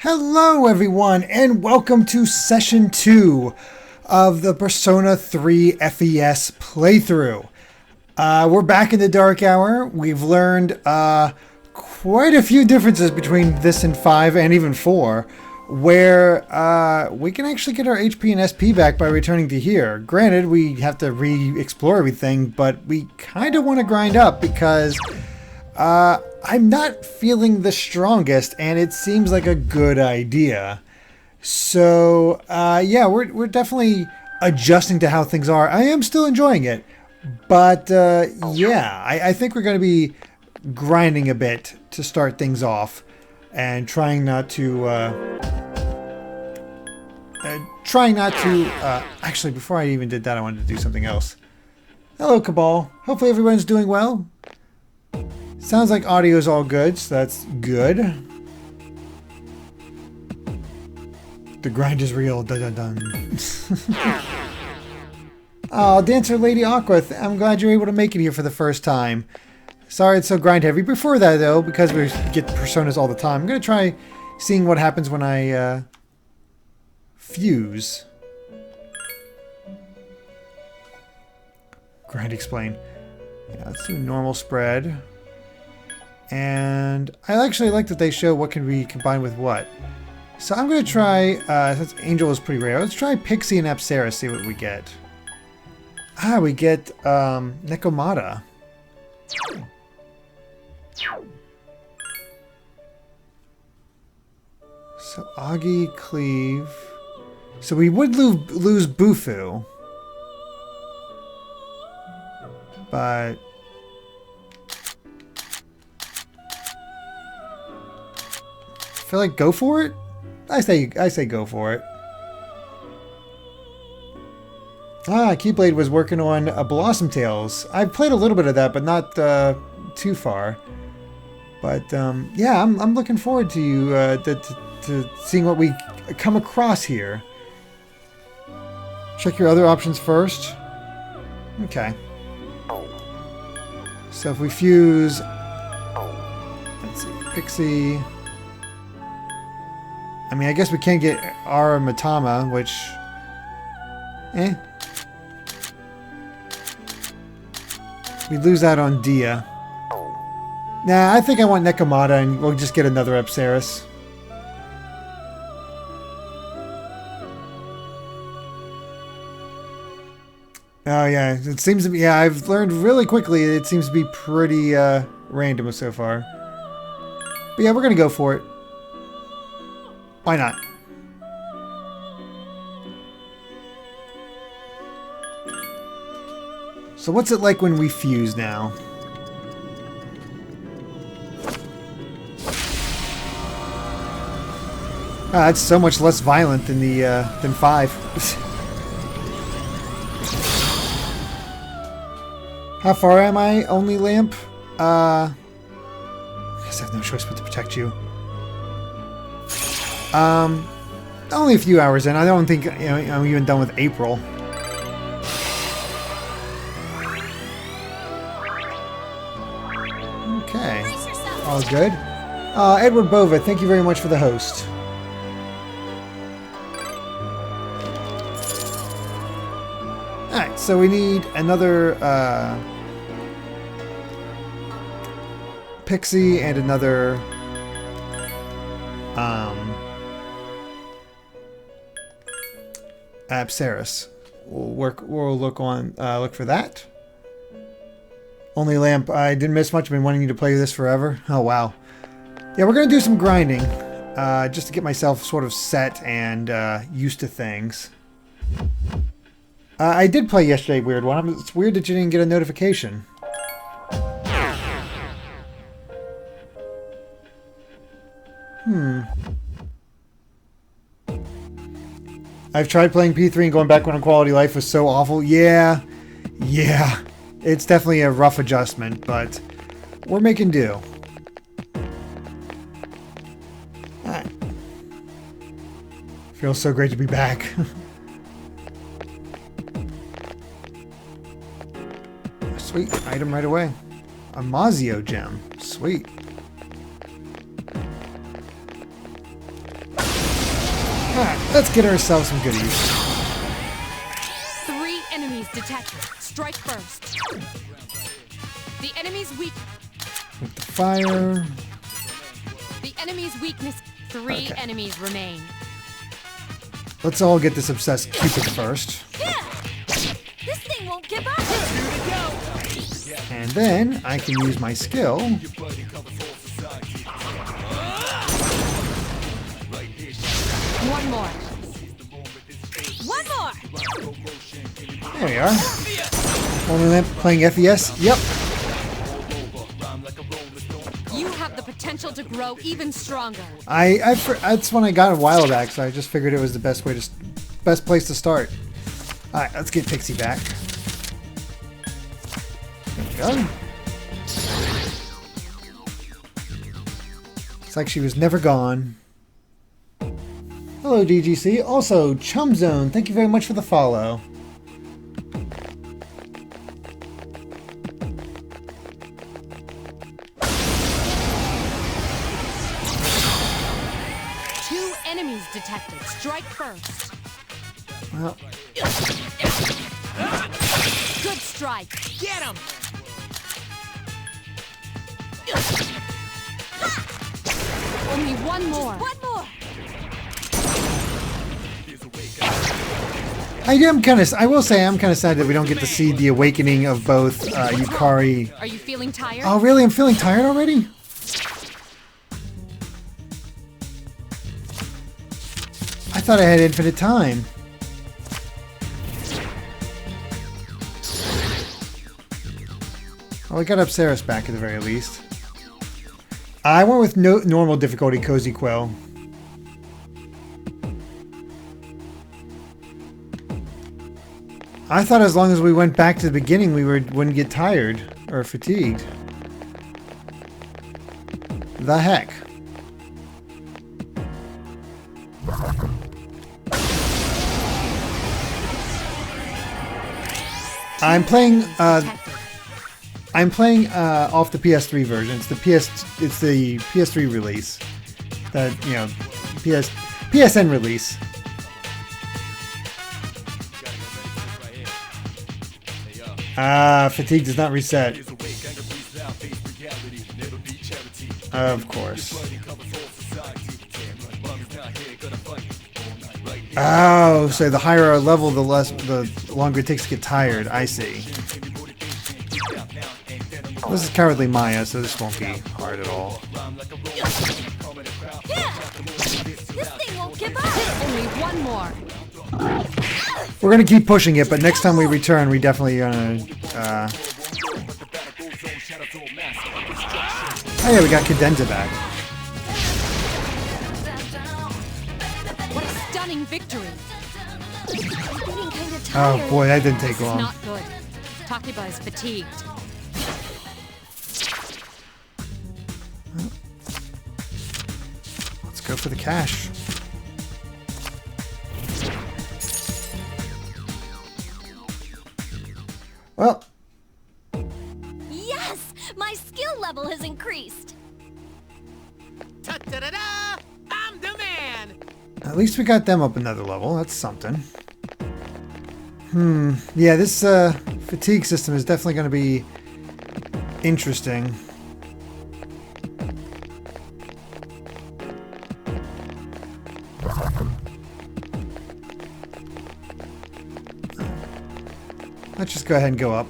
Hello everyone and welcome to session 2 of the Persona 3 FES playthrough. We're back in the dark hour. We've learned quite a few differences between this and 5 and even 4, where we can actually get our HP and SP back by returning to here. Granted, we have to re-explore everything, but we kind of want to grind up because I'm not feeling the strongest, and it seems like a good idea. So, yeah, we're definitely adjusting to how things are. I am still enjoying it, but yeah, I think we're going to be grinding a bit to start things off, and trying not to. Actually, before I even did that, I wanted to do something else. Hello, Cabal. Hopefully everyone's doing well. Sounds like audio is all good, so that's good. The grind is real. Dun dun dun. Oh, Dancer Lady Aqua, I'm glad you're able to make it here for the first time. Sorry it's so grind heavy. Before that, though, because we get personas all the time, I'm going to try seeing what happens when I fuse. Grind explain. Yeah, let's do normal spread. And I actually like that they show what can be combined with what. So I'm going to try, since Angel is pretty rare, let's try Pixie and Apsara, see what we get. Ah, we get Nekomata. So Agi, Cleave. So we would lose Bufu. But I feel like go for it. I say go for it. Ah, Keyblade was working on Blossom Tales. I played a little bit of that, but not too far. But yeah, I'm looking forward to seeing what we come across here. Check your other options first. Okay. So if we fuse, let's see, Pixie. I mean, I guess we can get Aramatama, which, we lose out on Dia. Nah, I think I want Nekomata, and we'll just get another Apsaris. Oh yeah, it seems to be. Yeah, I've learned really quickly. It seems to be pretty random so far. But yeah, we're gonna go for it. Why not? So what's it like when we fuse now? Ah, that's so much less violent than the than 5. How far am I? Only lamp? I guess I have no choice but to protect you. Only a few hours in. I don't think I'm even done with April. Okay. All good. Edward Bova, thank you very much for the host. Alright, so we need another Pixie and another Apsaris. We'll look for that. Only lamp. I didn't miss much. I've been wanting you to play this forever. Oh wow. Yeah, we're gonna do some grinding, just to get myself sort of set and used to things. I did play yesterday, Weird One. It's weird that you didn't get a notification. I've tried playing P3 and going back when quality of life was so awful. Yeah. It's definitely a rough adjustment, but we're making do. Alright. Feels so great to be back. Sweet. Item right away. A Mazio gem. Sweet. Alright, let's get ourselves some goodies. 3 enemies detected. Strike first. The enemy's weak. With the fire. The enemy's weakness. 3 Okay. enemies remain. Let's all get this obsessed Cupid first. Yeah. This thing won't give up. And then I can use my skill. One more. One more. There we are. Only lamp playing FES. Yep. You have the potential to grow even stronger. That's one I got a while back, so I just figured it was the best place to start. All right, let's get Pixie back. There we go. It's like she was never gone. Hello, DGC. Also, Chum Zone. Thank you very much for the follow. Enemies detected. Strike first. Well, good strike. Get him. Only one more. One more. I will say I'm kind of sad that we don't get to see the awakening of both Yukari. Are you feeling tired? Oh, really? I'm feeling tired already? I thought I had infinite time. Well, we got Upsaris back at the very least. I went with normal difficulty Cozy Quill. I thought as long as we went back to the beginning, we wouldn't get tired or fatigued. The heck? I'm playing off the PS3 version. It's the PS3 release. That, you know, PSN release. Fatigue does not reset. Of course. Oh, so the higher our level, the longer it takes to get tired. I see. This is Cowardly Maya, so this won't be hard at all. This thing won't give up. Only one more. We're gonna keep pushing it, but next time we return, we definitely gonna. Oh yeah, we got Cadenza back. What a stunning victory. Oh boy, that didn't take long. Not good. Takiba is fatigued. Let's go for the cash. Well. Yes! My skill level has increased! Ta-da-da-da! I'm the man! At least we got them up another level. That's something. Yeah, this fatigue system is definitely going to be interesting. Let's just go ahead and go up.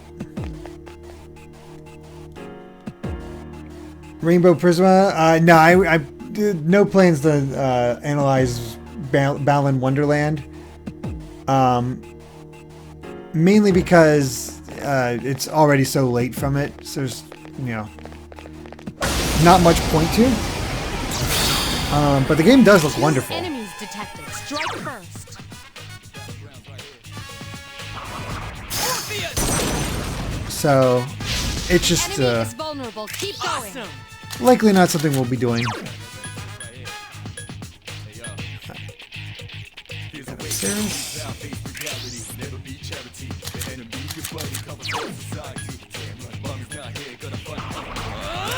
Rainbow Prisma? No, I did no plans to analyze Balan Wonderland. Mainly because it's already so late from it, so there's, you know, not much point to. But the game does look wonderful. Enemies detected. Strike first. So it's just Enemy is vulnerable. Keep going. likely not something we'll be doing.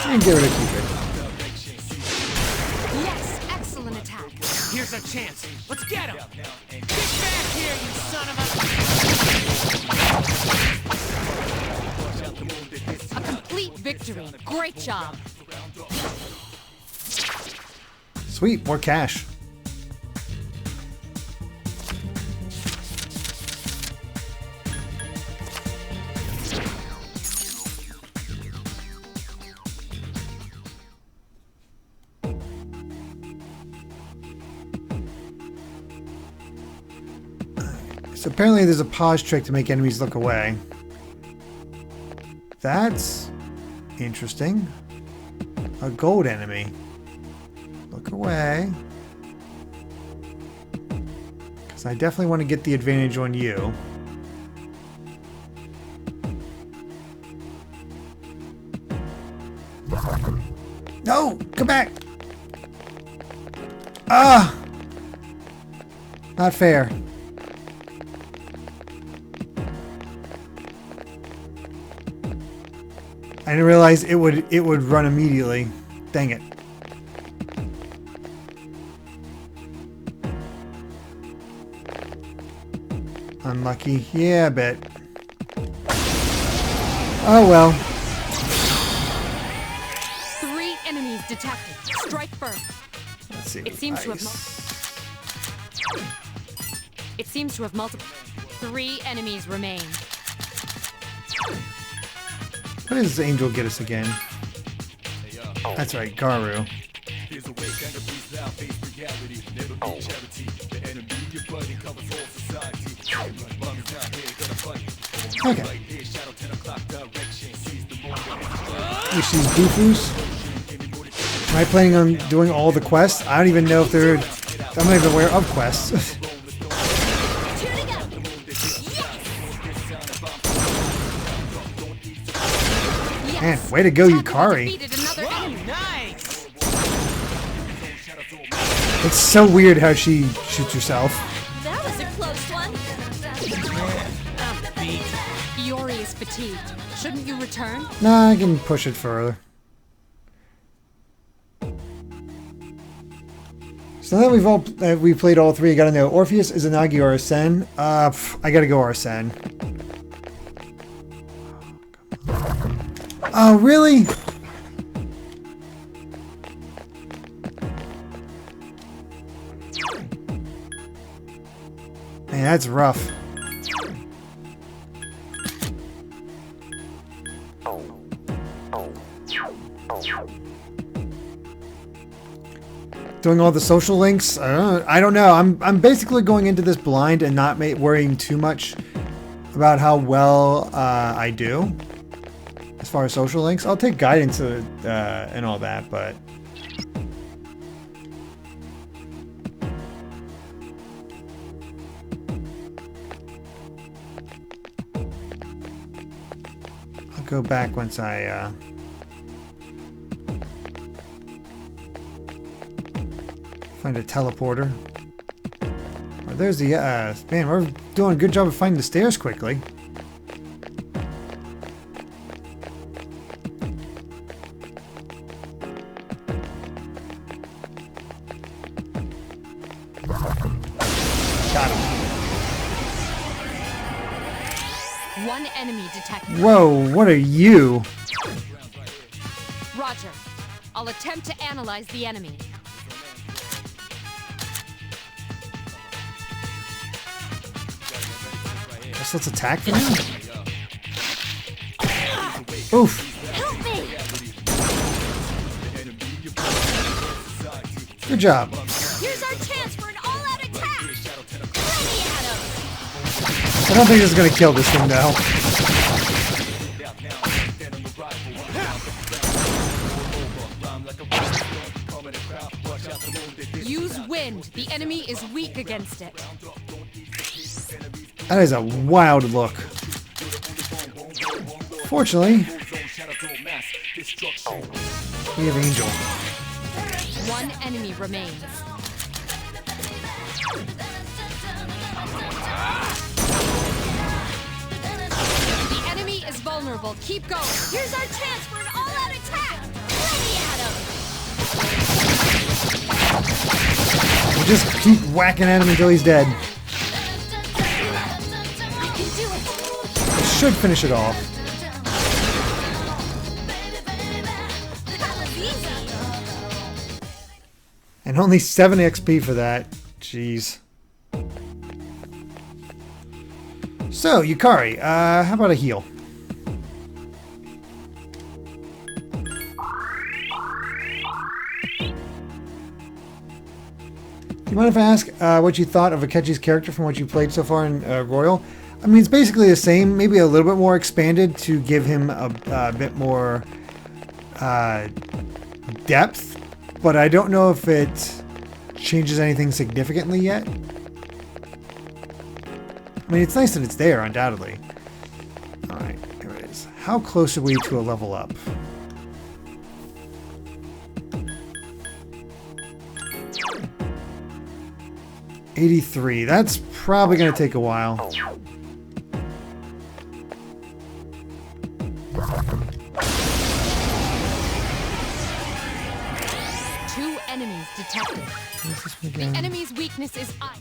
And get rid of Cupid. Yes, excellent attack. Here Here's our chance. Let's get him. Get back here, you son of A complete victory. Great job. Sweet, more cash. So apparently there's a pause trick to make enemies look away. That's interesting. A gold enemy. Look away. Because I definitely want to get the advantage on you. No! Come back! Ah! Not fair. I didn't realize it would run immediately. Dang it. Unlucky. Yeah, I bet. Oh well. 3 enemies detected. Strike first. Let's see. It seems to have multiple. 3 enemies remain. What does Angel get us again? That's right, Garu. Okay. Wish these doofus. Am I planning on doing all the quests? I don't even know if they're... I'm not even aware of quests. Man, way to go, Yukari. Nice! It's so weird how she shoots herself. That was a close one. I'm beat. Iori is fatigued. Shouldn't you return? Nah, I can push it further. So now that we've played all 3, I gotta know, Orpheus, Izanagi, or Arsene? I gotta go Arsene. Oh, really? Man, that's rough. Doing all the social links? I don't know. I'm basically going into this blind and not worrying too much about how well I do. As far as social links, I'll take guidance and all that, but I'll go back once I find a teleporter. Oh, there's the man. We're doing a good job of finding the stairs quickly. Got him. 1 enemy detected. Whoa, what are you? Roger. I'll attempt to analyze the enemy. Guess let's attack for now. Oof. Help me! Good job. Here's our chance for an all-out attack! Ready at him! I don't think this is gonna kill this thing though. Use wind. The enemy is weak against it. That is a wild look. Fortunately, we have Angel. 1 enemy remains. The enemy is vulnerable. Keep going. Here's our chance for an all-out attack! Ready at him! Just keep whacking at him until he's dead. Should finish it off. And only 7 XP for that. Jeez. So, Yukari, how about a heal? Do you mind if I ask what you thought of Akechi's character from what you played so far in Royal? I mean, it's basically the same, maybe a little bit more expanded to give him a bit more depth, but I don't know if it changes anything significantly yet. I mean, it's nice that it's there, undoubtedly. Alright, here it is. How close are we to a level up? $83. That's probably going to take a while. Two enemies detected. The enemy's weakness is iron.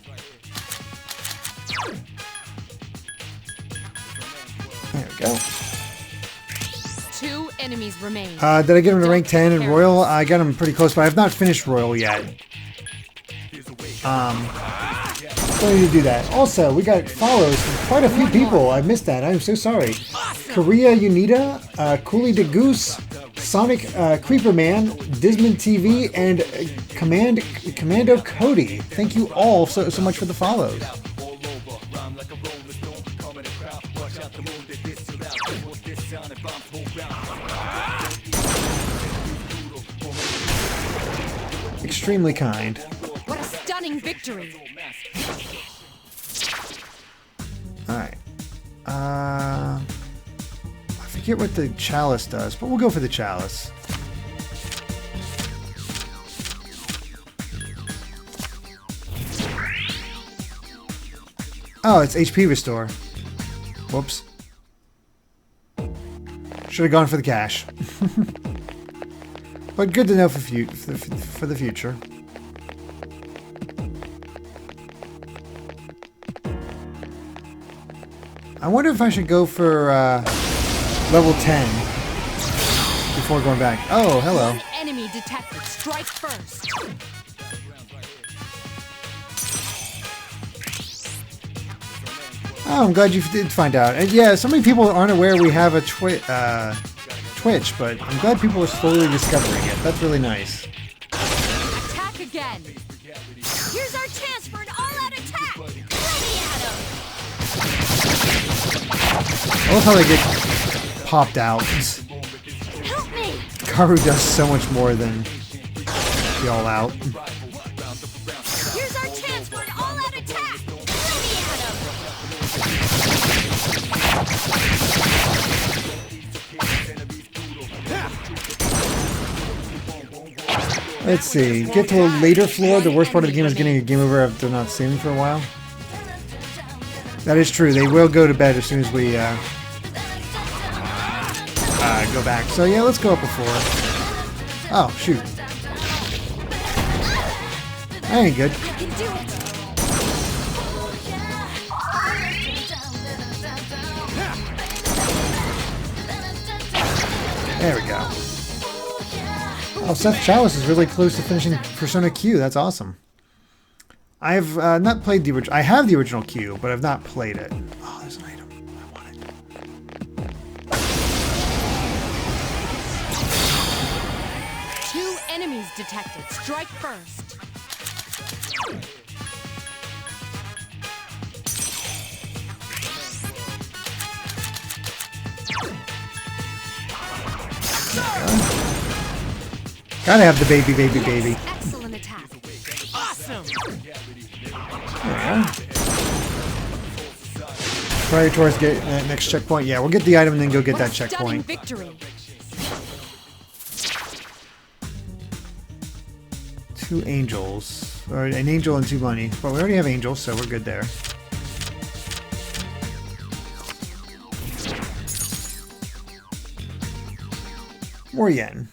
There we go. 2 enemies remain. Did I get him to rank 10 in Royal? I got him pretty close, but I have not finished Royal yet. So I need to do that. Also, we got follows from quite a few people. I missed that. I'm so sorry. Korea Unita, Cooley the Goose, Sonic Creeper Man, Dismon TV, and Commando Cody. Thank you all so much for the follows. Extremely kind. What a stunning victory. Alright. I forget what the chalice does, but we'll go for the chalice. Oh, it's HP restore. Whoops. Should have gone for the cash. But good to know for the future. I wonder if I should go for level 10 before going back. Oh, hello. One enemy detected. Strike first. Oh, I'm glad you did find out. And yeah, so many people aren't aware we have a Twitch, but I'm glad people are slowly discovering it. That's really nice. Attack again. Here's our chance for an all-out attack. Ready at him. I love how they get popped out. Help me. Karu does so much more than the all out. Here's our chance for an all-out attack. Ready at him. Let's see. Get to a later floor. The worst part of the game is getting a game over after not seeing for a while. That is true. They will go to bed as soon as we go back. So yeah, let's go up before. Oh, shoot. That ain't good. I can do it. There we go. Oh, Seth Chalice is really close to finishing Persona Q. That's awesome. I have not played the original. I have the original Q, but I've not played it. Oh, there's an item. I want it. Two enemies detected. Strike first. Gotta have the baby. Excellent attack. Awesome. Yeah. Prior towards get that next checkpoint. Yeah, we'll get the item and then go get What that a stunning checkpoint. victory. 2 angels. Or an angel and 2 money. But we already have angels, so we're good there. More yen.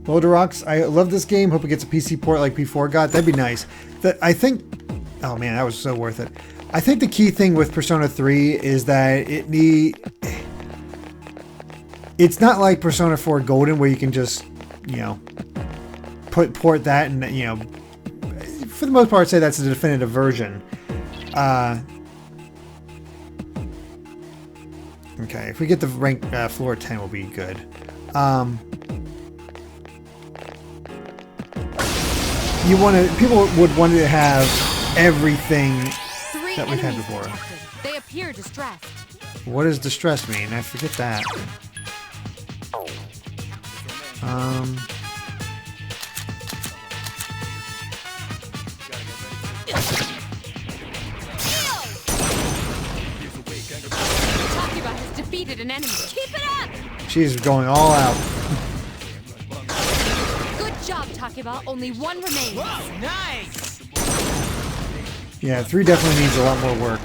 Boulder Rocks. I love this game. Hope it gets a PC port like P4 got. That'd be nice. I think... Oh man, that was so worth it. I think the key thing with Persona 3 is that it's not like Persona 4 Golden where you can just, you know, port that and, you know, for the most part say that's the definitive version. Okay, if we get the rank floor 10 will be good. People would want to have everything that we've had before. Detected. They appear distressed. What does distress mean? I forget that. Takiba has defeated an enemy. Keep it up! She's going all out. Good job, Takiba. Only one remains. Whoa, nice! Yeah, 3 definitely needs a lot more work.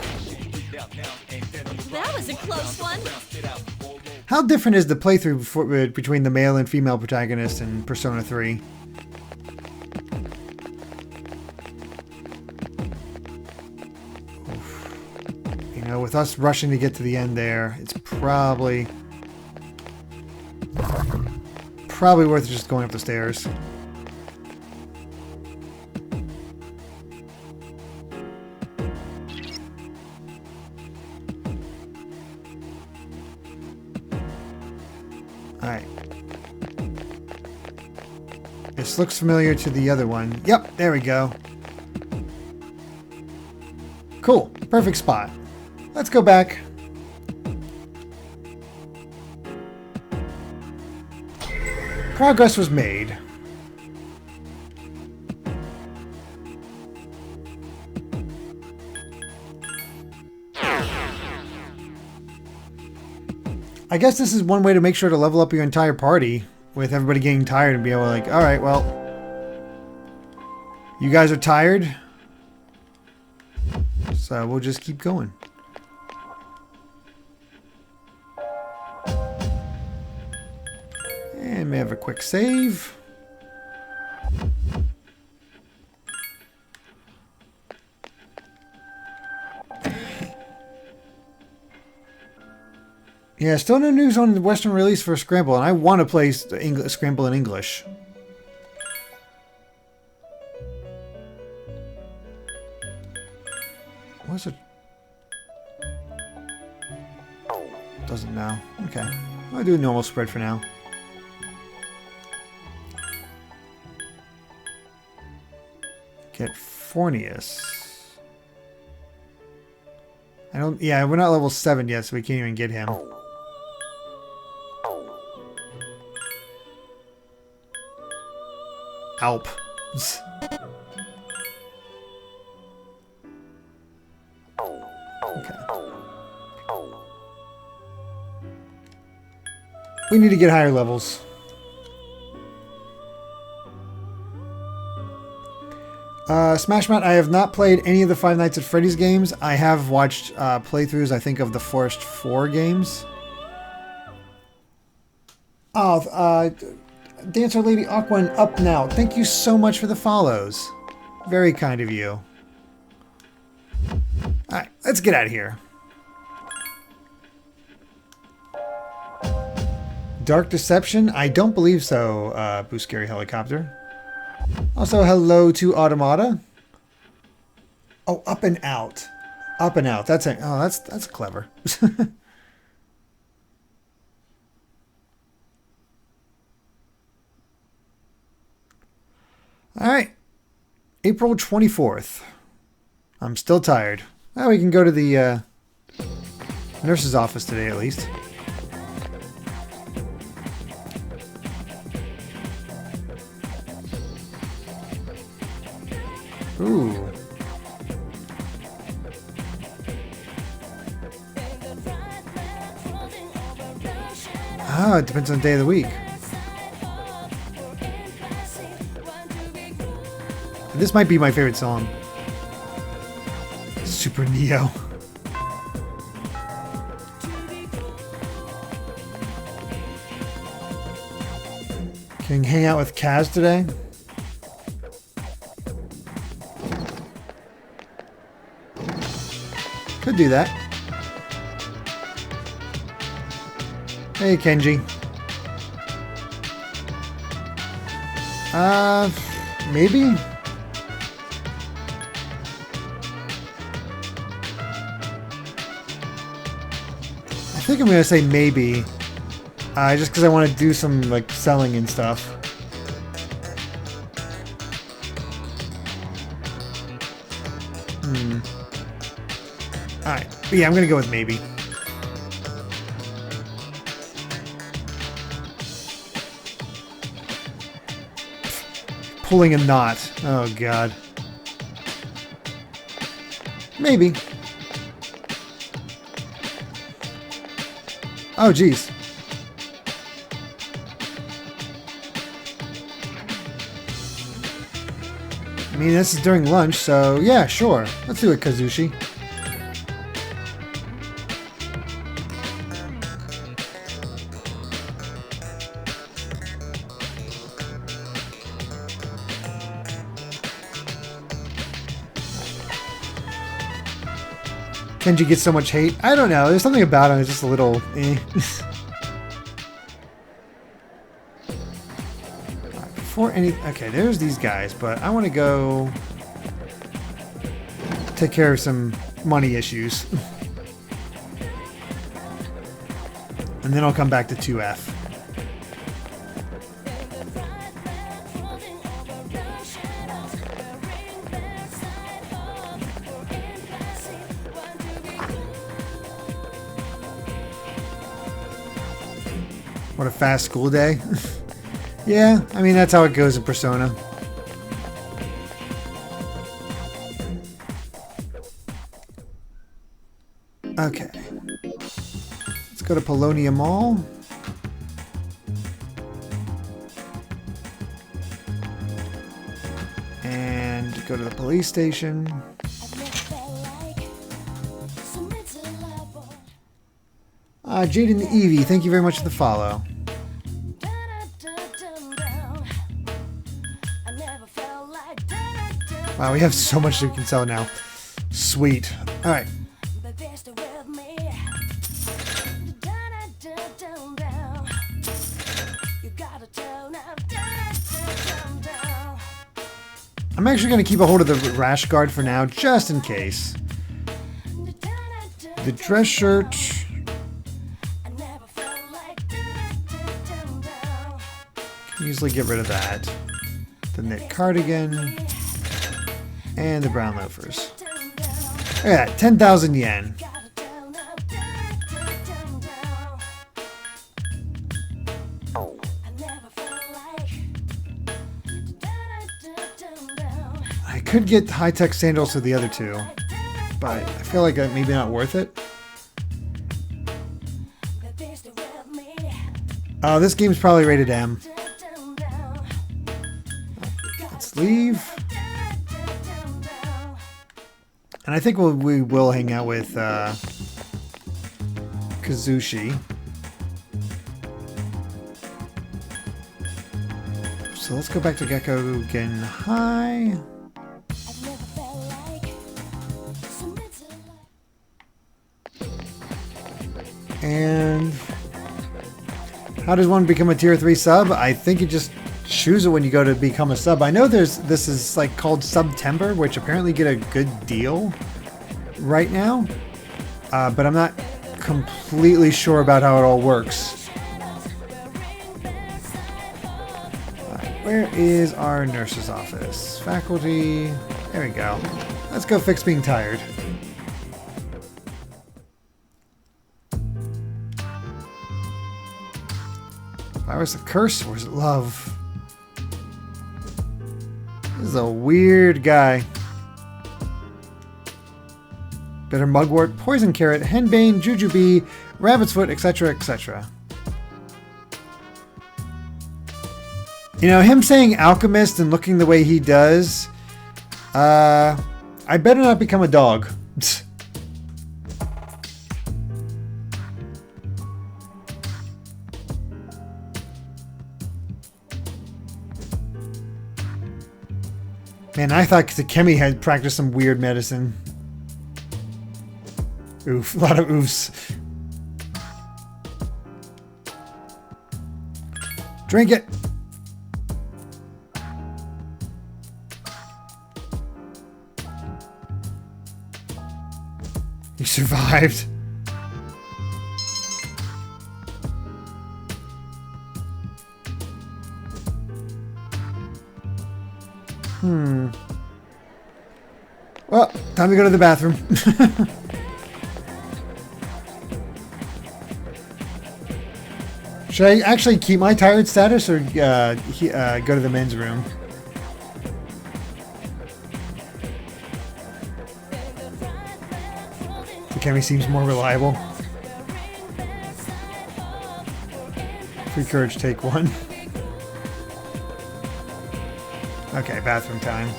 That was a close one. How different is the playthrough between the male and female protagonist in Persona 3? Oof. You know, with us rushing to get to the end there, it's probably worth just going up the stairs. Alright. This looks familiar to the other one. Yep, there we go. Cool. Perfect spot. Let's go back. Progress was made. I guess this is one way to make sure to level up your entire party with everybody getting tired and be able to like, alright, well, you guys are tired, so we'll just keep going. And may have a quick save. Yeah, still no news on the Western release for Scramble, and I want to play Scramble in English. What's it? Doesn't know. Okay. I'll do a normal spread for now. Get Fornius. I don't... Yeah, we're not level 7 yet, so we can't even get him. Alp. Okay. We need to get higher levels. Smash Mouth, I have not played any of the Five Nights at Freddy's games. I have watched playthroughs, I think, of the first 4 games. Oh, Dancer Lady Aquan up now. Thank you so much for the follows. Very kind of you. Alright, let's get out of here. Dark Deception? I don't believe so, Boo Scary Helicopter. Also, hello to Automata. Oh, Up and Out. Up and Out. That's that's clever. All right. April 24th. I'm still tired. Well, we can go to the nurse's office today at least. Ooh. Ah, it depends on the day of the week. This might be my favorite song. Super Neo. Can hang out with Kaz today? Could do that. Hey, Kenji. Maybe? I think I'm gonna say maybe. Just because I want to do some, like, selling and stuff. Alright. But yeah, I'm gonna go with maybe. Pulling a knot. Oh, God. Maybe. Oh, geez. I mean, this is during lunch, so yeah, sure. Let's do it, Kazushi. Kenji gets so much hate. I don't know. There's something about him that's just a little eh. Before any... Okay, there's these guys, but I want to go take care of some money issues. And then I'll come back to 2F. What a fast school day. Yeah, I mean, that's how it goes in Persona. Okay. Let's go to Polonia Mall. And go to the police station. Jaden Evie, thank you very much for the follow. Wow, we have so much that we can sell now. Sweet. Alright. I'm actually going to keep a hold of the rash guard for now, just in case. The dress shirt... Can easily get rid of that. The knit cardigan. And the brown loafers. Look at that, 10,000 yen. I could get high-tech sandals to the other two, but I feel like maybe not worth it. Oh, this game's probably rated M. Let's leave. And I think we will hang out with Kazushi. So let's go back to Gekkogen High. And how does one become a tier 3 sub? I think you just choose it when you go to become a sub. I know this is like called September, which apparently get a good deal right now, but I'm not completely sure about how it all works. Where is our nurse's office? Faculty. There we go. Let's go fix being tired. Virus of curse or is it love? This is a weird guy. Bitter mugwort, poison carrot, henbane, jujube, rabbit's foot, etc., etc. You know, him saying alchemist and looking the way he does, I better not become a dog. Man, I thought Takemi had practiced some weird medicine. Oof, a lot of oofs. Drink it. You survived. Well, time to go to the bathroom. Should I actually keep my tired status or go to the men's room? Takemi seems more reliable. Free courage, take one. Okay, bathroom time.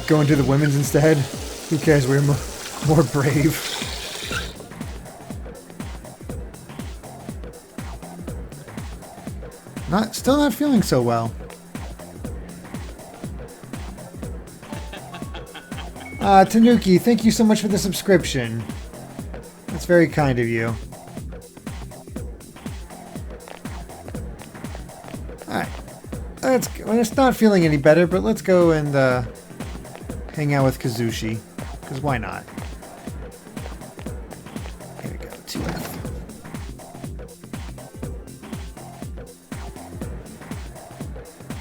Going to the women's instead? Who cares? We're more brave. Still not feeling so well. Tanuki, thank you so much for the subscription. That's very kind of you. Alright. Well, it's not feeling any better, but let's go and hang out with Kazushi. Because why not? Here we go. 2F.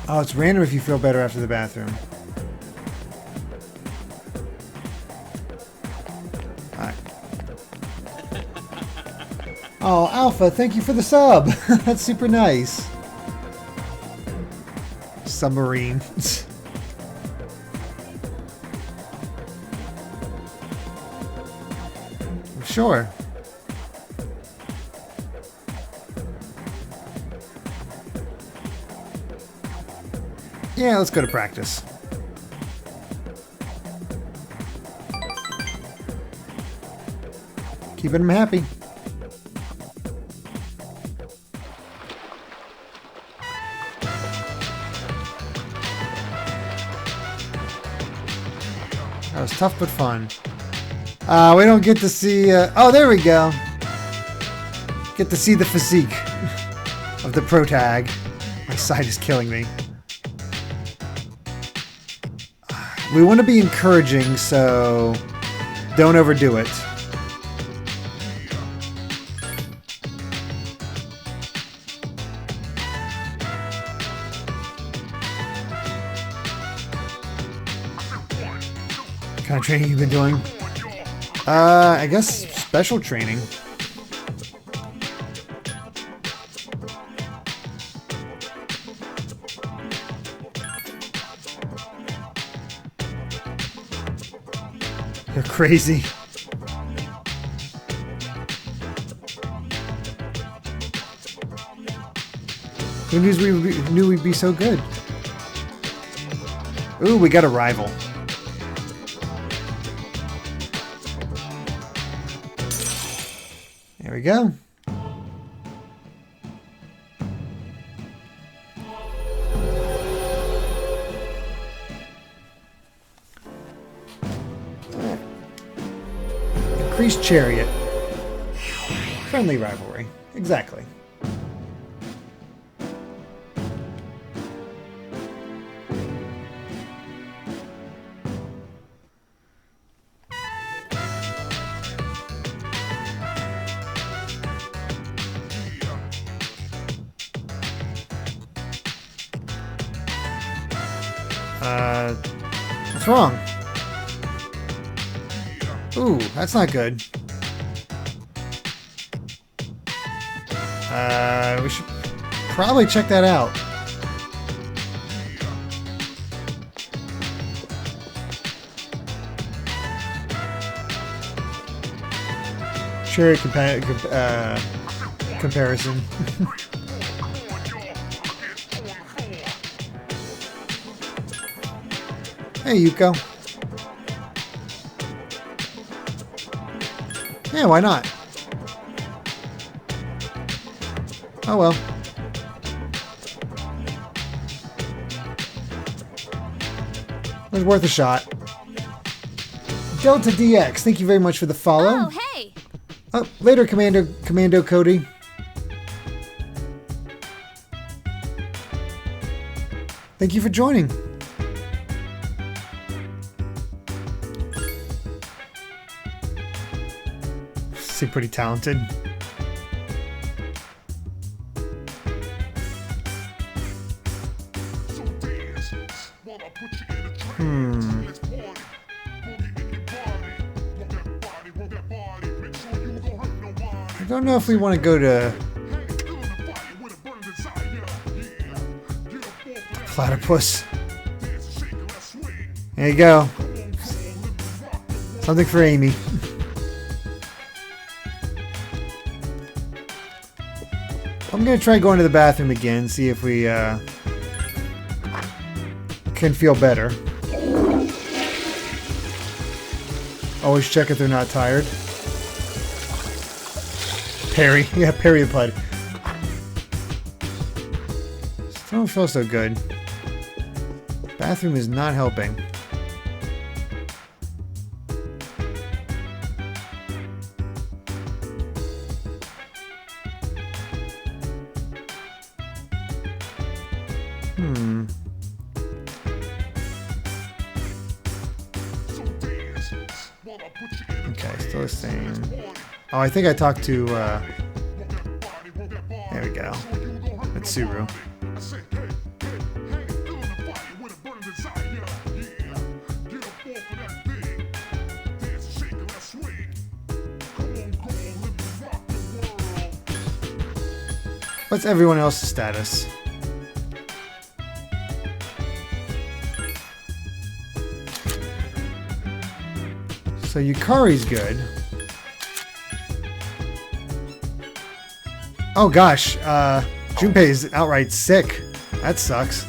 Oh, it's random if you feel better after the bathroom. Alright. Oh, Alpha, thank you for the sub. That's super nice. Submarine. Sure. Yeah, let's go to practice. Keeping him happy. That was tough but fun. We don't get to see... oh, there we go. Get to see the physique of the protag. My sight is killing me. We want to be encouraging, so don't overdo it. What kind of training you've been doing? I guess special training. You're crazy. Who knew we'd be so good? Ooh, we got a rival. There we go. Increased chariot. Friendly rivalry. Exactly. What's wrong? Ooh, that's not good. We should probably check that out. Sure, comparison. Hey, Yuko. Yeah, why not? Oh well. It was worth a shot. Delta DX, thank you very much for the follow. Oh, hey! Oh, later, Commando Cody. Thank you for joining. Seem pretty talented. I don't know if we want to go to Platypus. There you go. Something for Amy. I'm gonna try going to the bathroom again, see if we can feel better. Always check if they're not tired. Parry. Yeah, parry applied. Still don't feel so good. Bathroom is not helping. Okay, still the same. Oh, I think I talked to, there we go. It's Suru. What's everyone else's status? So Yukari's good. Oh gosh, Junpei's outright sick. That sucks.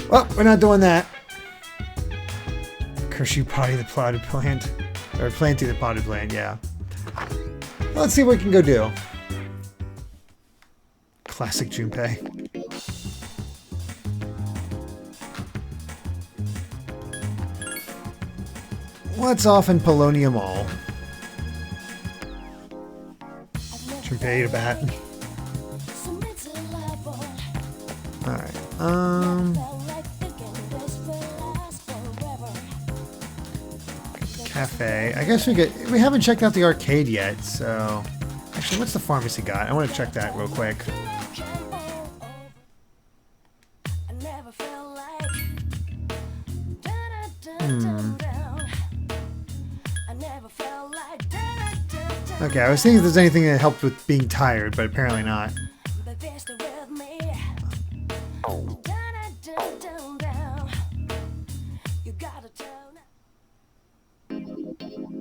Well, we're not doing that. Curse you, potty the potted plant. Or planting the potted plant, yeah. Let's see what we can go do. Classic Junpei. What's off in Polonium Mall? Junpei to bat. Alright, cafe. I guess we haven't checked out the arcade yet, so actually what's the pharmacy got? I want to check that real quick. Okay, I was thinking if there's anything that helped with being tired, but apparently not.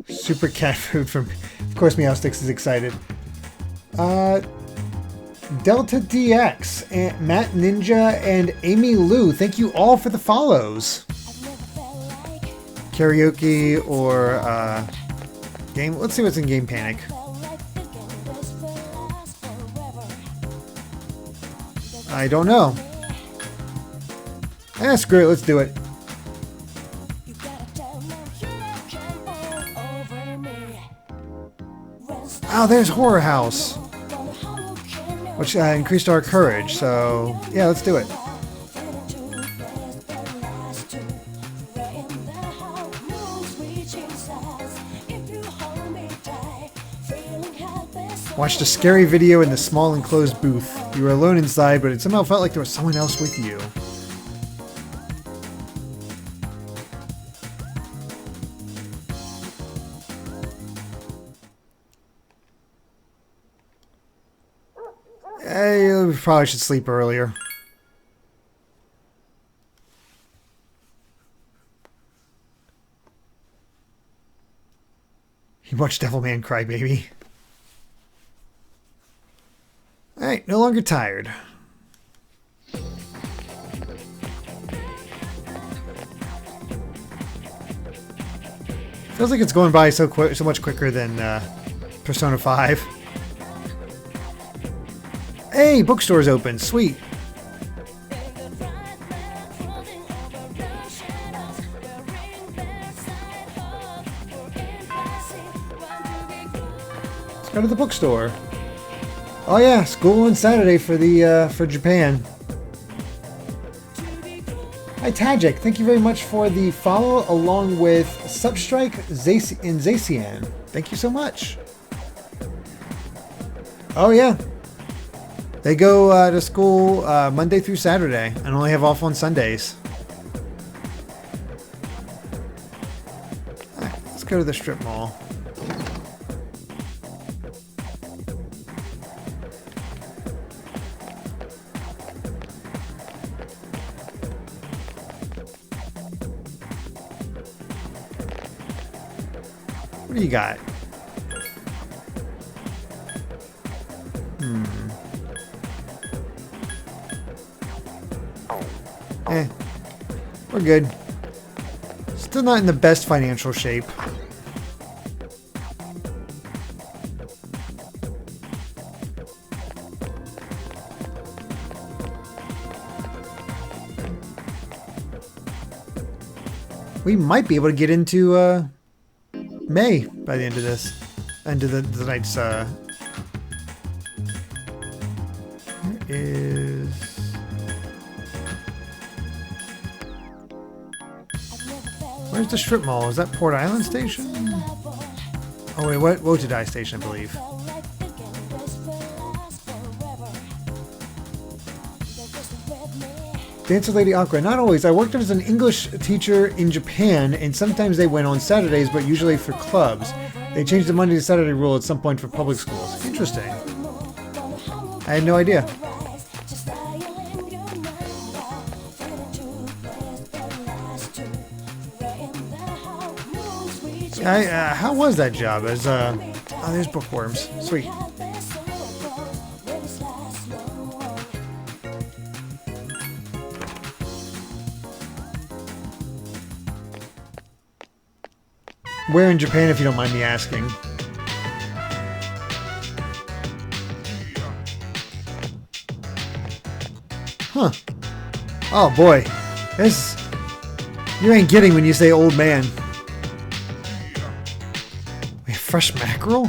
Super cat food from, of course, Meowsticks is excited. Delta DX, and Matt Ninja, and Amy Lou, thank you all for the follows. Karaoke or game. Let's see what's in Game Panic. I don't know. Eh, screw it. Let's do it. Oh, there's Horror House, which increased our courage. So yeah, let's do it. Watched a scary video in the small enclosed booth. You were alone inside, but it somehow felt like there was someone else with you. You probably should sleep earlier. You watched Devilman Cry Baby. Alright, no longer tired. Feels like it's going by so much quicker than Persona 5. Hey, bookstore's open. Sweet. Let's go to the bookstore. Oh yeah, school on Saturday for Japan. Hi Tajik, thank you very much for the follow along with Substrike and Zacian. Thank you so much. Oh yeah. They go to school Monday through Saturday and only have off on Sundays. All right, let's go to the strip mall. What do you got? We're good. Still not in the best financial shape. We might be able to get into May by the end of this. End of the night's there is where's the strip mall? Is that Port Island Station? Oh wait, what Wotodai Station, I believe. Dancer Lady Aqua. Not always. I worked as an English teacher in Japan, and sometimes they went on Saturdays, but usually for clubs. They changed the Monday to Saturday rule at some point for public schools. Interesting. I had no idea. How was that job? As oh, there's bookworms. Sweet. Where in Japan, if you don't mind me asking? Huh. Oh boy. This... You ain't kidding when you say old man. Wait, fresh mackerel?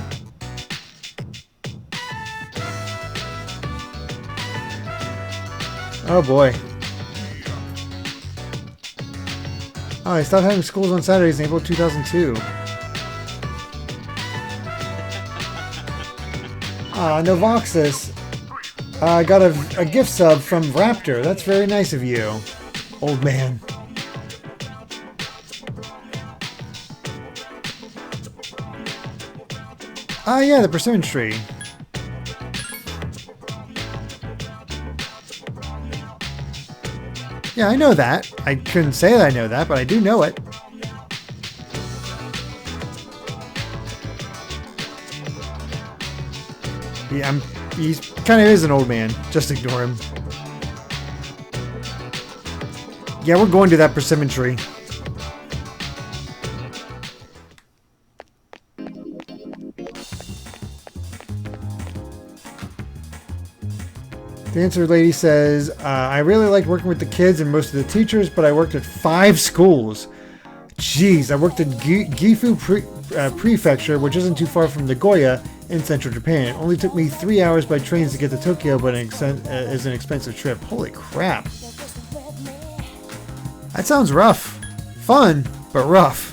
Oh boy. Oh, I stopped having schools on Saturdays in April 2002. Novoxis. I got a gift sub from Raptor. That's very nice of you, old man. Yeah, the persimmon tree. Yeah, I know that. I couldn't say that I know that, but I do know it. Yeah, he kind of is an old man. Just ignore him. Yeah, we're going to that persimmon tree. The answer lady says, I really liked working with the kids and most of the teachers, but I worked at 5 schools. Jeez, I worked at Gifu Prefecture, which isn't too far from Nagoya in central Japan. It only took me 3 hours by trains to get to Tokyo, but it's an expensive trip. Holy crap. That sounds rough. Fun, but rough.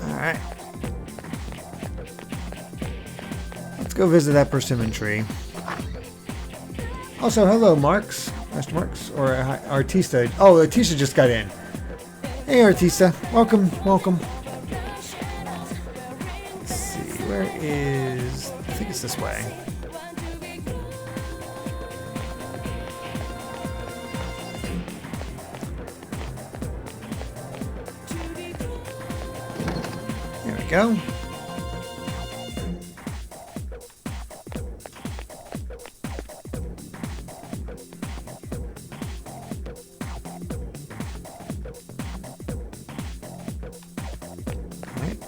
Alright. Let's go visit that persimmon tree. Also, hello, Marks. Master Marks. Or Artista. Oh, Artista just got in. Hey, Artista. Welcome, welcome. Let's see. Where is... I think it's this way. There we go.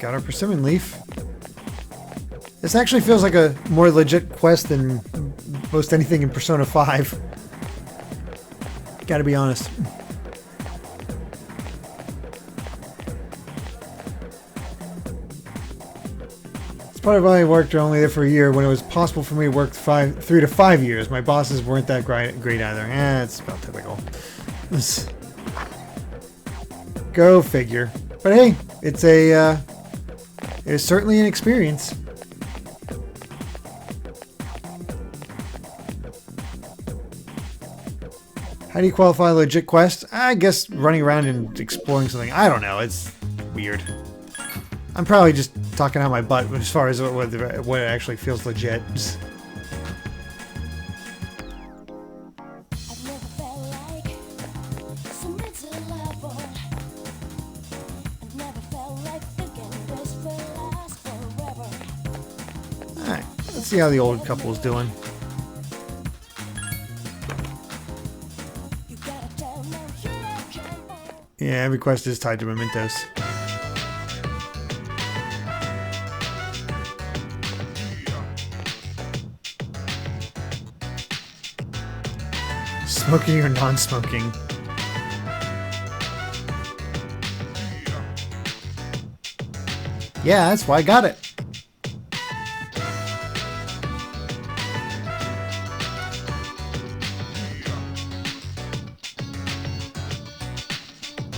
got our persimmon leaf. This actually feels like a more legit quest than most anything in Persona 5. Gotta be honest. This part of I worked only there for a year when it was possible for me to work 3 to 5 years. My bosses weren't that great either. It's about typical. Go figure. But hey, it's certainly an experience. How do you qualify a legit quest? I guess running around and exploring something. I don't know. It's weird. I'm probably just talking out my butt as far as what it actually feels legit. Alright, let's see how the old couple's doing. Yeah, every quest is tied to mementos. Smoking or non-smoking? Yeah, that's why I got it.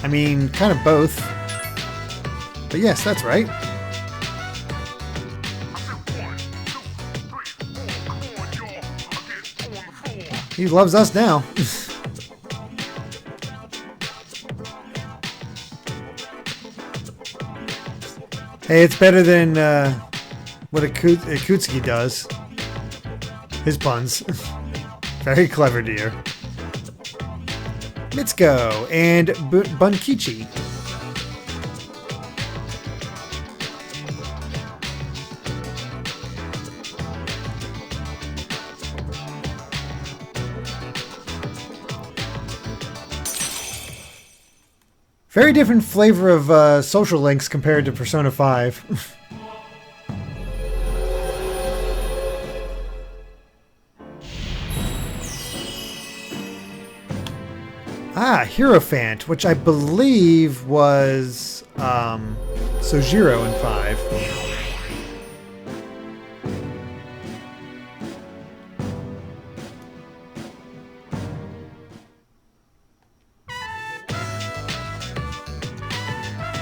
I mean, kind of both. But yes, that's right. He loves us now. Hey, it's better than what Akutsuki does. His puns. Very clever, dear. Mitsuko and Bunkichi. Very different flavor of social links compared to Persona 5. Hierophant, which I believe was Sojiro in 5.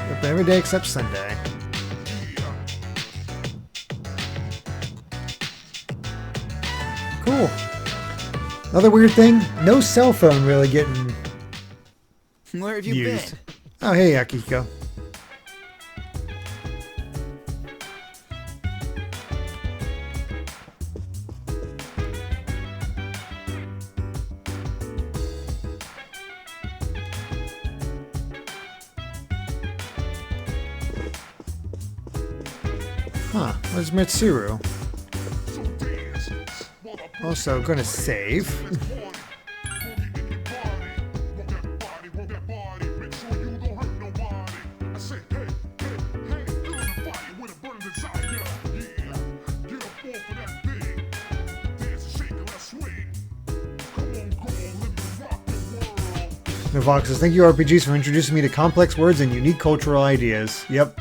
Yep, every day except Sunday. Cool. Another weird thing, no cell phone really getting Where have you used. been? Oh, hey, Akiko. Huh, where's Mitsuru? Also, gonna save. Novox says, thank you RPGs for introducing me to complex words and unique cultural ideas. Yep.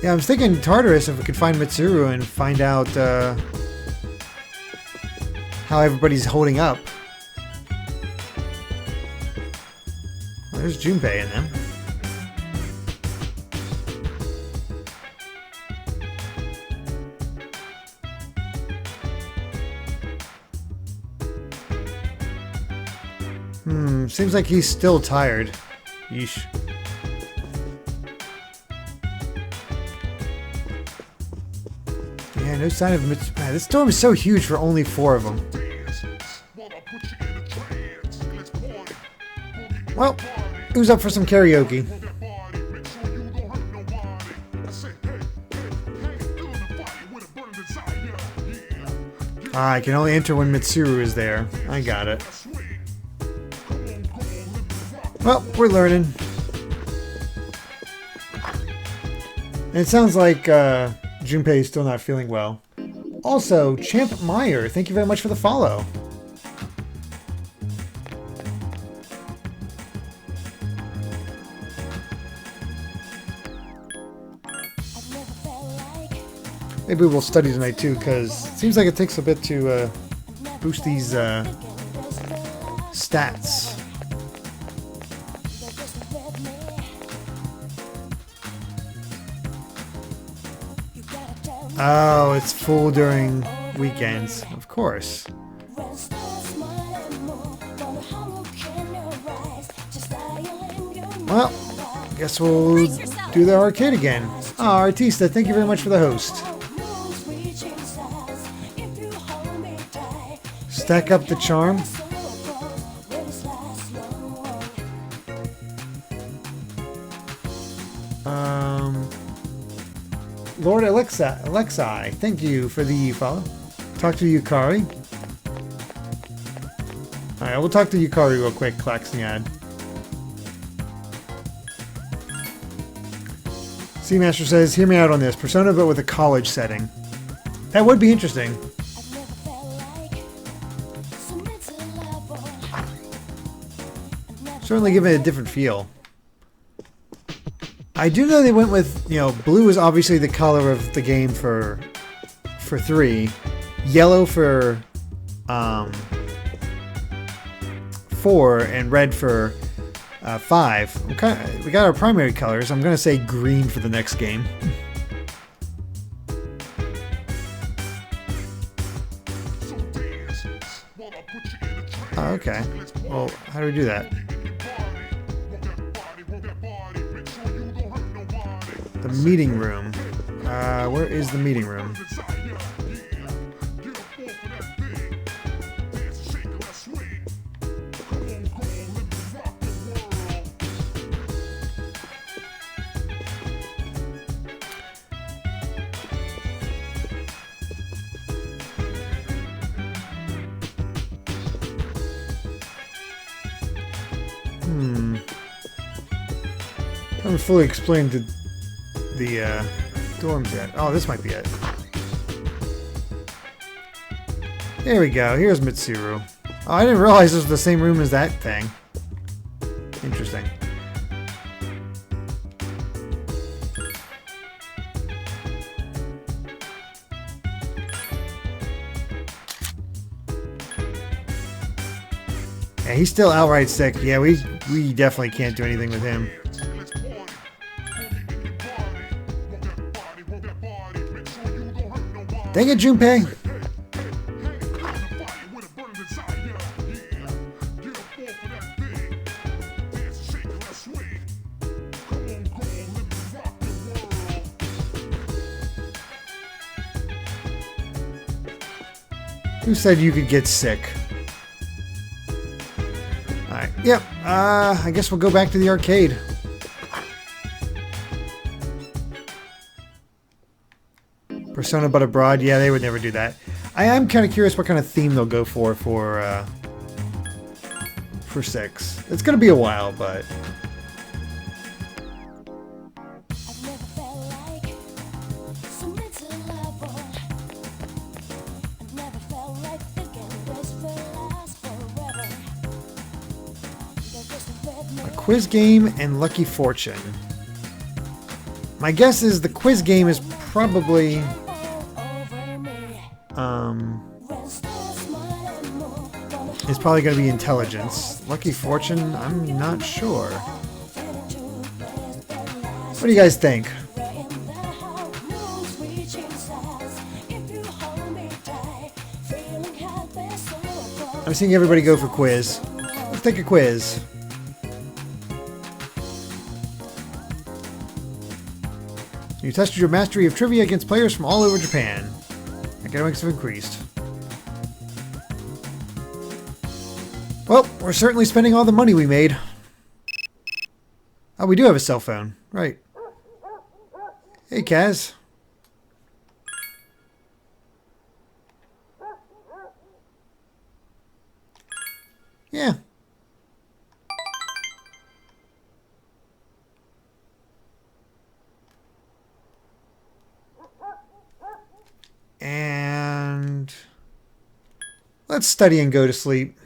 Yeah, I was thinking Tartarus if we could find Mitsuru and find out how everybody's holding up. Well, there's Junpei in them. Seems like he's still tired. Yeesh. Yeah, no sign of Mitsuru. Man, this storm is so huge for only 4 of them. Well, who's up for some karaoke? I can only enter when Mitsuru is there. I got it. Well, we're learning. And it sounds like Junpei is still not feeling well. Also, Champ Meyer, thank you very much for the follow. Maybe we'll study tonight too, because it seems like it takes a bit to boost these stats. Oh, it's full during weekends, of course. Well, guess we'll do the arcade again. Ah, Artista, thank you very much for the host. Stack up the charm. Lord Alexei, thank you for the follow. Talk to Yukari. Alright, we'll talk to Yukari real quick, Klaxniad. Seamaster says, hear me out on this. Persona, but with a college setting. That would be interesting. Certainly give it a different feel. I do know they went with, you know, blue is obviously the color of the game for 3. Yellow for 4 and red for 5. We got our primary colors. I'm going to say green for the next game. Oh, okay. Well, how do we do that? The meeting room. Where is the meeting room? I haven't fully explained the dorms yet. Oh, this might be it. There we go. Here's Mitsuru. Oh, I didn't realize this was the same room as that thing. Interesting. Yeah, he's still outright sick. Yeah, we definitely can't do anything with him. Dang it, Junpei! Who said you could get sick? Alright, yep, I guess we'll go back to the arcade. Persona but abroad, yeah, they would never do that. I am kind of curious what kind of theme they'll go for 6. It's gonna be a while, but a quiz game and Lucky Fortune. My guess is the quiz game is probably it's probably going to be intelligence. Lucky Fortune, I'm not sure. What do you guys think? I'm seeing everybody go for quiz. Let's take a quiz. You tested your mastery of trivia against players from all over Japan. Academics have increased. Well, we're certainly spending all the money we made. Oh, we do have a cell phone. Right. Hey, Kaz. Yeah. Let's study and go to sleep.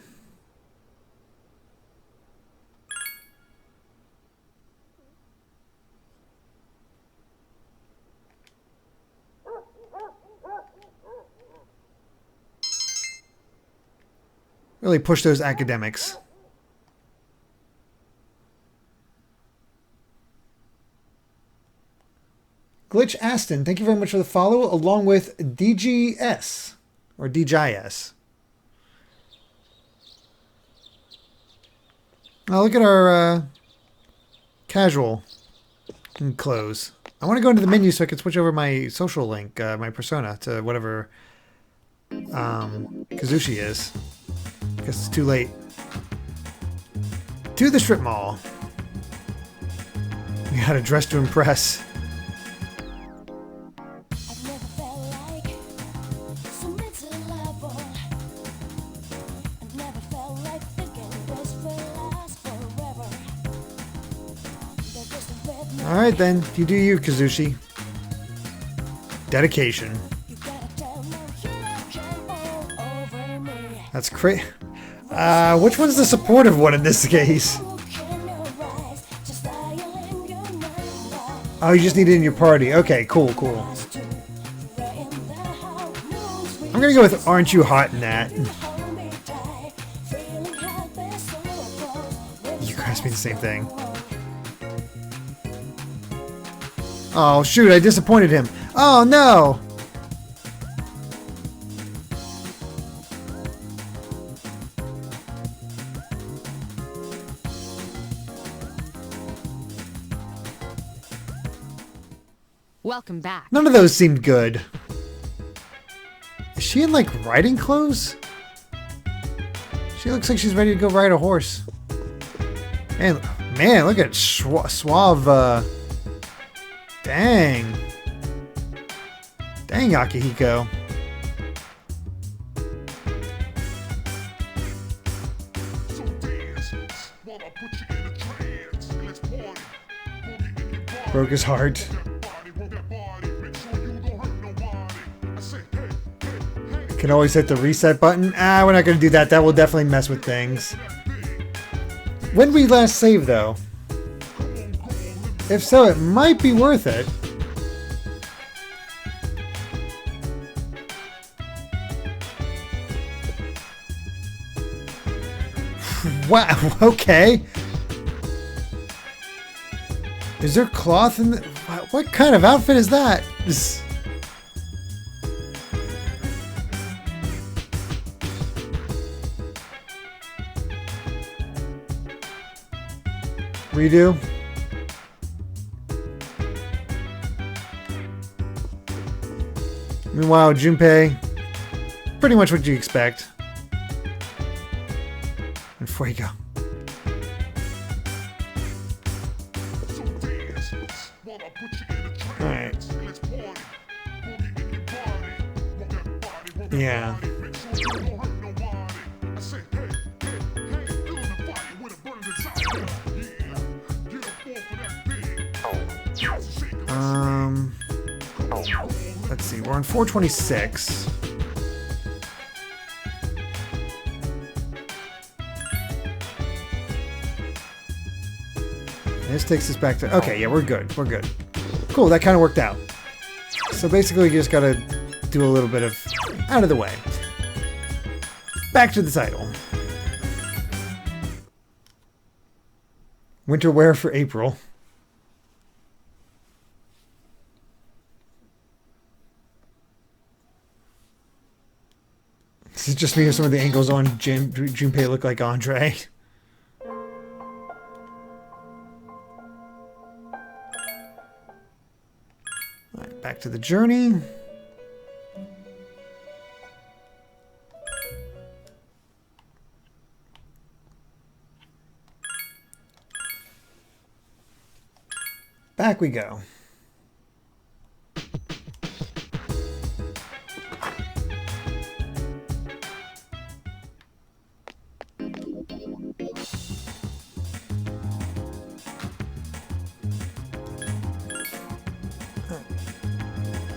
Really push those academics. Glitch Aston, thank you very much for the follow, along with DGS, or DJS. Oh, look at our casual clothes. I want to go into the menu so I can switch over my social link, my persona, to whatever Kazushi is. I guess it's too late. To the strip mall. We gotta dress to impress. I've never felt like so miserable. I've never felt like thinking this will last forever. There's just a red Alright then, you do you, Kazushi. Dedication. you gotta tell no hero can all over me. That's great. Which one's the supportive one in this case? Oh, you just need it in your party. Okay, cool, cool. I'm gonna go with Aren't You Hot in that? You guys mean the same thing. Oh, shoot, I disappointed him. Oh, no! Welcome back. None of those seemed good. Is she in, like, riding clothes? She looks like she's ready to go ride a horse. And, man, look at suave, dang. Dang, Akihiko. Broke his heart. Can always hit the reset button. Ah, we're not going to do that. That will definitely mess with things. When did we last save, though? If so, it might be worth it. Wow, okay. Is there cloth in the... What kind of outfit is that? Redo. Meanwhile, Junpei, pretty much what you expect. And Fuego. Alright. Yeah. Let's see, we're on 426. This takes us back to... Okay, yeah, we're good. We're good. Cool, that kind of worked out. So basically, you just gotta do a little bit of out of the way. Back to the title. Winter wear for April. This is just me with some of the angles on Junpei look like Andre. Alright, back to the journey. Back we go.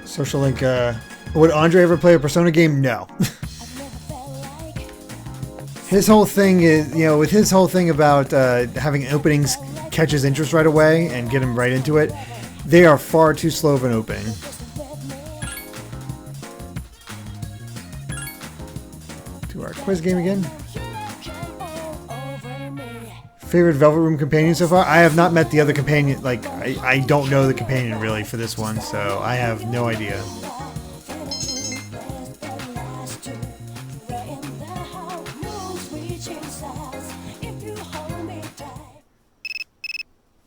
Social link, would Andre ever play a Persona game? No. I've never felt like His whole thing is, with his whole thing about having openings catch his interest right away and get him right into it, they are far too slow of an opening. Do our quiz game again. Favorite Velvet Room companion so far? I have not met the other companion. Like, I don't know the companion really for this one, so I have no idea.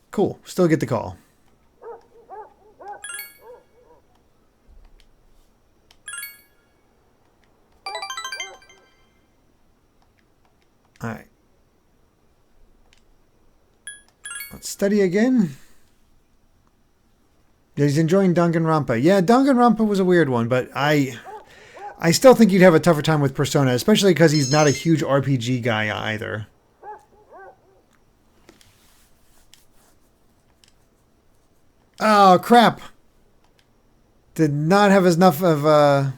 Cool. Still get the call. Alright. Let's study again. Yeah, he's enjoying Danganronpa. Yeah, Danganronpa was a weird one, but I still think you'd have a tougher time with Persona, especially because he's not a huge RPG guy either. Oh, crap. Did not have enough of,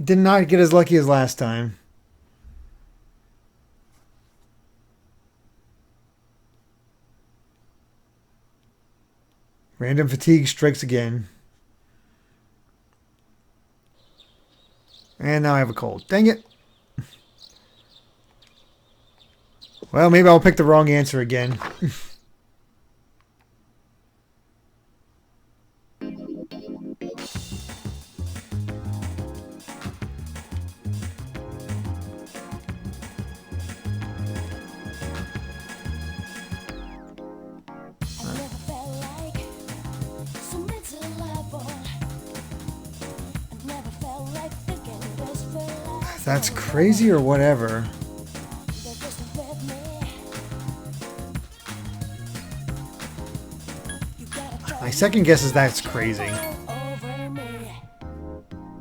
did not get as lucky as last time. Random fatigue strikes again. And now I have a cold. Dang it. Well, maybe I'll pick the wrong answer again. That's crazy or whatever. My second guess is that's crazy.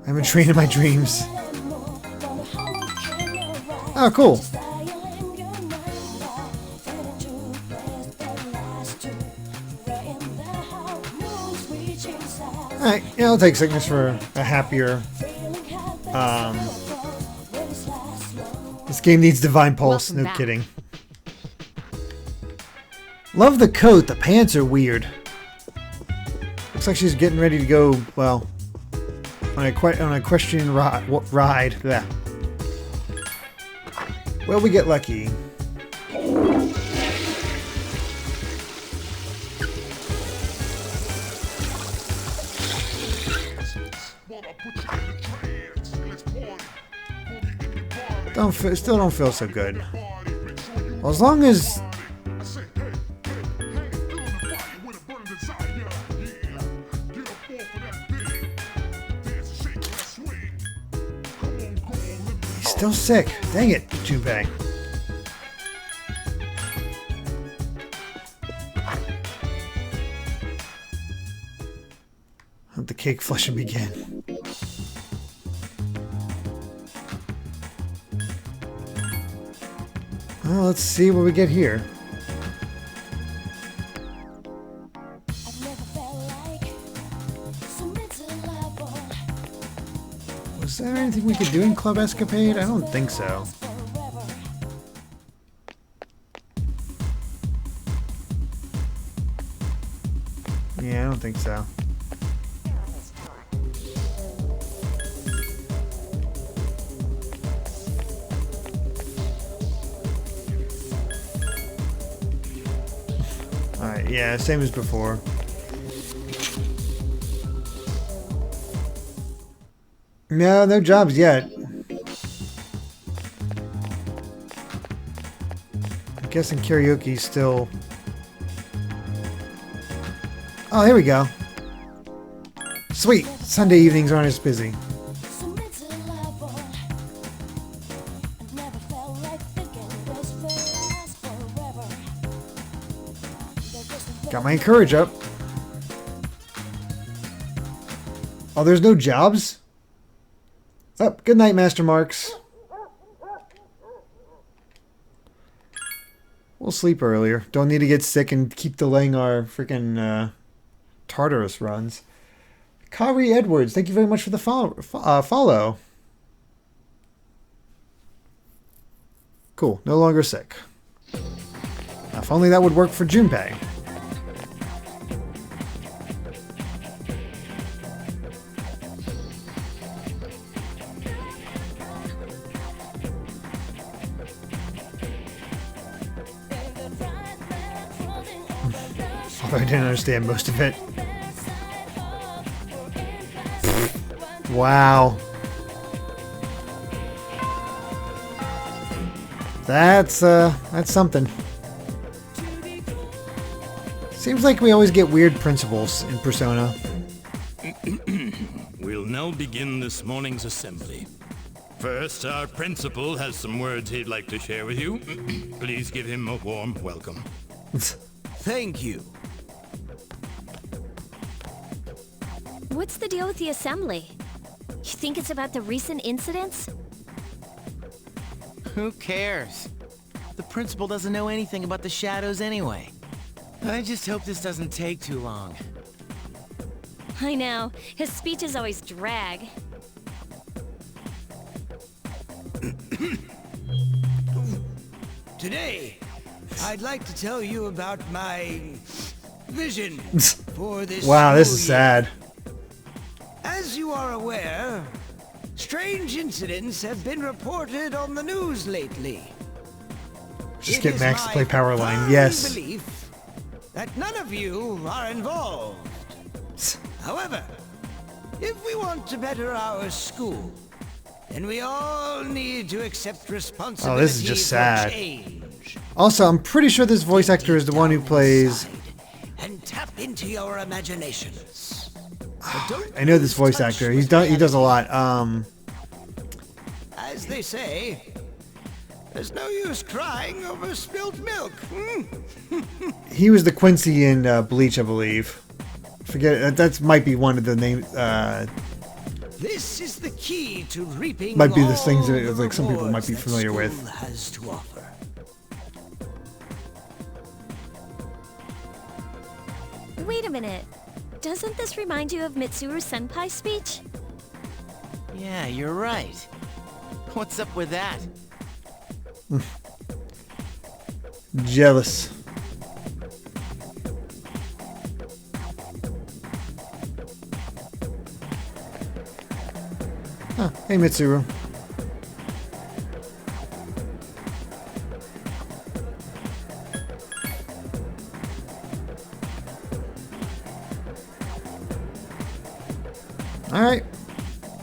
I'm a train in my dreams. Oh, cool. Alright, yeah, I'll take sickness for a happier. This game needs Divine Pulse, no kidding. Love the coat, the pants are weird. Looks like she's getting ready to go, well, on a equestrian ride. Yeah. Well, we get lucky. Still don't feel so good. Well, as long as he's still sick. Dang it, Junpei. Let the cake flushing begin. Well, let's see what we get here. Was there anything we could do in Club Escapade? I don't think so. Yeah, I don't think so. Alright, yeah, same as before. No jobs yet. I'm guessing karaoke's still... Oh, here we go. Sweet! Sunday evenings aren't as busy. Got my encourage up. Oh, there's no jobs? Oh, good night, Master Marks. We'll sleep earlier. Don't need to get sick and keep delaying our freaking Tartarus runs. Kari Edwards, thank you very much for the follow. Cool. No longer sick. If only that would work for Junpei. Although I didn't understand most of it. Wow. That's something. Seems like we always get weird principles in Persona. We'll now begin this morning's assembly. First, our principal has some words he'd like to share with you. Please give him a warm welcome. Thank you. What's the deal with the assembly? You think it's about the recent incidents? Who cares? The principal doesn't know anything about the shadows anyway. I just hope this doesn't take too long. I know. His speeches always drag. Today, I'd like to tell you about my vision for this Wow, this school is year. sad. As you are aware, strange incidents have been reported on the news lately. Just It get is Max to my play Powerline. firm Yes. belief that none of you are involved. However, if we want to better our school, then we all need to accept responsibility Oh, this is just for sad. change. Also, I'm pretty sure this voice actor is the one who plays... Inside and tap into your imaginations. But don't I know this lose voice touch actor. with He does a reality. lot. As they say, there's no use crying over spilt milk. He was the Quincy in Bleach, I believe. Forget that might be one of the names. This is the key to reaping Might be the all things that, the like, some people might be rewards that familiar with. school has to offer. Wait a minute. Doesn't this remind you of Mitsuru Senpai's speech? Yeah, you're right. What's up with that? Jealous. Huh. Hey, Mitsuru. All right.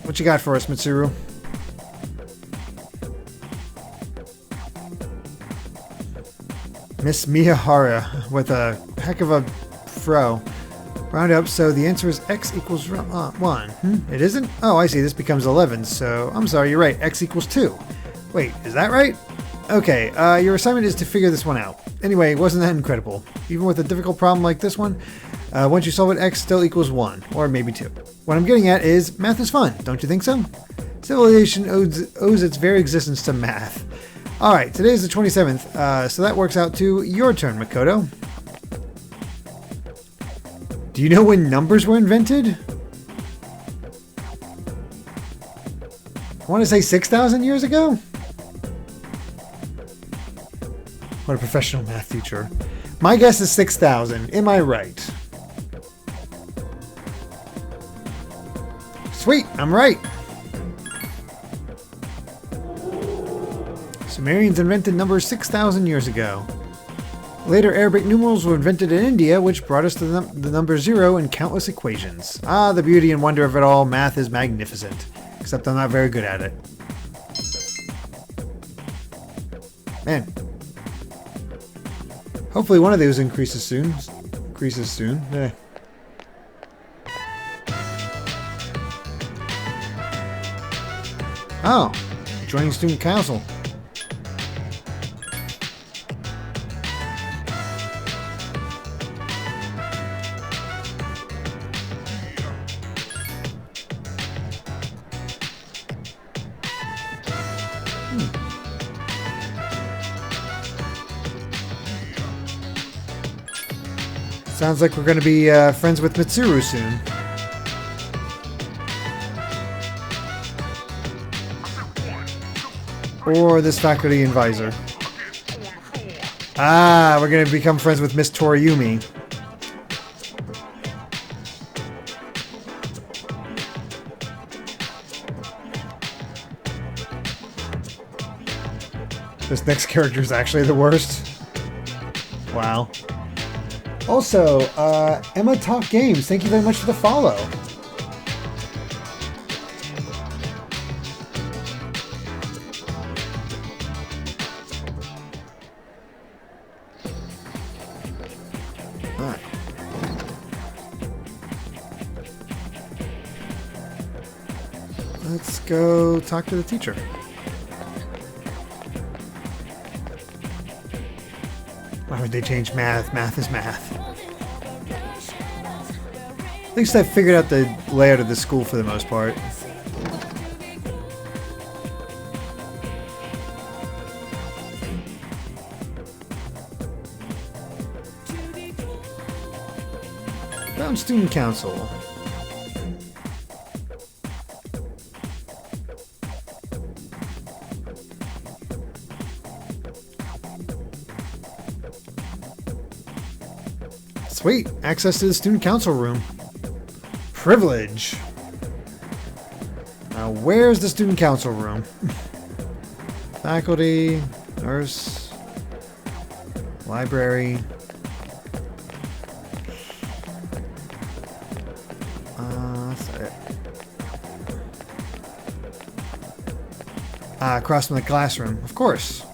What you got for us, Mitsuru? Miss Miyahara with a heck of a fro. Round up, so the answer is x equals 1. It isn't? Oh, I see. This becomes 11, so I'm sorry, you're right. X equals 2. Wait, is that right? Okay, your assignment is to figure this one out. Anyway, wasn't that incredible? Even with a difficult problem like this one, once you solve it, x still equals 1, or maybe 2. What I'm getting at is, math is fun, don't you think so? Civilization owes its very existence to math. Alright, today is the 27th, so that works out to your turn, Makoto. Do you know when numbers were invented? I want to say 6,000 years ago? What a professional math teacher. My guess is 6,000. Am I right? Sweet, I'm right. Sumerians invented numbers 6,000 years ago. Later, Arabic numerals were invented in India, which brought us to the number 0 in countless equations. Ah, the beauty and wonder of it all. Math is magnificent. Except I'm not very good at it. Man. Hopefully one of those increases soon. Eh. Oh. Joining student council. Sounds like we're going to be friends with Mitsuru soon. or this faculty advisor? Ah, we're gonna become friends with Miss Toriumi. This next character is actually the worst. Wow. Also, Emma Talk Games, thank you very much for the follow. Alright. Let's go talk to the teacher. Why would they change math? Math is math. At least I figured out the layout of the school for the most part. Found Student Council. Sweet, access to the Student Council room. Privilege. Now, where's the Student Council room? Faculty, nurse, library. That's it. Across from the classroom, of course.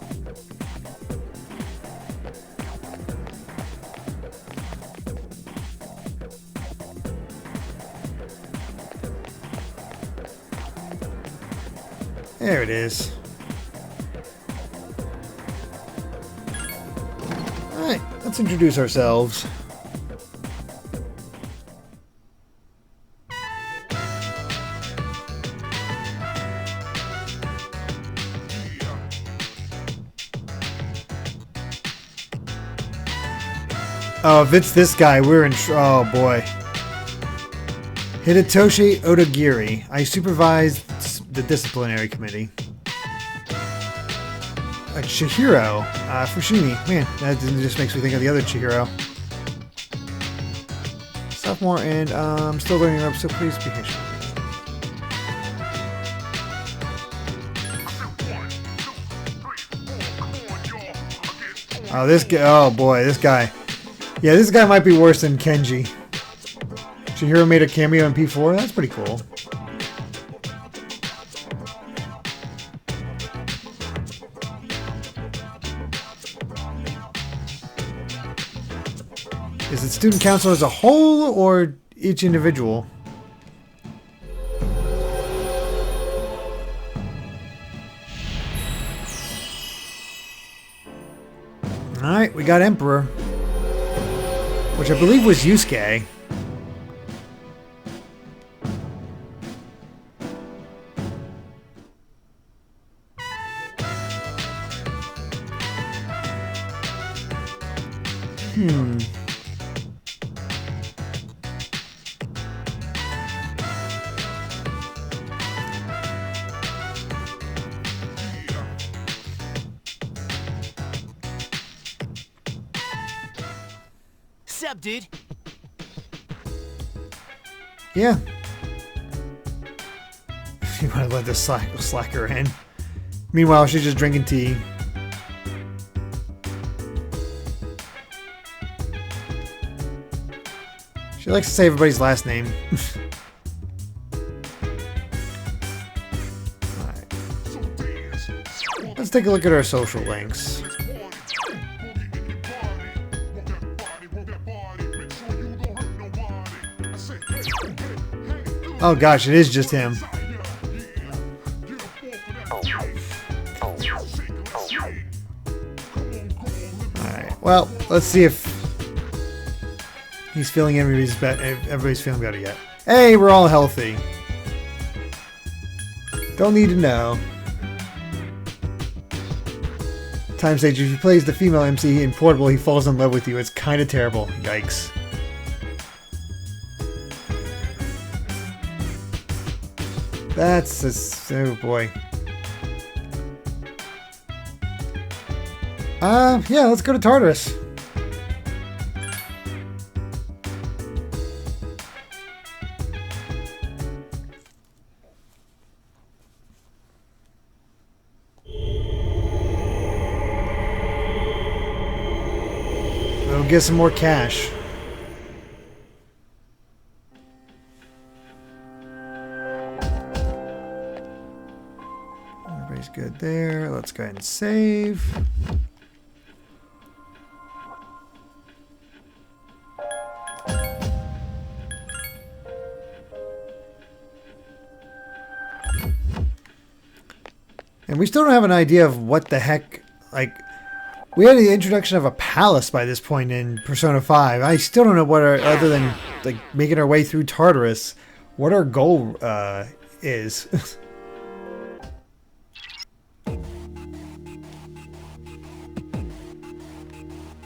There it is. Alright, let's introduce ourselves. Oh, if it's this guy, we're in oh boy. Hidetoshi Odagiri. I supervise the disciplinary committee. Chihiro. Fushimi. Man, that just makes me think of the other Chihiro. Sophomore, and I'm still learning up, so please be patient. Oh, this guy. Oh boy, this guy. Yeah, this guy might be worse than Kenji. Chihiro made a cameo in P4. That's pretty cool. Is it student council as a whole or each individual? Alright, we got Emperor. Which I believe was Yusuke. Sup, dude? Yeah. You want to let this slacker in. Meanwhile, she's just drinking tea. She likes to say everybody's last name. Alright. Let's take a look at our social links. Oh gosh, it is just him. Alright, well, let's see if he's feeling everybody's feeling better yet. Hey, we're all healthy. Don't need to know. Time stage, if he plays the female MC in Portable, he falls in love with you. It's kind of terrible. Yikes. That's oh boy. Yeah, let's go to Tartarus. We'll get some more cash. Everybody's good there. Let's go ahead and save. And we still don't have an idea of what the heck, like, we had the introduction of a palace by this point in Persona 5. I still don't know what our, other than, like, making our way through Tartarus, what our goal is.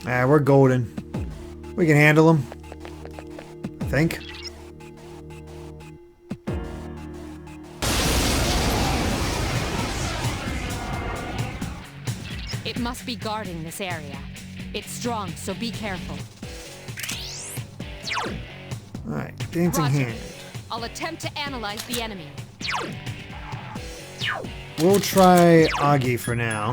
We're golden. We can handle them, I think. It must be guarding this area. It's strong, so be careful. Alright, dancing Roger. hand. I'll attempt to analyze the enemy. We'll try Agi for now.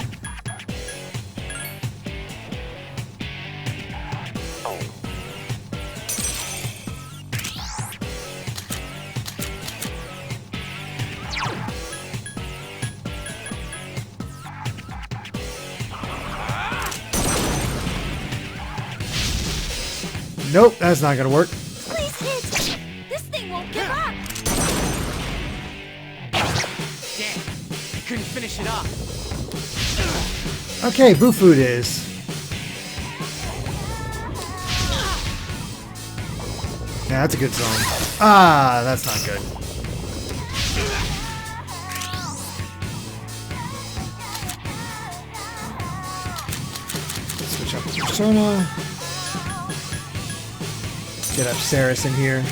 Nope, that's not gonna work. Please hit! This thing won't give up! Damn, I couldn't finish it off. Okay, Boo-Food is. Yeah, that's a good song. Ah, that's not good. Let's switch up to Persona. Get up Saris in here.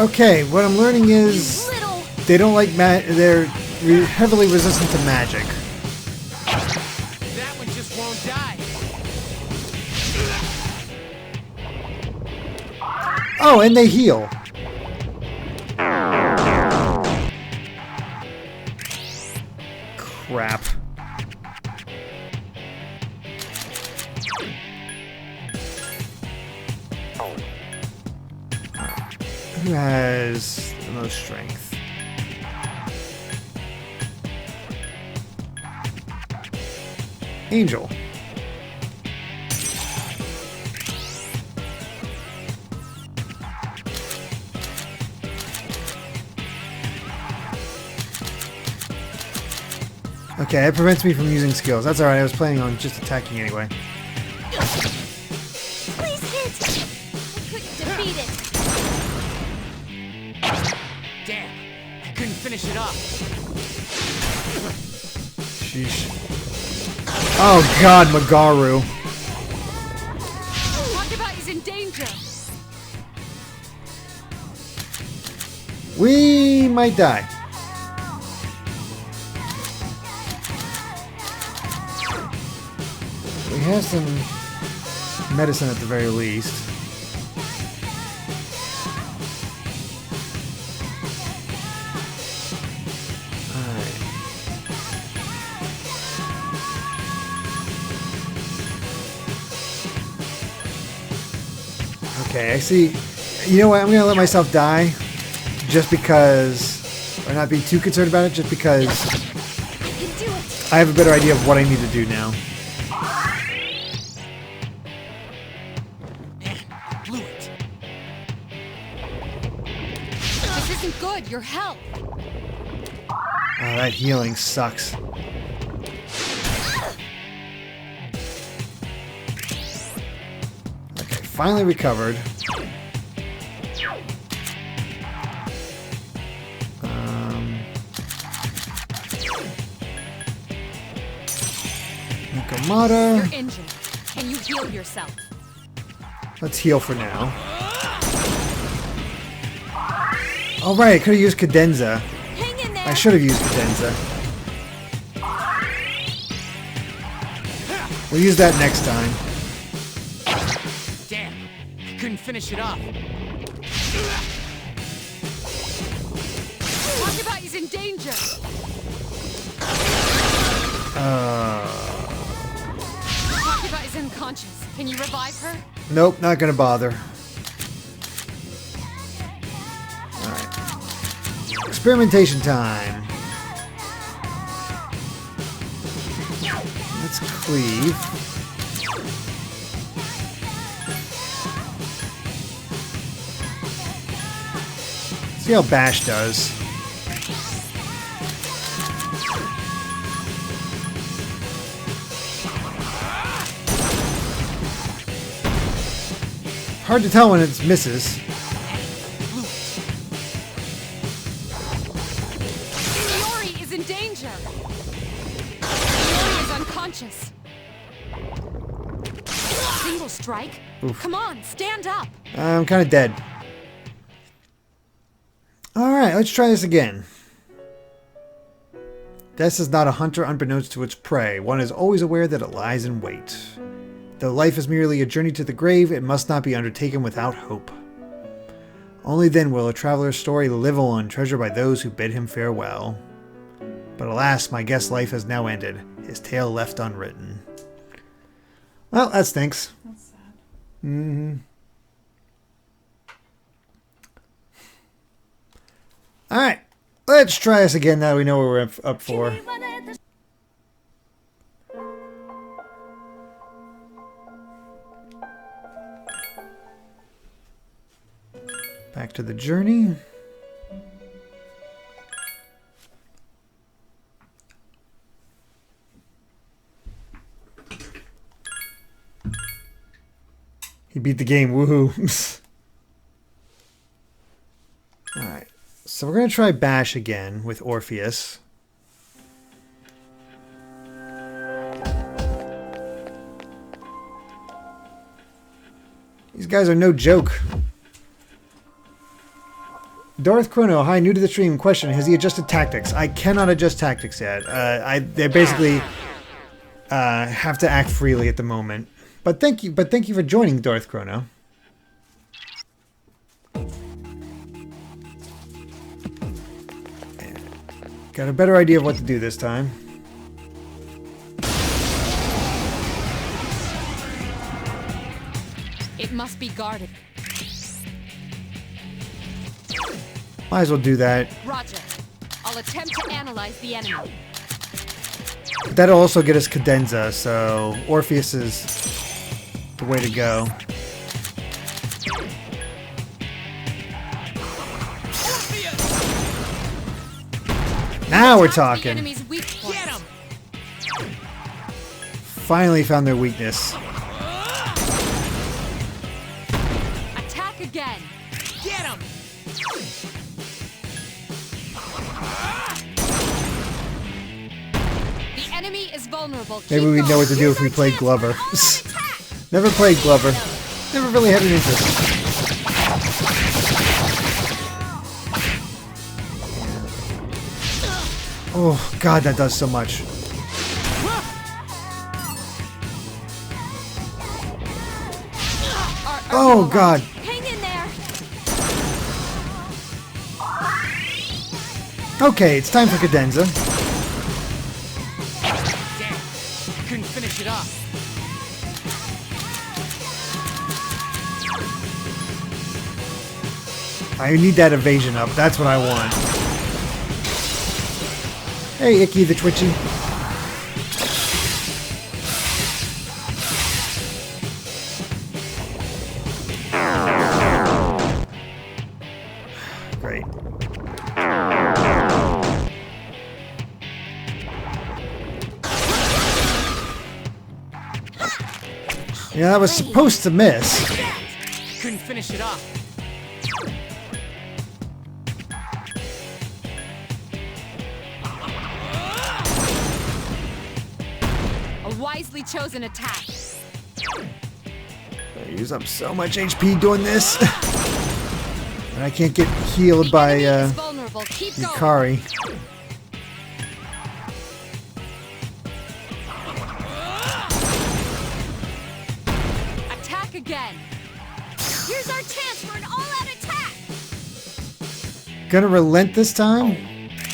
Okay, what I'm learning is they don't like they're heavily resistant to magic. That one just won't die. Oh, and they heal. Crap. Who has the most strength? Angel. Okay, that prevents me from using skills. That's alright, I was planning on just attacking anyway. Please hit! I couldn't defeat it! Damn, I couldn't finish it off. Sheesh. Oh god, Magaru. Talk about he's in danger. We might die. We have some medicine at the very least. Alright. Okay, I see. You know what? I'm gonna let myself die just because, or not be too concerned about it, just because I can do it! I have a better idea of what I need to do now. Blew it. This isn't good. Your health. Oh, that healing sucks. Okay, finally recovered. Nikomata. You're injured. Can you heal yourself? Let's heal for now. Oh right, I could have used cadenza. Hang in there. I should have used cadenza. We'll use that next time. Damn, I couldn't finish it off. Porcupine's in danger. Porcupine is unconscious. Can you revive her? Nope, not gonna bother. Alright. Experimentation time. Let's cleave. See how Bash does. Hard to tell when it's misses. Fiori is in danger. Fiori is unconscious. Single strike? Oof. Come on, stand up. I'm kind of dead. Alright, let's try this again. Death is not a hunter unbeknownst to its prey. One is always aware that it lies in wait. Though life is merely a journey to the grave, it must not be undertaken without hope. Only then will a traveler's story live on, treasured by those who bid him farewell. But alas, my guest's life has now ended, his tale left unwritten. Well, that stinks. That's sad. Mm-hmm. Alright, let's try this again now we know what we're up for. Back to the journey. He beat the game, woohoo. Alright, so we're going to try Bash again with Orpheus. These guys are no joke. Darth Chrono, hi, new to the stream. Question: has he adjusted tactics? I cannot adjust tactics yet. They basically have to act freely at the moment. But thank you for joining, Darth Chrono. Got a better idea of what to do this time. It must be guarded. Might as well do that. Roger. I'll attempt to analyze the enemy. That'll also get us cadenza, so Orpheus is the way to go. Now we're Attack the talking. enemy's weak points. Get him! Finally found their weakness. Attack again. Get him! The enemy is vulnerable. Maybe Keep we'd know going. what to do if we played Glover. Never played Glover. Never really had an interest. Oh, God, that does so much. Oh, God. Hang in there. Okay, it's time for cadenza. Damn, I couldn't finish it off. I need that evasion up. That's what I want. Hey, Icky the Twitchy. Great. Yeah, that was supposed to miss. Couldn't finish it off. A wisely chosen attack. I use up so much HP doing this. And I can't get healed by Is vulnerable. Keep going. Yukari. Attack again. Here's our chance for an all-out attack. Gonna relent this time.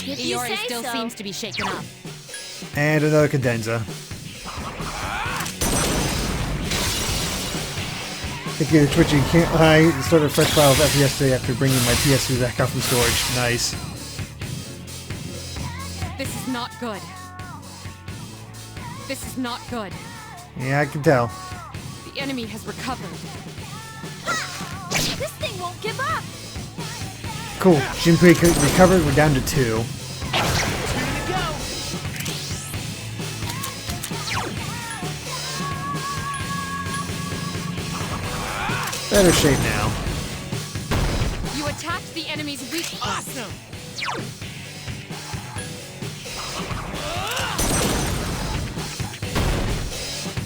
If you Iori say still so. seems to be shaken up. And another cadenza. Thank you, Twitchy. I started a fresh file of FES today after bringing my PS3 back out from storage. Nice. This is not good. This is not good. Yeah, I can tell. The enemy has recovered. This thing won't give up. Cool. Jinpei recovered. We're down to 2. Better shape now. You attacked the enemy's weak point. Awesome.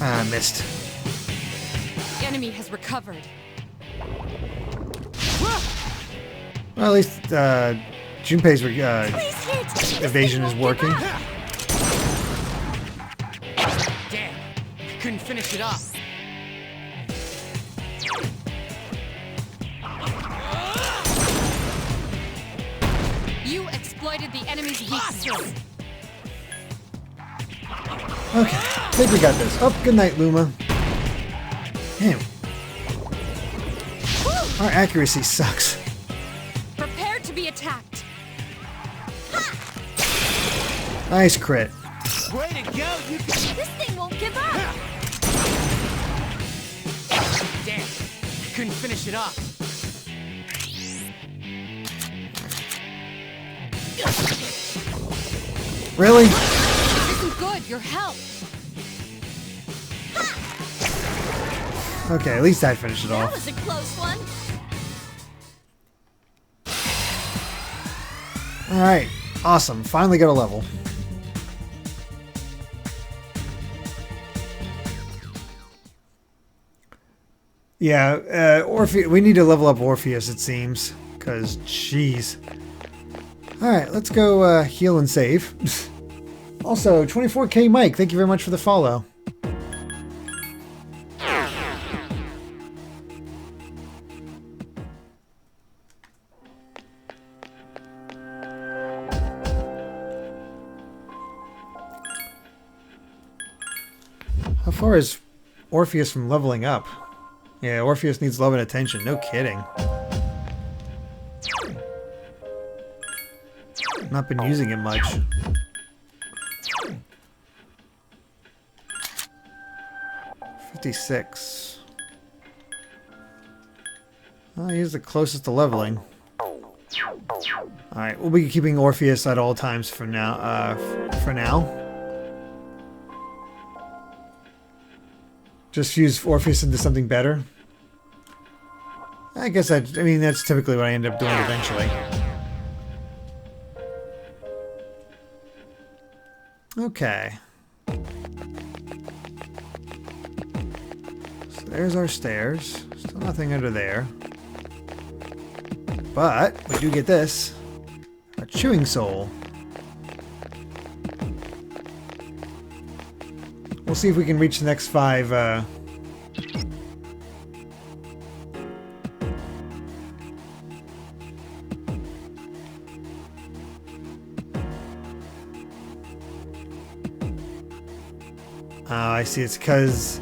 Ah, missed. The enemy has recovered. Well, at least Junpei's Please hit. evasion is working. Damn. I couldn't finish it off. You exploited the enemy's weakness. Okay, I think we got this. Oh, good night, Luma. Damn. Our accuracy sucks. Prepare to be attacked. Nice crit. Way to go. You can... This thing won't give up. Damn. I couldn't finish it off. Really? This isn't good. Your health. Okay, at least I finished it That off. was a close one. Alright, awesome. Finally got a level. Yeah, Orpheus. We need to level up Orpheus, it seems. Because, jeez. Alright, let's go heal and save. Also, 24K Mike, thank you very much for the follow. How far is Orpheus from leveling up? Yeah, Orpheus needs love and attention. No kidding. Not been using it much. $56. Oh, he's the closest to leveling. Alright, we'll be keeping Orpheus at all times for now. For now. Just fuse Orpheus into something better. I guess I mean, that's typically what I end up doing eventually. Okay. So there's our stairs. Still nothing under there. But we do get this. A chewing soul. We'll see if we can reach the next 5, Oh, I see. It's because...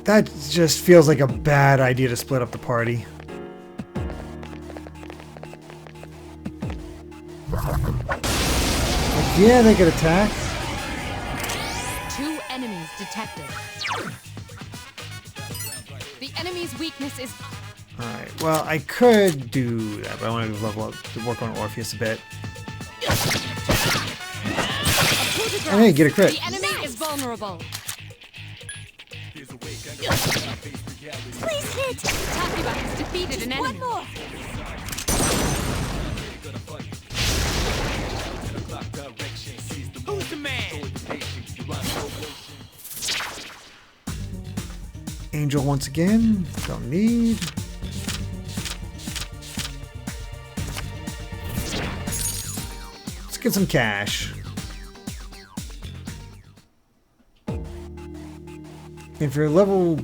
That just feels like a bad idea to split up the party. Yeah, they could attack. 2 enemies detected. The enemy's weakness is... Alright, well, I could do that, but I want to level up to work on Orpheus a bit. And hey, get a crit. The enemy is vulnerable. Please hit. Takuba has defeated an One enemy. more. Angel once again. Don't need. Let's get some cash. If you're level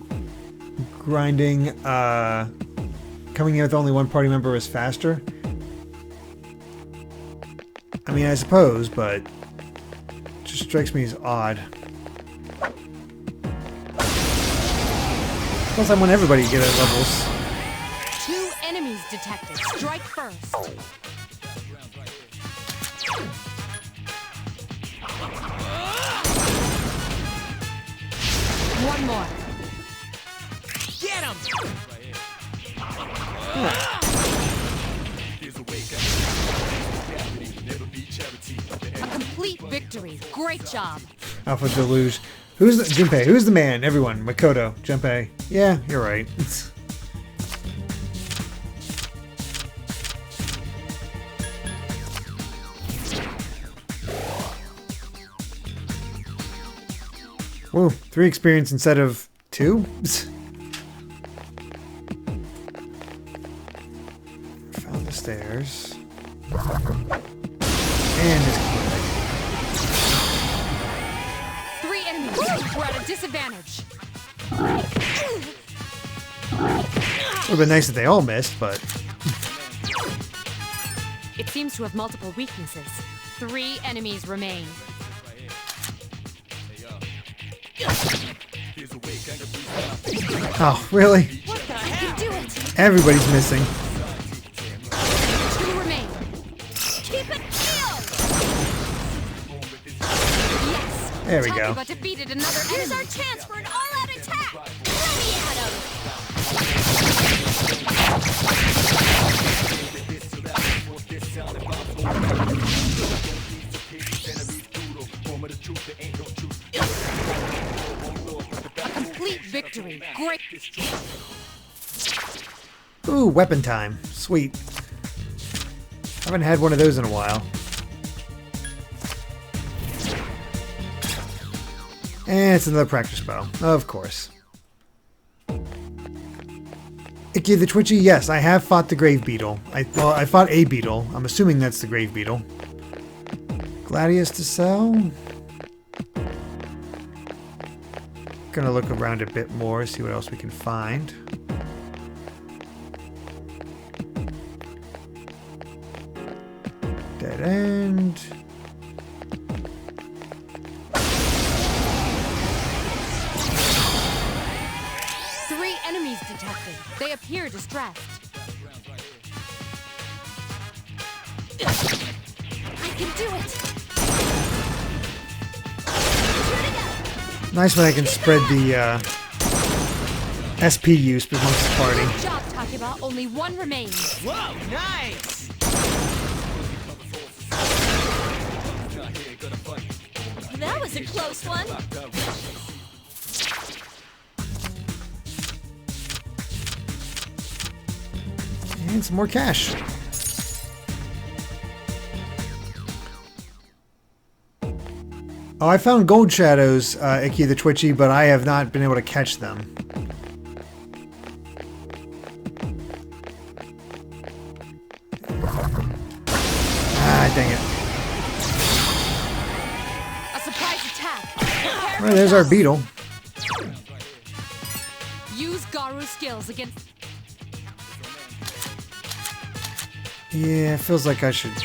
grinding, coming in with only one party member is faster. I mean, I suppose, but it just strikes me as odd. Plus, I want everybody to get at levels. 2 enemies detected. Strike first. One more. Get him! A complete victory. Great job. Alpha Deluge. Who's the Junpei? Who's the man? Everyone. Makoto. Junpei. Yeah, you're right. Whoa, 3 experience instead of 2? Found the stairs. And this clinic. 3 enemies. We're at a disadvantage. Would have been nice if they all missed, but It seems to have multiple weaknesses. 3 enemies remain. oh, really? I can do it. Everybody's missing. 2 remain. Keep it sealed. Yes. There we Tell go. me but defeated another enemy. Here's our chance for an all-out attack! Ready, Adam! A complete victory. Great. Ooh, weapon time. Sweet. Haven't had one of those in a while. And it's another practice bow, of course. Icky the Twitchy, yes, I have fought the Grave Beetle. I fought a beetle. I'm assuming that's the Grave Beetle. Gladius to sell. Gonna look around a bit more, see what else we can find. Dead end. Enemies detected. They appear distressed. I can do it. Nice when I can spread the SP use amongst the party. Good job, Takeba. Only 1 remains. Whoa, nice! That was a close one. And some more cash. Oh, I found gold shadows, Icky the Twitchy, but I have not been able to catch them. Ah, dang it. A surprise attack. Prepare Well, there's our beetle. Use Garu skills against. Yeah, it feels like I should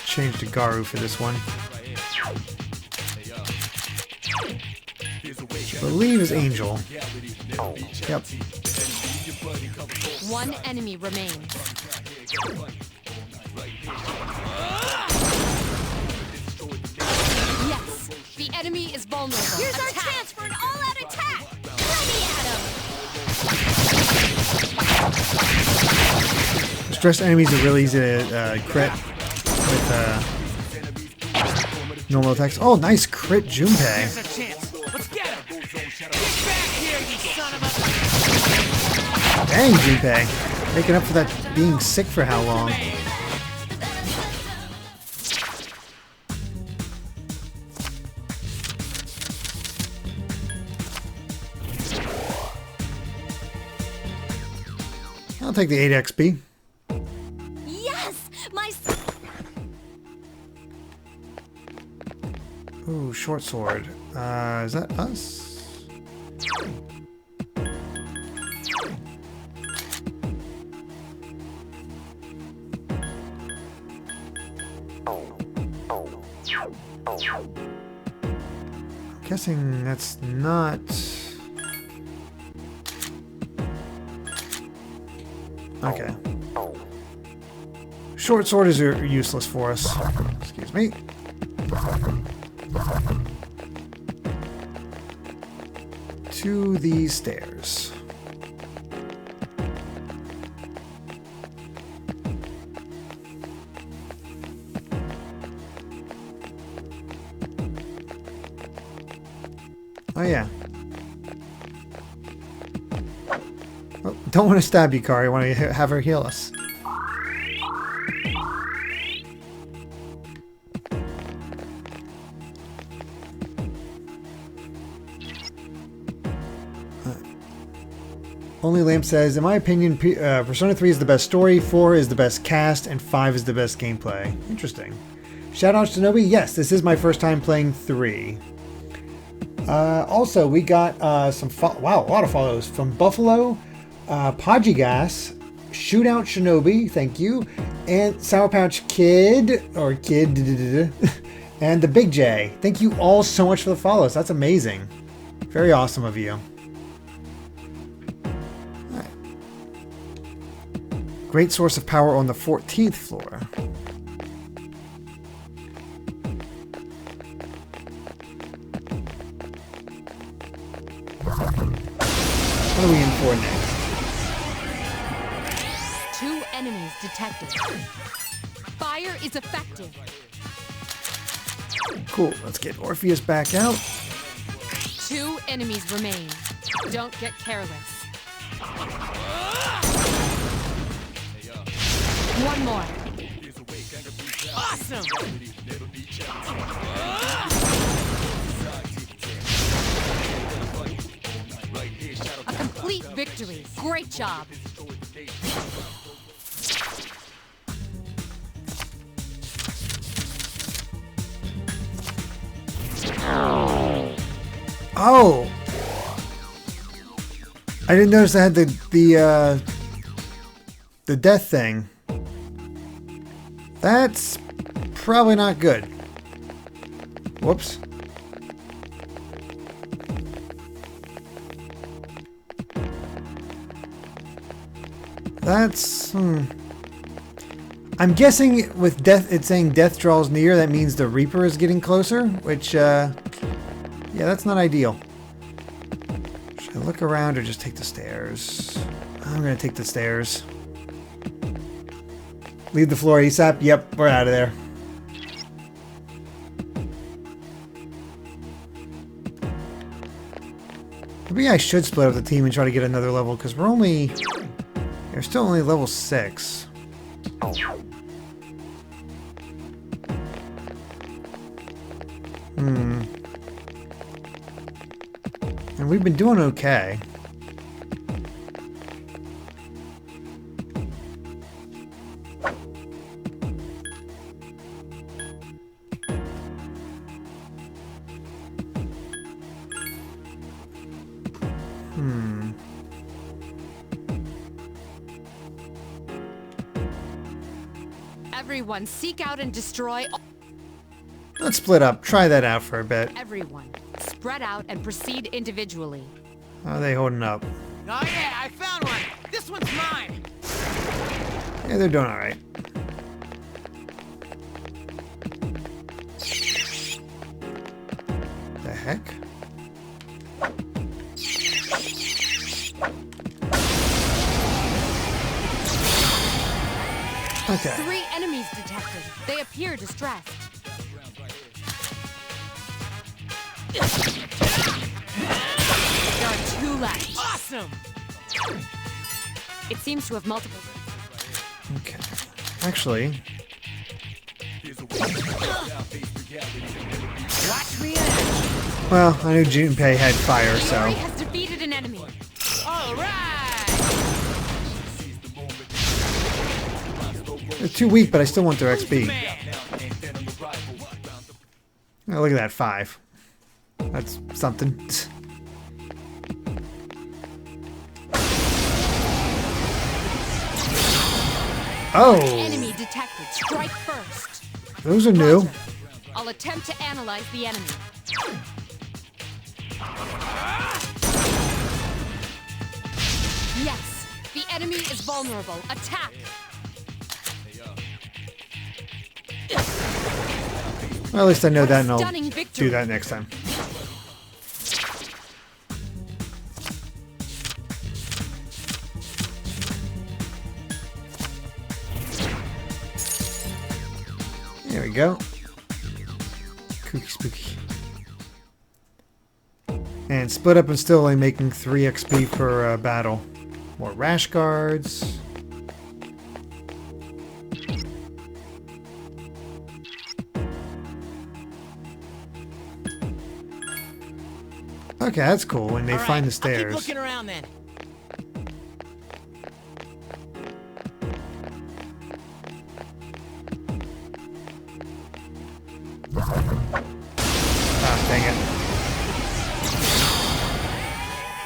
change to Garu for this one. I believe is Angel. Yep. 1 enemy remains. Yes, the enemy is vulnerable. Here's our Attack. chance for an all-out attack! Ready, Adam! Stressed enemies are really easy to crit with normal attacks. Oh, nice crit Junpei. Here's a chance. Let's get him! Get back here, you son of a... Dang, Junpei. Making up for that being sick for how long? I'll take the 8 XP. Yes! Ooh, short sword. Is that us? I'm guessing that's not... Okay. Short sword is useless for us. Excuse me. To these stairs. Oh yeah. Oh, don't want to stab you, Kari. I want to have her heal us. Only Lamp says, in my opinion, Persona 3 is the best story, 4 is the best cast, and 5 is the best gameplay. Interesting. Shoutouts to Nobi. Yes, this is my first time playing 3. Also, we got some... Wow, a lot of follows. From Buffalo, Podgigas, Shootout Shinobi, thank you, and Sour Pouch Kid, or Kid, and the Big J. Thank you all so much for the follows. That's amazing. Very awesome of you. Great source of power on the 14th floor. What are we in for next? 2 enemies detected. Fire is effective. Cool, let's get Orpheus back out. 2 enemies remain. Don't get careless. 1 more. Awesome! A complete victory. Great job. Oh! I didn't notice I had the death thing. That's probably not good. Whoops. That's... I'm guessing with death, it's saying death draws near, that means the Reaper is getting closer, which, yeah, that's not ideal. Should I look around or just take the stairs? I'm gonna take the stairs. Leave the floor ASAP. Yep, we're out of there. Maybe I should split up the team and try to get another level, because we're still only level 6. And we've been doing okay. Everyone, seek out and destroy Let's split up. Try that out for a bit. everyone. Spread out and proceed individually. How are they holding up? Oh yeah, I found one! This one's mine! Yeah, they're doing alright. The heck? Okay. 3 enemies detected. They appear distressed. There are 2 left. Awesome! It seems to have multiple. Okay. Actually, Watch me out! well, I knew Junpei had fire, so... Derrick has defeated an enemy. Alright! They're too weak, but I still want their XP. Oh, look at that, 5. That's something. Oh! Enemy detected. Strike first. Those are new. I'll attempt to analyze the enemy. Yes, the enemy is vulnerable. Attack. Well, at least I know that, and I'll Stunning do victory. that next time. There we go. Kooky spooky. And split up and still only making 3 XP per battle. More rash guards. Okay, that's cool when they All right, find the I'll stairs. keep looking around then. Ah, dang it.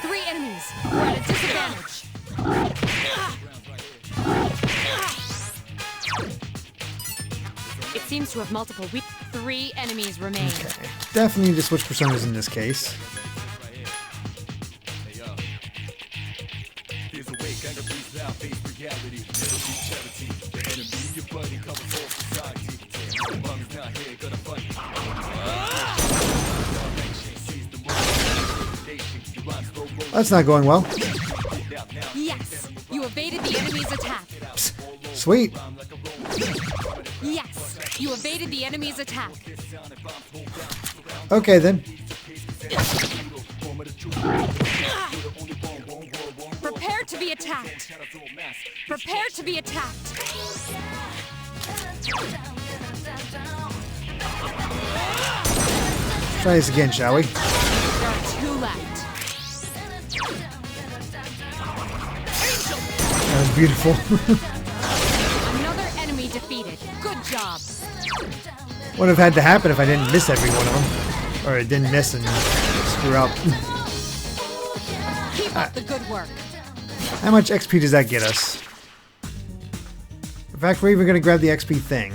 3 enemies. We're at a disadvantage. It seems to have multiple weak. 3 enemies remain. Okay. Definitely need to switch personas in this case. That's not going well. Yes, you evaded the enemy's attack. Sweet. Yes, you evaded the enemy's attack. Okay then. Prepare to be attacked. Prepare to be attacked. Try this again, shall we? There are 2 left. That was beautiful. Another enemy defeated. Good job. Would have had to happen if I didn't miss every one of them. Or I didn't miss and screw up. Keep up the good work. How much XP does that get us? In fact, we're even going to grab the XP thing.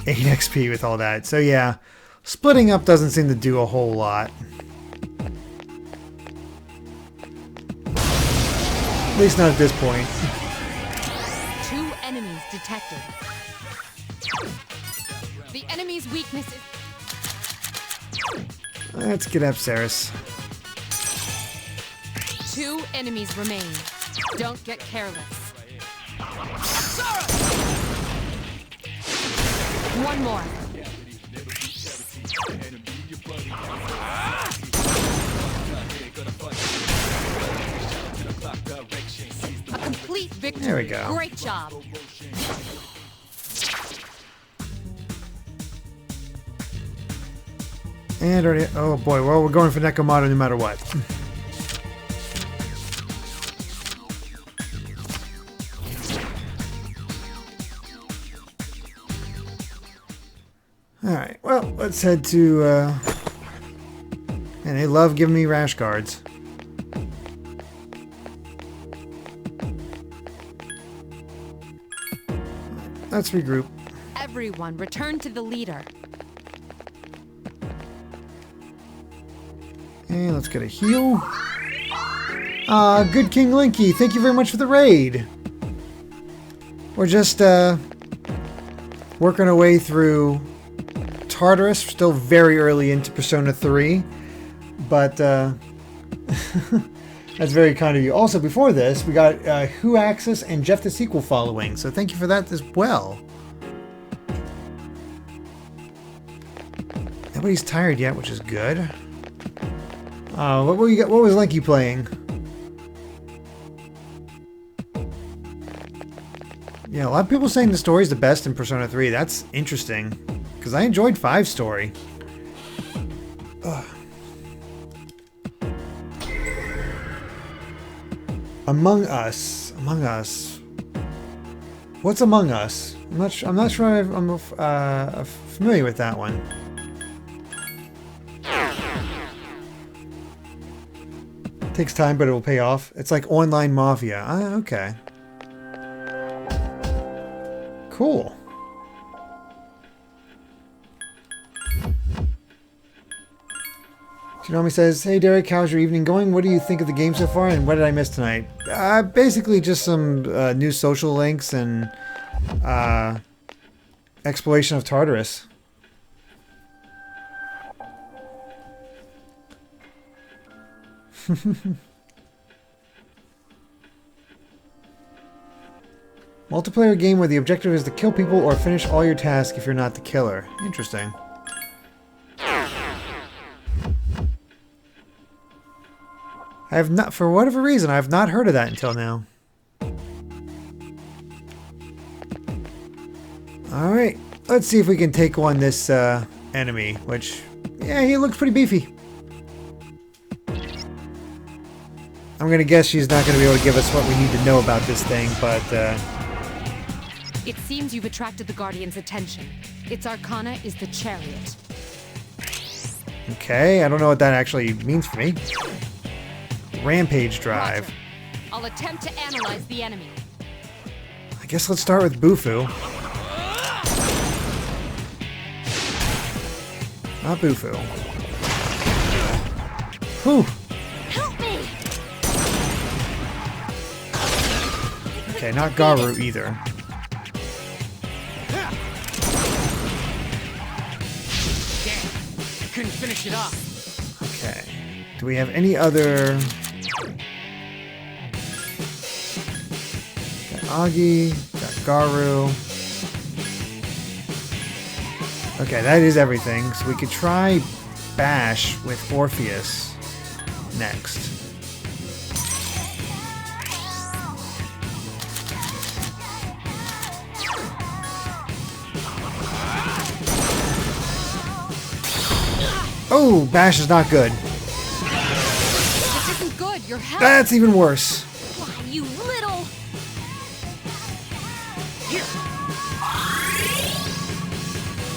Eight XP with all that. So yeah, splitting up doesn't seem to do a whole lot. At least not at this point. 2 enemies detected. The enemy's weakness is... Let's get up, Saris. 2 enemies remain. Don't get careless. One more. A complete victory. There we go. Great job. And already, oh boy, well, we're going for Nekomato no matter what. Alright, well, let's head to, and they love giving me rash guards. Let's regroup. Everyone return to the leader. And let's get a heal. Good King Linky, thank you very much for the raid. We're just, working our way through Tartarus, still very early into Persona 3, but that's very kind of you. Also, before this, we got Who Axis and Jeff the Sequel following, so thank you for that as well. Nobody's tired yet, which is good. What was Linky playing? Yeah, a lot of people saying the story's the best in Persona 3. That's interesting. Because I enjoyed 5's story. Ugh. Among Us. Among Us. What's Among Us? I'm not sure I'm familiar with that one. Takes time, but it will pay off. It's like online mafia. Ah, okay. Cool. Tsunami says, "Hey Derrick, how's your evening going? What do you think of the game so far, and what did I miss tonight?" Basically just some new social links and exploration of Tartarus. Multiplayer game where the objective is to kill people or finish all your tasks if you're not the killer. Interesting. I have not, for whatever reason, I have not heard of that until now. Alright, let's see if we can take on this enemy, which, yeah, he looks pretty beefy. I'm gonna guess she's not gonna be able to give us what we need to know about this thing, but It seems you've attracted the Guardian's attention. Its arcana is the Chariot. okay, I don't know what that actually means for me. Rampage drive. Roger. I'll attempt to analyze the enemy. I guess let's start with Bufu. Not Bufu. Whew. Help me! Okay, not Garu either. Damn, couldn't finish it off. Okay. Do we have any other... Got Agi, got Garu. Okay, that is everything. So we could try Bash with Orpheus next. Oh, Bash is not good. This isn't good. You're help. That's even worse. Why, you little...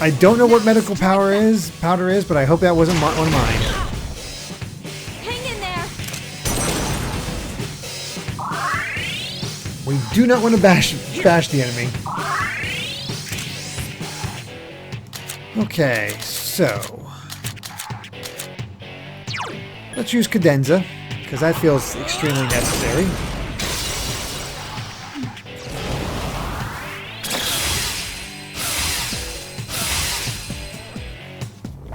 I don't know what medical powder is, but I hope that wasn't one of mine. Hang in there! We do not want to bash the enemy. Okay, so let's use Cadenza, because that feels extremely necessary.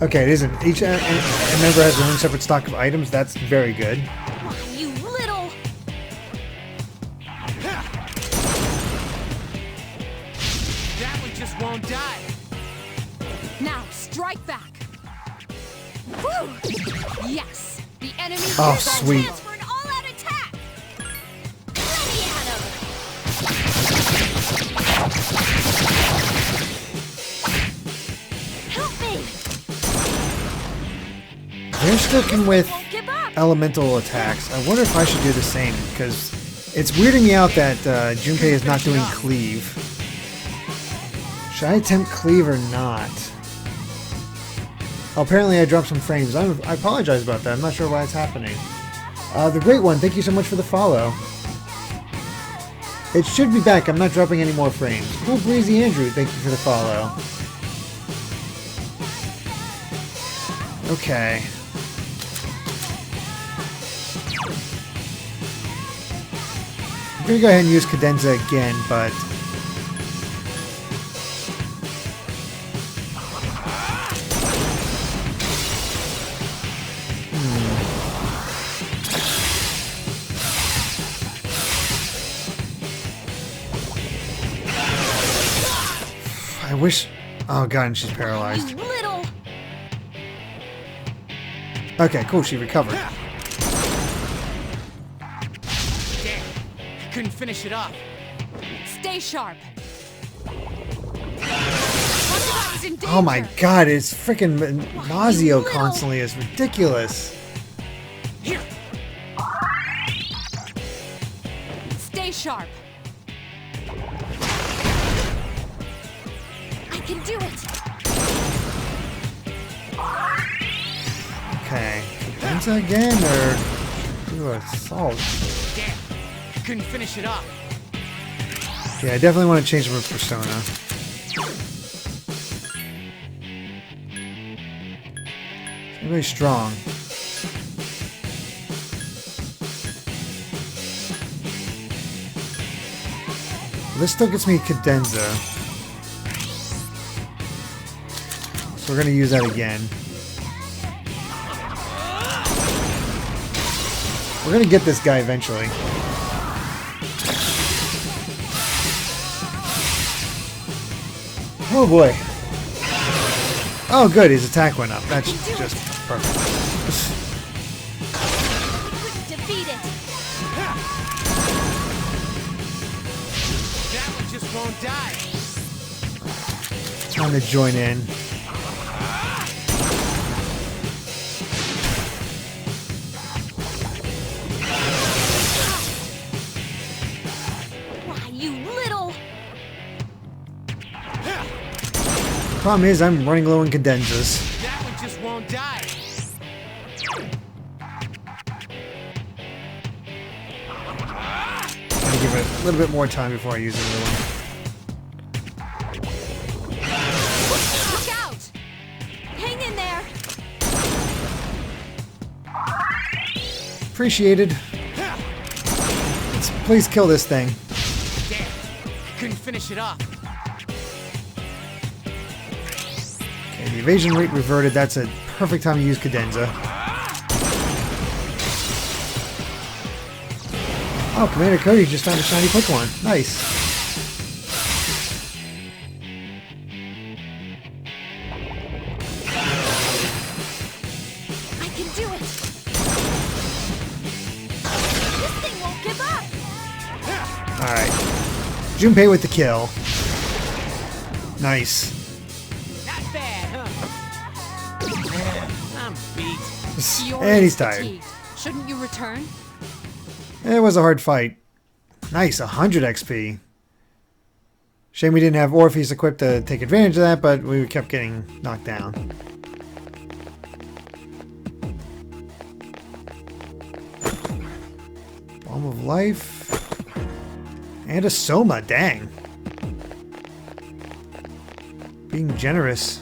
Okay, it isn't. Each member has their own separate stock of items. That's very good. Why, you little... That one just won't die. Now, strike back. Woo! Yes, the enemy Oh, is on sweet. chance for an all-out attack. Let me at him! Help me! They're sticking with Won't give up! elemental attacks. I wonder if I should do the same, because it's weirding me out that Junpei is not doing cleave. Should I attempt cleave or not? Oh, apparently I dropped some frames. I apologize about that. I'm not sure why it's happening. The Great One, thank you so much for the follow. It should be back. I'm not dropping any more frames. Cool Breezy Andrew, thank you for the follow. Okay. I'm gonna go ahead and use Cadenza again, but... I wish... Oh god, and she's paralyzed. You little... Okay, cool, she recovered. Damn, couldn't finish it off. Stay sharp. Crocodile's in danger. Oh my god, it's freaking Nazio constantly is ridiculous. Here. sharp. I can do it. Okay. Cadenza again, or do assault? Damn. Couldn't finish it off. Yeah, I definitely want to change my persona. It's really strong. This still gets me cadenza. So we're going to use that again. We're going to get this guy eventually. Oh boy. Oh good, his attack went up. That's just perfect. Defeat it. That one just won't die. Time to join in. Why, you little... Problem is, I'm running low on cadenzas. That one just won't die. Gonna give it a little bit more time before I use another one. Look out! Hang in there! Appreciated. Please kill this thing. Damn. Couldn't finish it off. Okay, the evasion rate reverted. That's a perfect time to use cadenza. Oh, Commander Cody just found a shiny Pokemon. Nice. I can do it! This thing won't give up! Alright. Junpei with the kill. Nice. Not bad, huh? I'm beat. You're And he's tired. fatigued. Shouldn't you return? It was a hard fight. Nice, 100 XP. Shame we didn't have Orpheus equipped to take advantage of that, but we kept getting knocked down. Balm of Life. And a Soma, dang. Being generous.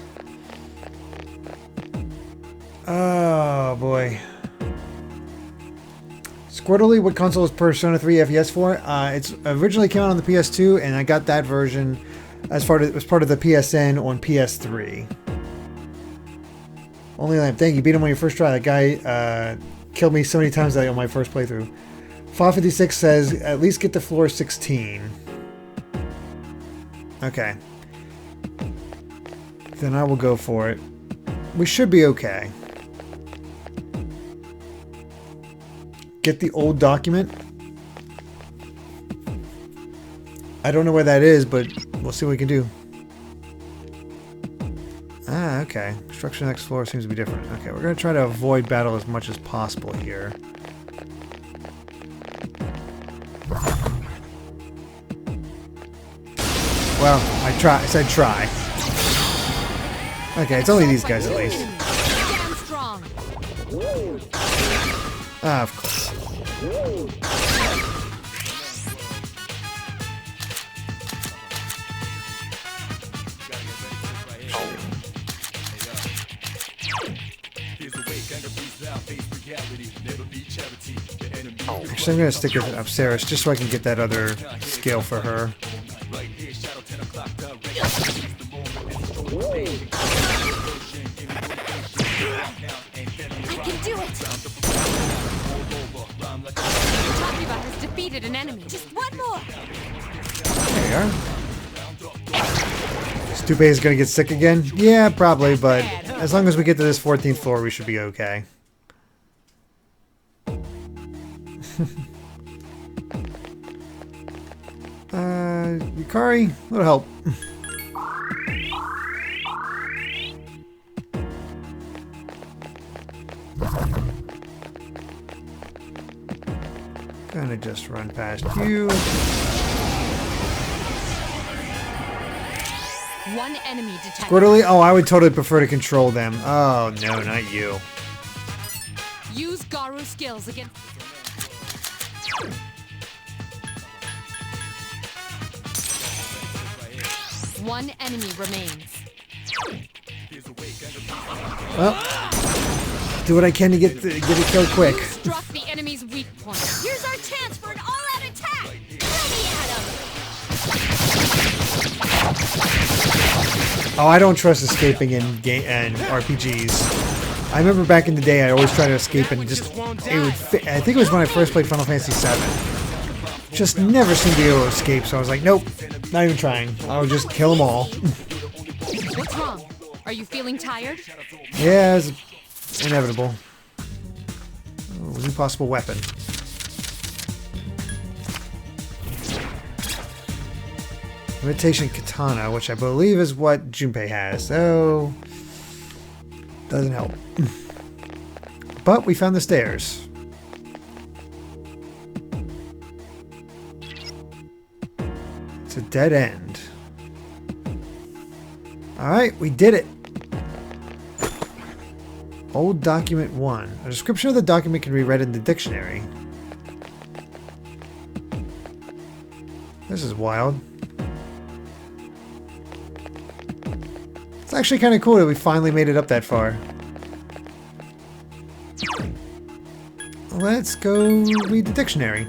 Oh boy. Squirtly, what console is Persona 3 FES for? It's originally came out on the PS2, and I got that version as part of the PSN on PS3. Only Lamp, thank you. Beat him on your first try. That guy killed me so many times on my first playthrough. 556 says, at least get to floor 16. Okay. Then I will go for it. We should be okay. Get the old document. I don't know where that is, but we'll see what we can do. Ah, okay. Structure next floor seems to be different. Okay, we're going to try to avoid battle as much as possible here. Well, I said try. Okay, it's only these guys at least. Stand strong. Ah, of course. Actually, I'm going to stick with Upstairs just so I can get that other skill for her. I can do it! Takiba has defeated an enemy. Just one more! There you are. Stupe is going to get sick again? Yeah, probably, but as long as we get to this 14th floor, we should be okay. Yukari, a little help. Gonna gonna just run past you. One enemy detected. Squirtly? Oh, I would totally prefer to control them. Oh, no, not you. Use Garu skills against. One enemy remains. Well, do what I can to get it killed quick. Struck the enemy's weak point. Here's our chance for an all-out attack! Ready, Adam! Oh, I don't trust escaping in and RPGs. I remember back in the day, I always tried to escape and just it would. I think it was when I first played Final Fantasy VII. Just never seemed to be able to escape, so I was like, nope, not even trying. I'll just kill them all. What's wrong? Are you feeling tired? Yeah, it's inevitable. Oh, new possible weapon. Imitation Katana, which I believe is what Junpei has, so doesn't help. But we found the stairs. It's a dead end. Alright, we did it. Old document 1. A description of the document can be read in the dictionary. This is wild. It's actually kind of cool that we finally made it up that far. Let's go read the dictionary.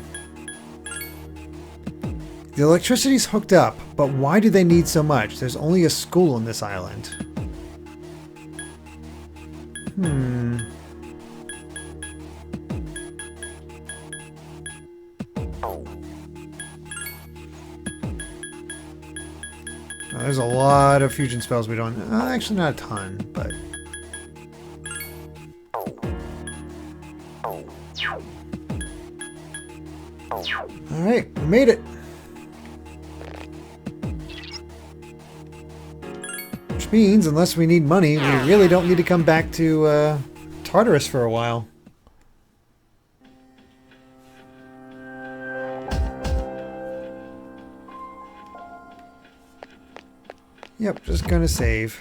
The electricity's hooked up, but why do they need so much? There's only a school on this island. Oh, there's a lot of fusion spells we don't... actually not a ton, but... Alright, we made it! Which means, unless we need money, we really don't need to come back to Tartarus for a while. Yep, just gonna save.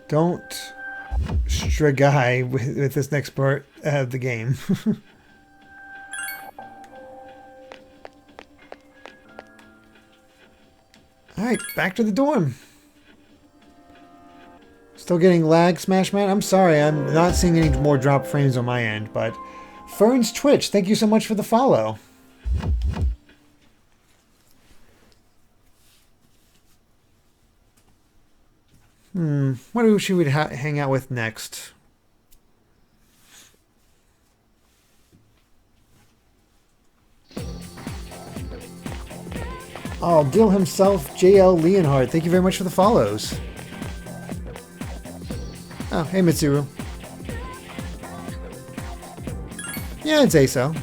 Don't stragai with this next part of the game. Alright, back to the dorm. Still getting lag, Smash Man? I'm sorry, I'm not seeing any more drop frames on my end, but... Fern's Twitch, thank you so much for the follow. What should we hang out with next? Oh, Gil himself, JL Leonhardt, thank you very much for the follows. Oh, hey Mitsuru. Yeah, I'd say so.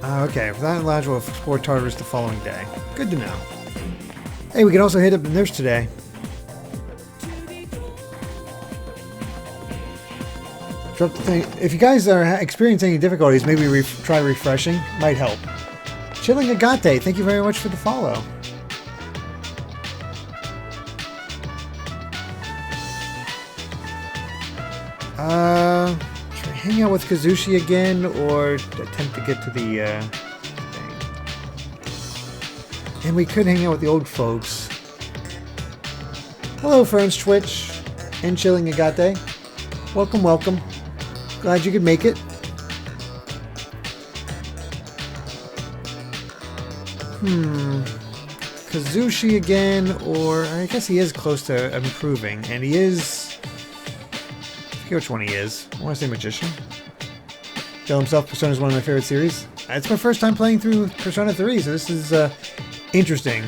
Okay, if that lodge will explore Tartarus the following day. Good to know. Hey, we can also hit up the nurse today. Drop the thing. If you guys are experiencing any difficulties, maybe try refreshing. Might help. Chilling Agate, thank you very much for the follow. Should I hang out with Kazushi again, or attempt to get to the thing? And we could hang out with the old folks. Hello, Fern's Twitch and Chilling Agate. Welcome, welcome. Glad you could make it. Kazushi again, or I guess he is close to improving, and he is... I forget which one he is. I want to say Magician. Tell himself Persona is one of my favorite series. It's my first time playing through Persona 3, so this is interesting.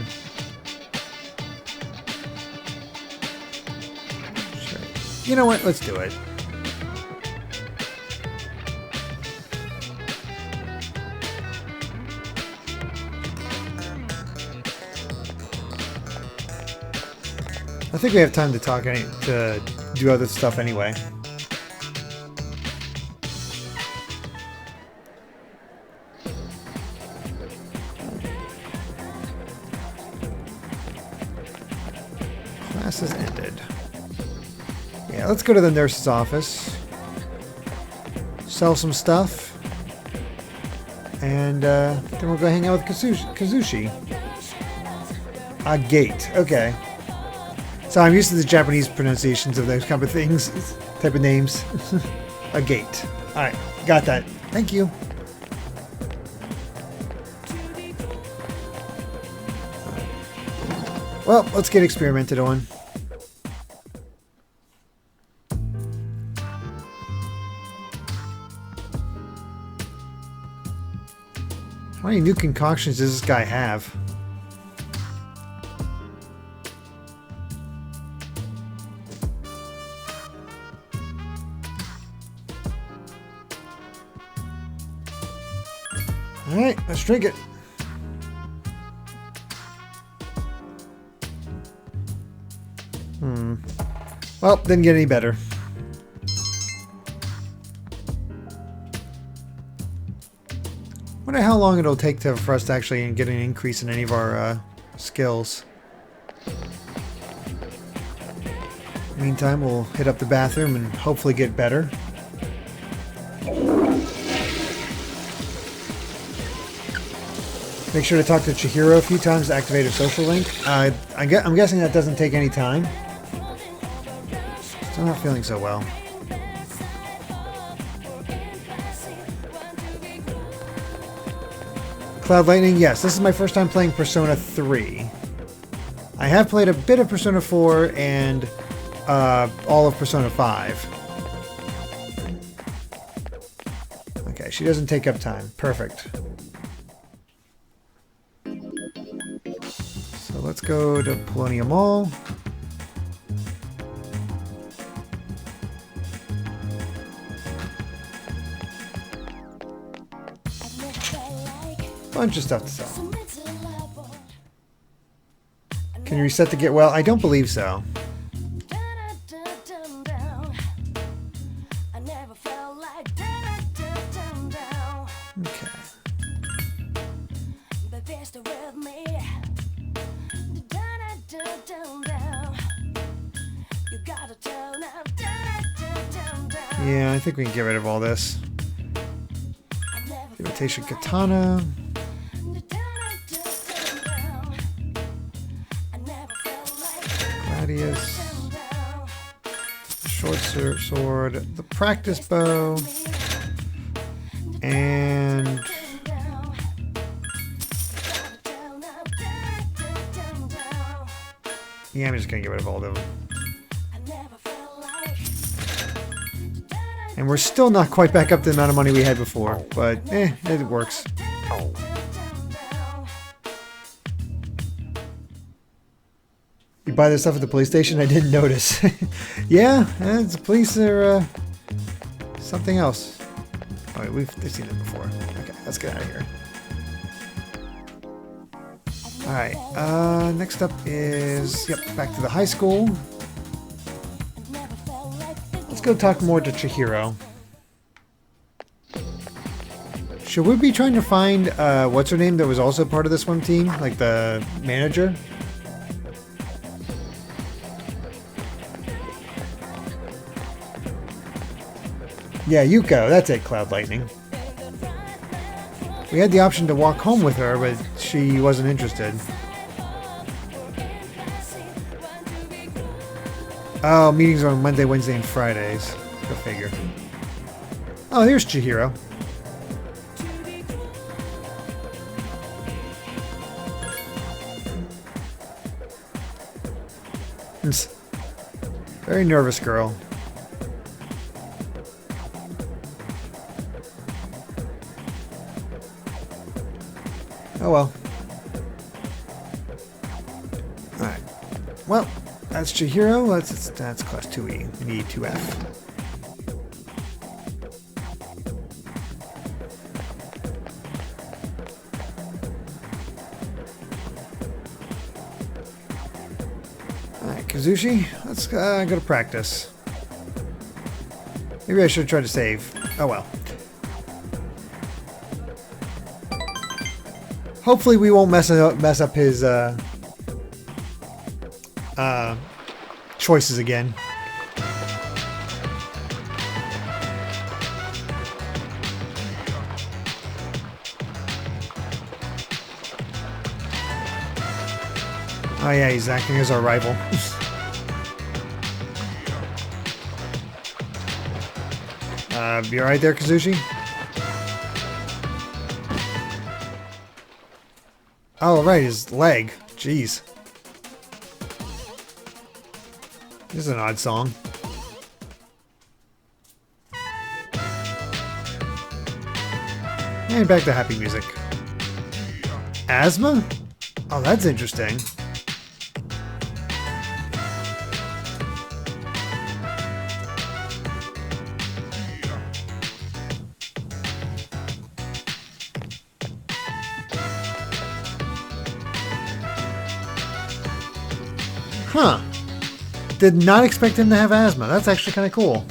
Sure. You know what? Let's do it. I think we have time to talk to do other stuff anyway. Class has ended. Yeah, let's go to the nurse's office. Sell some stuff. And then we'll go hang out with Kazushi. A gate. Okay. So I'm used to the Japanese pronunciations of those kind of things. Type of names. A gate. Alright. Got that. Thank you. Well, let's get experimented on. How many new concoctions does this guy have? Alright, let's drink it. Well, didn't get any better. Wonder how long it'll take for us to actually get an increase in any of our skills. Meantime, we'll hit up the bathroom and hopefully get better. Make sure to talk to Chihiro a few times to activate a social link. I'm guessing that doesn't take any time. Still not feeling so well. Cloud Lightning, yes, this is my first time playing Persona 3. I have played a bit of Persona 4 and all of Persona 5. Okay, she doesn't take up time. Perfect. So let's go to Polonium Mall. Bunch of stuff to sell. Can you reset to get well? I don't believe so. Okay. Yeah, I think we can get rid of all this. Imitation Katana. Gladius. Short sword. The practice bow. And... yeah, I'm just gonna get rid of all of them. And we're still not quite back up to the amount of money we had before, but it works. You buy this stuff at the police station? I didn't notice. Yeah, the police are something else. Oh, wait, they've seen it before. Okay, let's get out of here. Alright, next up is, back to the high school. Let's go talk more to Chihiro. Should we be trying to find, what's her name that was also part of this one team? Like the manager? Yeah, Yuko, that's it, Cloud Lightning. We had the option to walk home with her, but she wasn't interested. Oh, meetings are on Monday, Wednesday, and Fridays. Go figure. Oh, here's Chihiro. Very nervous girl. Oh well. Alright. Well, that's Chihiro. That's class 2E. We need 2F. Alright, Kazushi, let's go to practice. Maybe I should try to save. Oh well. Hopefully we won't mess up his choices again. Oh yeah, he's acting as our rival. You alright there, Kazushi? Oh, right, his leg. Jeez. This is an odd song. And back to happy music. Asthma? Oh, that's interesting. Huh. Did not expect him to have asthma. That's actually kind of cool.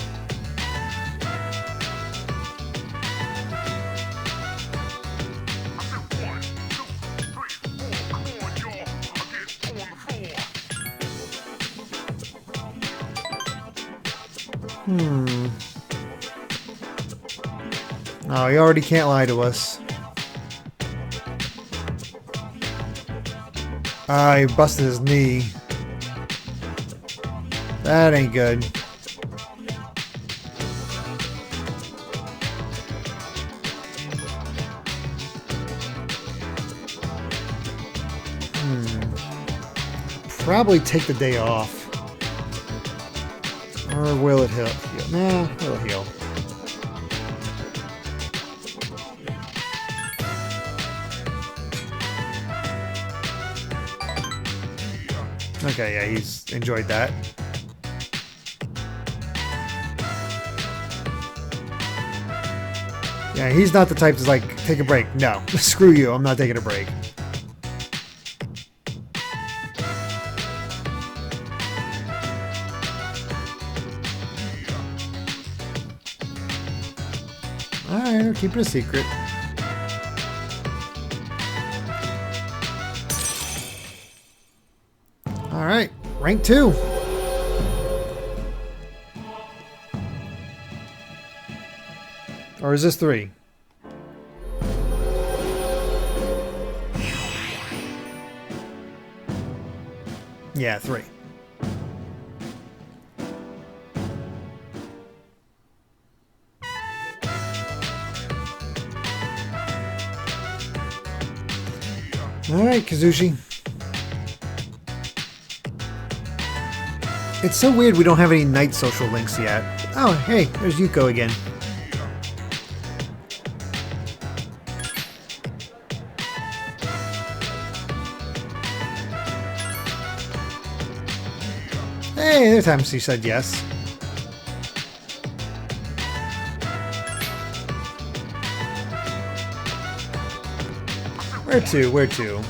Oh, he already can't lie to us. Ah, he busted his knee. That ain't good. Probably take the day off. Or will it heal? Nah, it'll heal. Okay, yeah, he's enjoyed that. Yeah, he's not the type to like, take a break. No, screw you, I'm not taking a break. Alright, I'll keep it a secret. Alright, rank 2. Or is this 3? Yeah, 3. Alright, Kazushi. It's so weird we don't have any night social links yet. Oh, hey, there's Yuko again. Hey, there are times she said yes. Where to? Where to?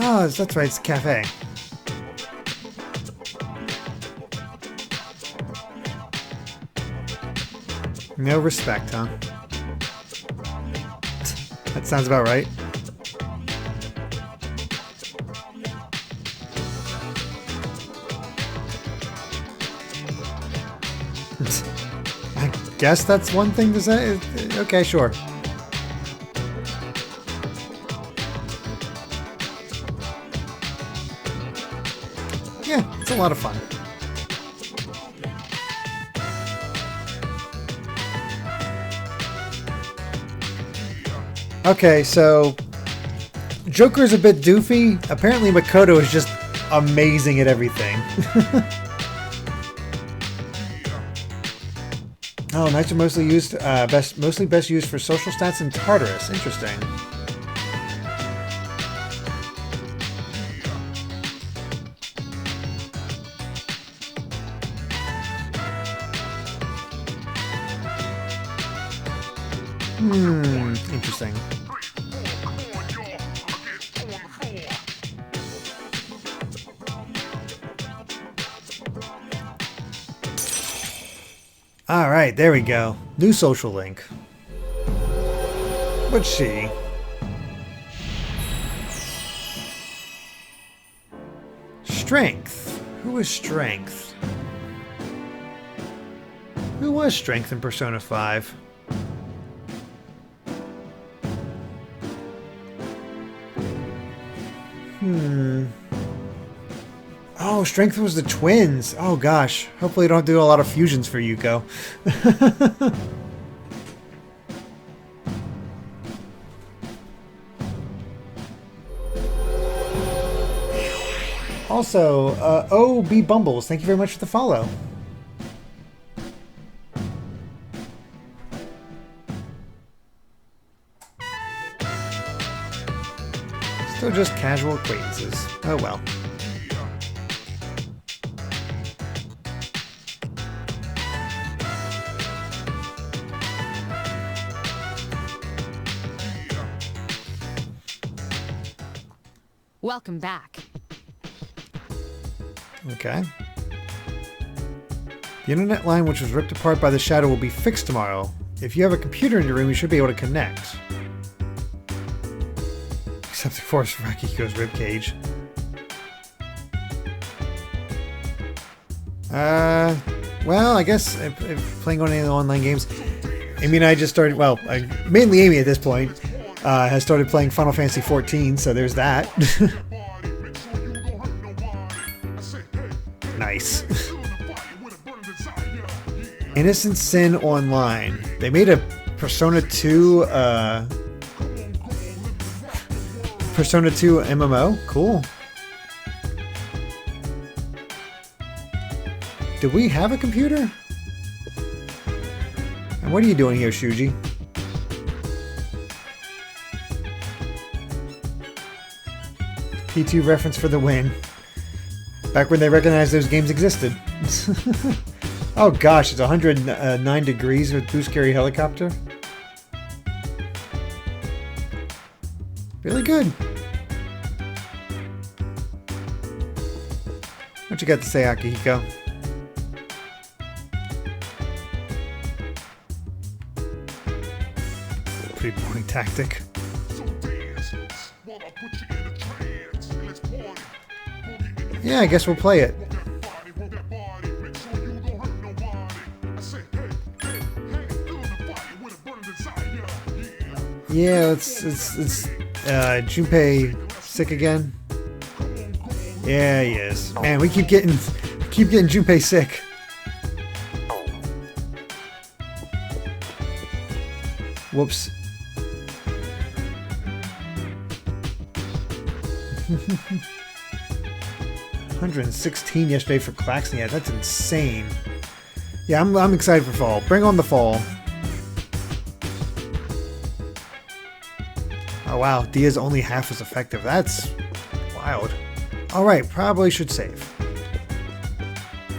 Oh, that's right, it's a cafe. No respect, huh? That sounds about right. I guess that's one thing to say. Okay, sure. Yeah, it's a lot of fun. Okay, so Joker's a bit doofy. Apparently Makoto is just amazing at everything. Oh, knights are mostly used, mostly best used for social stats in Tartarus. Interesting. Interesting. Alright, there we go. New social link. What's she? Strength. Who is Strength? Who was Strength in Persona 5? Oh, Strength was the twins. Oh gosh. Hopefully you don't do a lot of fusions for Yuko. Also, O.B. Bumbles, thank you very much for the follow. Still just casual acquaintances. Oh well. Welcome back. Okay. The internet line, which was ripped apart by the shadow, will be fixed tomorrow. If you have a computer in your room, you should be able to connect. Except of course for Akiko's ribcage. Well, I guess if playing on any of the online games, Amy and I just started, well, mainly Amy at this point, has started playing Final Fantasy XIV, so there's that. Nice. Innocent Sin Online. They made a Persona 2 Persona 2 MMO? Cool. Do we have a computer? And what are you doing here, Shuji? P2 reference for the win. Back when they recognized those games existed. Oh gosh, it's 109 degrees with Boost Carry Helicopter. Really good. What you got to say, Akihiko? Pretty boring tactic. Yeah, I guess we'll play it. Yeah, it's Junpei sick again. Yeah, he is. Man, we keep getting Junpei sick. Whoops. 116 yesterday for Claxton. Yeah, that's insane. Yeah, I'm excited for fall. Bring on the fall. Oh wow, Dia's only half as effective. That's wild. Alright, probably should save.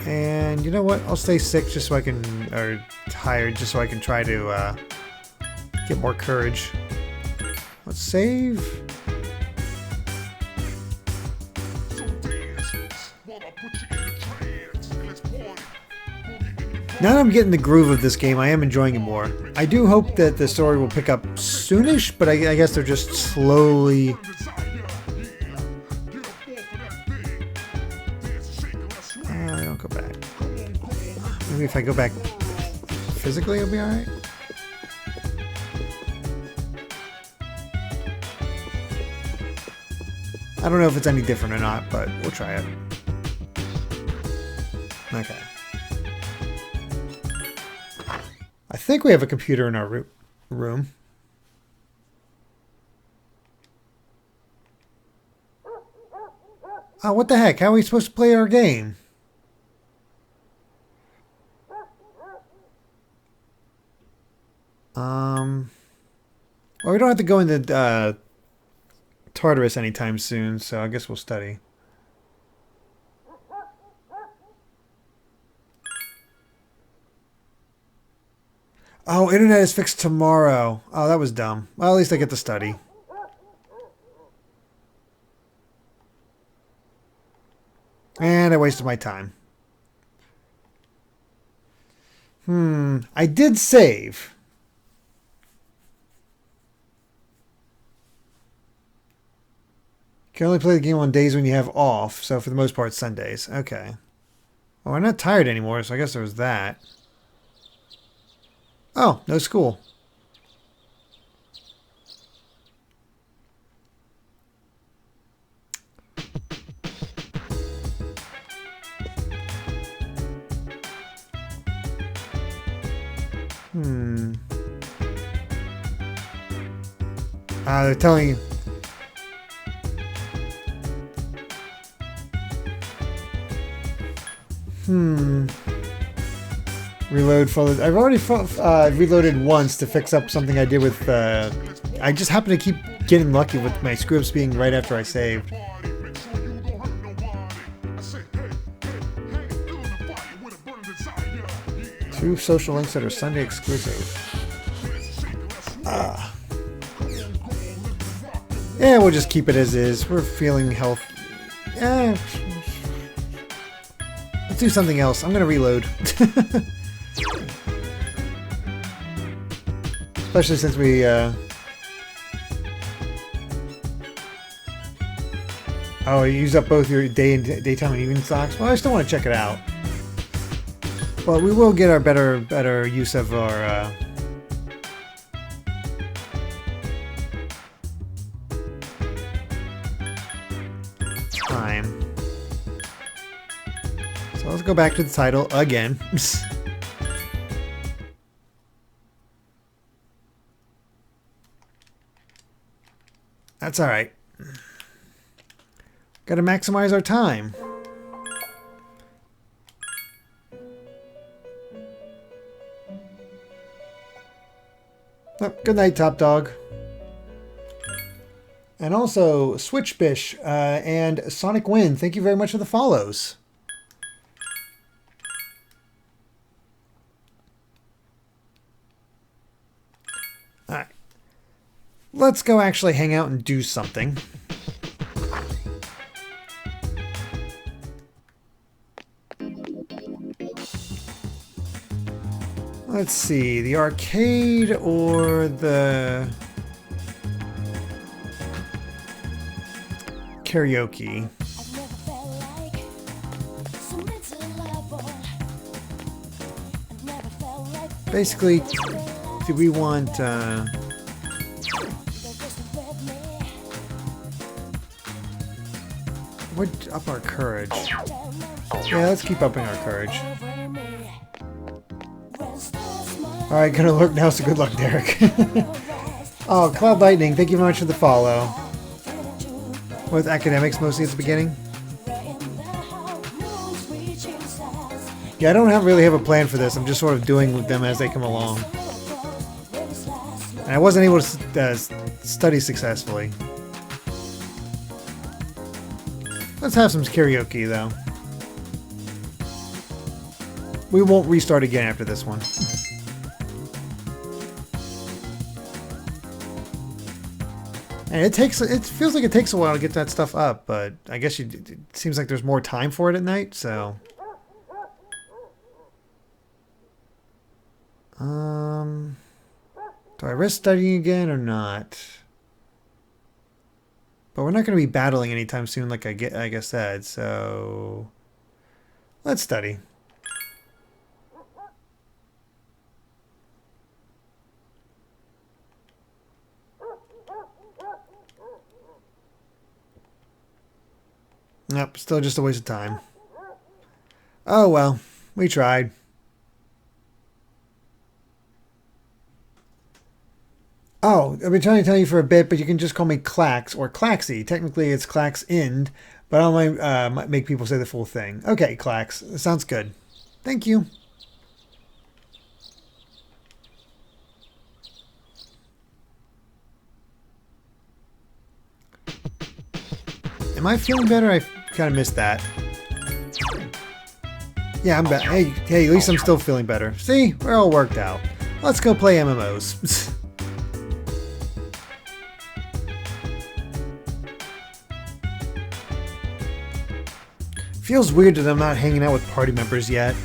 And you know what? I'll stay sick just so I can, or tired, just so I can try to get more courage. Let's save. Now that I'm getting the groove of this game, I am enjoying it more. I do hope that the story will pick up soonish, but I guess they're just slowly... I don't go back. Maybe if I go back physically, it'll be alright? I don't know if it's any different or not, but we'll try it. Okay. I think we have a computer in our room. Oh, what the heck? How are we supposed to play our game? Well, we don't have to go into Tartarus anytime soon, so I guess we'll study. Oh, internet is fixed tomorrow. Oh, that was dumb. Well, at least I get to study. And I wasted my time. I did save. You can only play the game on days when you have off, so for the most part, Sundays. Okay. Well, I'm not tired anymore, so I guess there was that. Oh, no school. They're telling you. Reload followed. I've already reloaded once to fix up something I did with. I just happen to keep getting lucky with my screw-ups being right after I saved. Two social links that are Sunday exclusive. Yeah, we'll just keep it as is. We're feeling health. Yeah. Let's do something else. I'm gonna reload. Especially since we oh, you use up both your daytime and evening stocks? Well, I still want to check it out. But we will get our better use of our time. So let's go back to the title again. That's alright. Gotta maximize our time. Oh, good night, Top Dog. And also, Switchbish and Sonic Wind, thank you very much for the follows. Alright. Let's go actually hang out and do something. Let's see, the arcade or the karaoke. Basically, do we want what up our courage? Yeah, let's keep upping our courage. Alright, gonna lurk now, so good luck, Derrick. Oh, Cloud Lightning, thank you very much for the follow. With academics mostly at the beginning. Yeah, I don't really have a plan for this. I'm just sort of doing them as they come along. And I wasn't able to study successfully. Let's have some karaoke, though. We won't restart again after this one. And it feels like it takes a while to get that stuff up, but I guess it seems like there's more time for it at night, so. Do I risk studying again or not? But we're not going to be battling anytime soon, like I said, so let's study. Nope, still just a waste of time. Oh well, we tried. Oh, I've been trying to tell you for a bit, but you can just call me Clax or Claxy. Technically, it's Clax End, but I might make people say the full thing. Okay, Clax, sounds good. Thank you. Am I feeling better? I kind of missed that. Yeah, I'm better. Hey, at least I'm still feeling better. See, we're all worked out. Let's go play MMOs. Feels weird that I'm not hanging out with party members yet.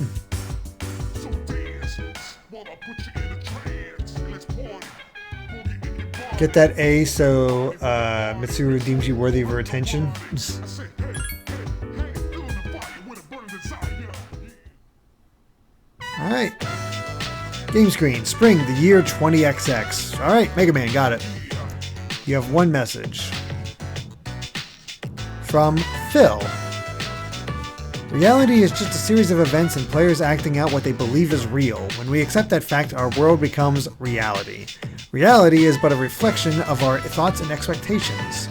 Get that A so Mitsuru deems you worthy of her attention. Alright. Game screen. Spring, the year 20XX. Alright, Mega Man, got it. You have one message. From Phil. Reality is just a series of events and players acting out what they believe is real. When we accept that fact, our world becomes reality. Reality is but a reflection of our thoughts and expectations.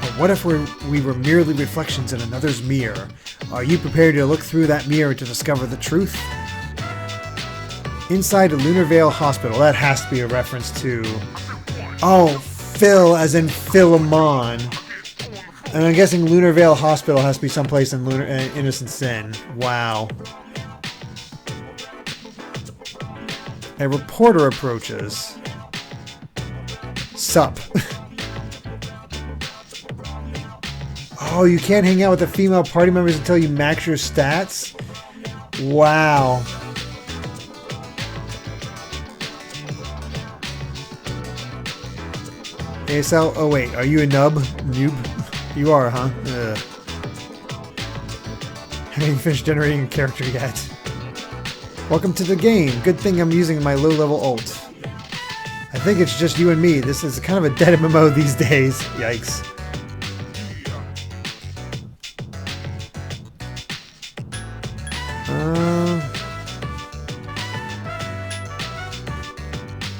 But what if we were merely reflections in another's mirror? Are you prepared to look through that mirror to discover the truth? Inside a Lunar Vale Hospital. That has to be a reference to... Oh, Phil as in Philemon. And I'm guessing Lunar Vale Hospital has to be someplace in Innocent Sin. Wow. A reporter approaches. Sup. Oh, you can't hang out with the female party members until you max your stats? Wow. ASL? Oh wait, are you a nub? Noob? You are, huh? Ugh. Haven't finished generating a character yet. Welcome to the game. Good thing I'm using my low-level ult. I think it's just you and me. This is kind of a dead MMO these days. Yikes.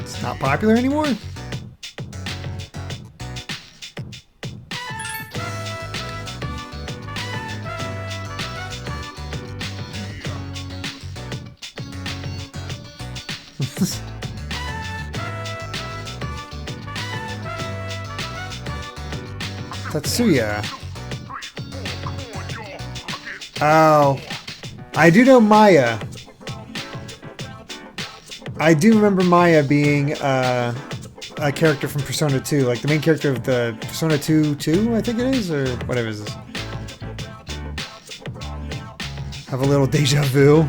It's not popular anymore? Tatsuya. Oh. I do know Maya. I do remember Maya being a character from Persona 2. Like the main character of the Persona 2, I think it is? Or whatever it is. Have a little deja vu.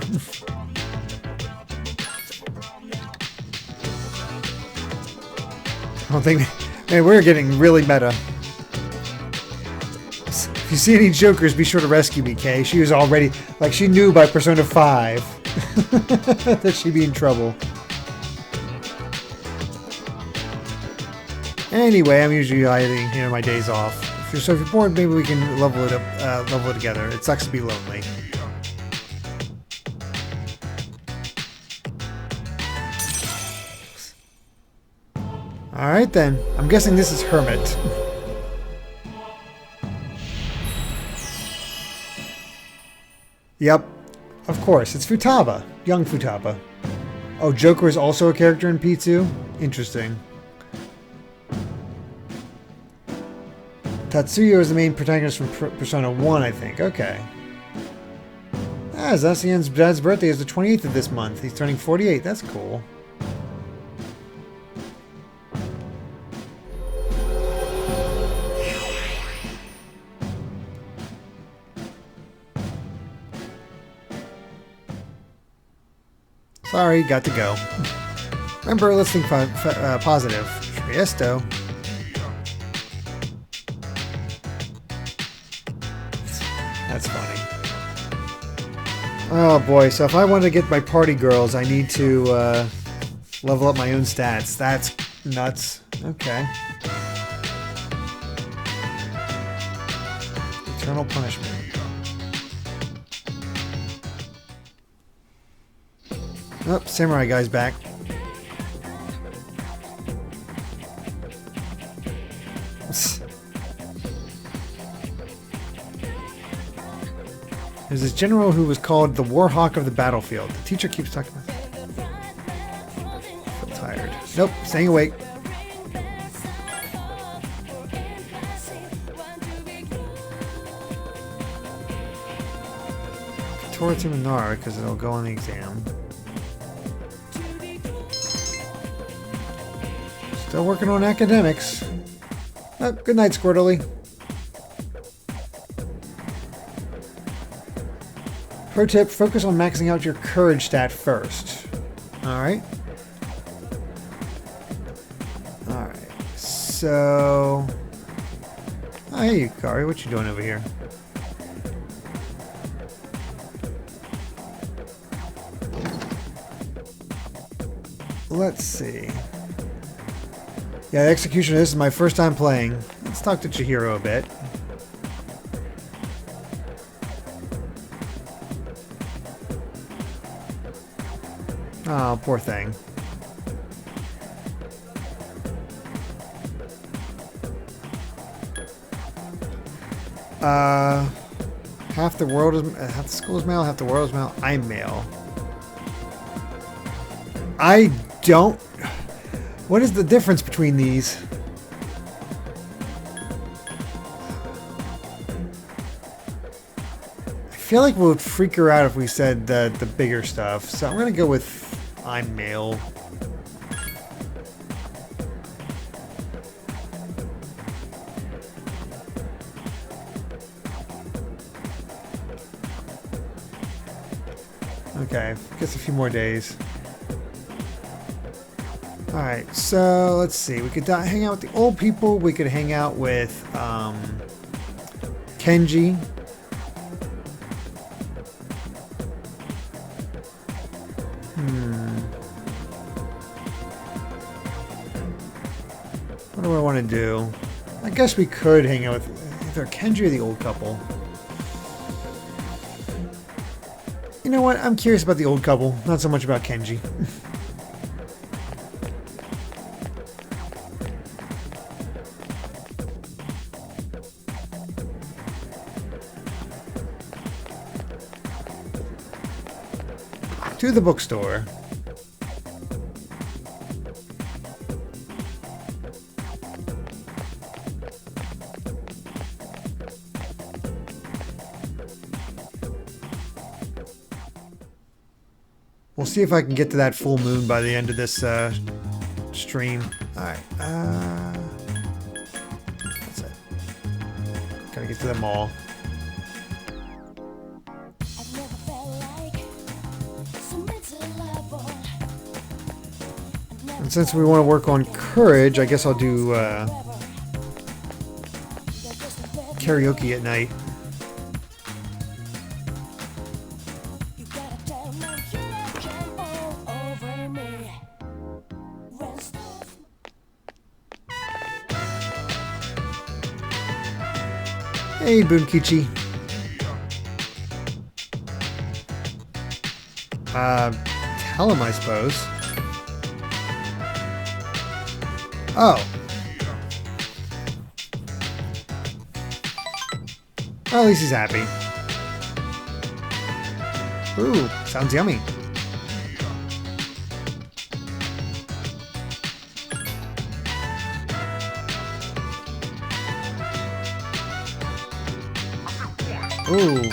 I don't think... Man, we're getting really meta. If you see any jokers, be sure to rescue me, Kay. She was already... Like, she knew by Persona 5 that she'd be in trouble. Anyway, I'm usually hiding here on my days off. So if you're bored, maybe we can level it up, level it together. It sucks to be lonely. Alright then. I'm guessing this is Hermit. Yep. Of course. It's Futaba. Young Futaba. Oh, Joker is also a character in P2? Interesting. Tatsuya is the main protagonist from Persona 1, I think. Okay. Ah, Zacian's dad's birthday is the 28th of this month. He's turning 48. That's cool. Sorry, got to go. Remember, listening positive. Triesto. That's funny. Oh boy, so if I want to get my party girls, I need to level up my own stats. That's nuts. Okay. Eternal punishment. Oh, Samurai Guy's back. There's this general who was called the Warhawk of the battlefield. The teacher keeps talking about it. I feel tired. Nope, staying awake. Towards him and Nara because it'll go on the exam. Still working on academics. Oh, good night, Squirtly. Pro tip, focus on maxing out your courage stat first. Alright. Alright. So... Oh, hey, Kari. What you doing over here? Let's see. Yeah, the execution of this is my first time playing. Let's talk to Chihiro a bit. Oh, poor thing. Half the world is half the school is male, half the world is male. I'm male. I don't. What is the difference between these? I feel like we would freak her out if we said the bigger stuff, so I'm gonna go with I'm male. Okay, guess a few more days. Alright, so let's see. We could hang out with the old people. We could hang out with Kenji. What do I want to do? I guess we could hang out with either Kenji or the old couple. You know what? I'm curious about the old couple, not so much about Kenji. To the bookstore. We'll see if I can get to that full moon by the end of this stream. Alright, that's it. Gotta get to the mall. I've never felt like so mentally level. And since we want to work on courage, I guess I'll do karaoke at night. You gotta tell me you don't jump all over me. Rest off. Hey, Bunkichi. Tell him, I suppose. Oh. Well, at least he's happy. Ooh, sounds yummy. Ooh.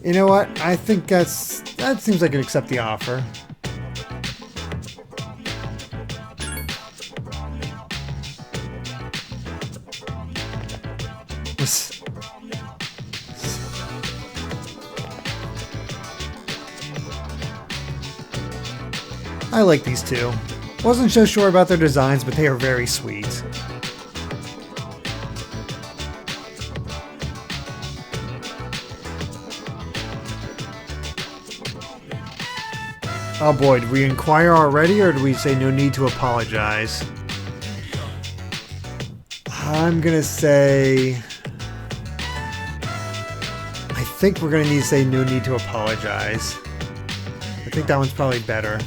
You know what? I think that seems like it accept the offer. I like these two. Wasn't so sure about their designs, but they are very sweet. Oh boy, did we inquire already, or did we say no need to apologize? I'm gonna say... I think we're gonna need to say no need to apologize. I think that one's probably better.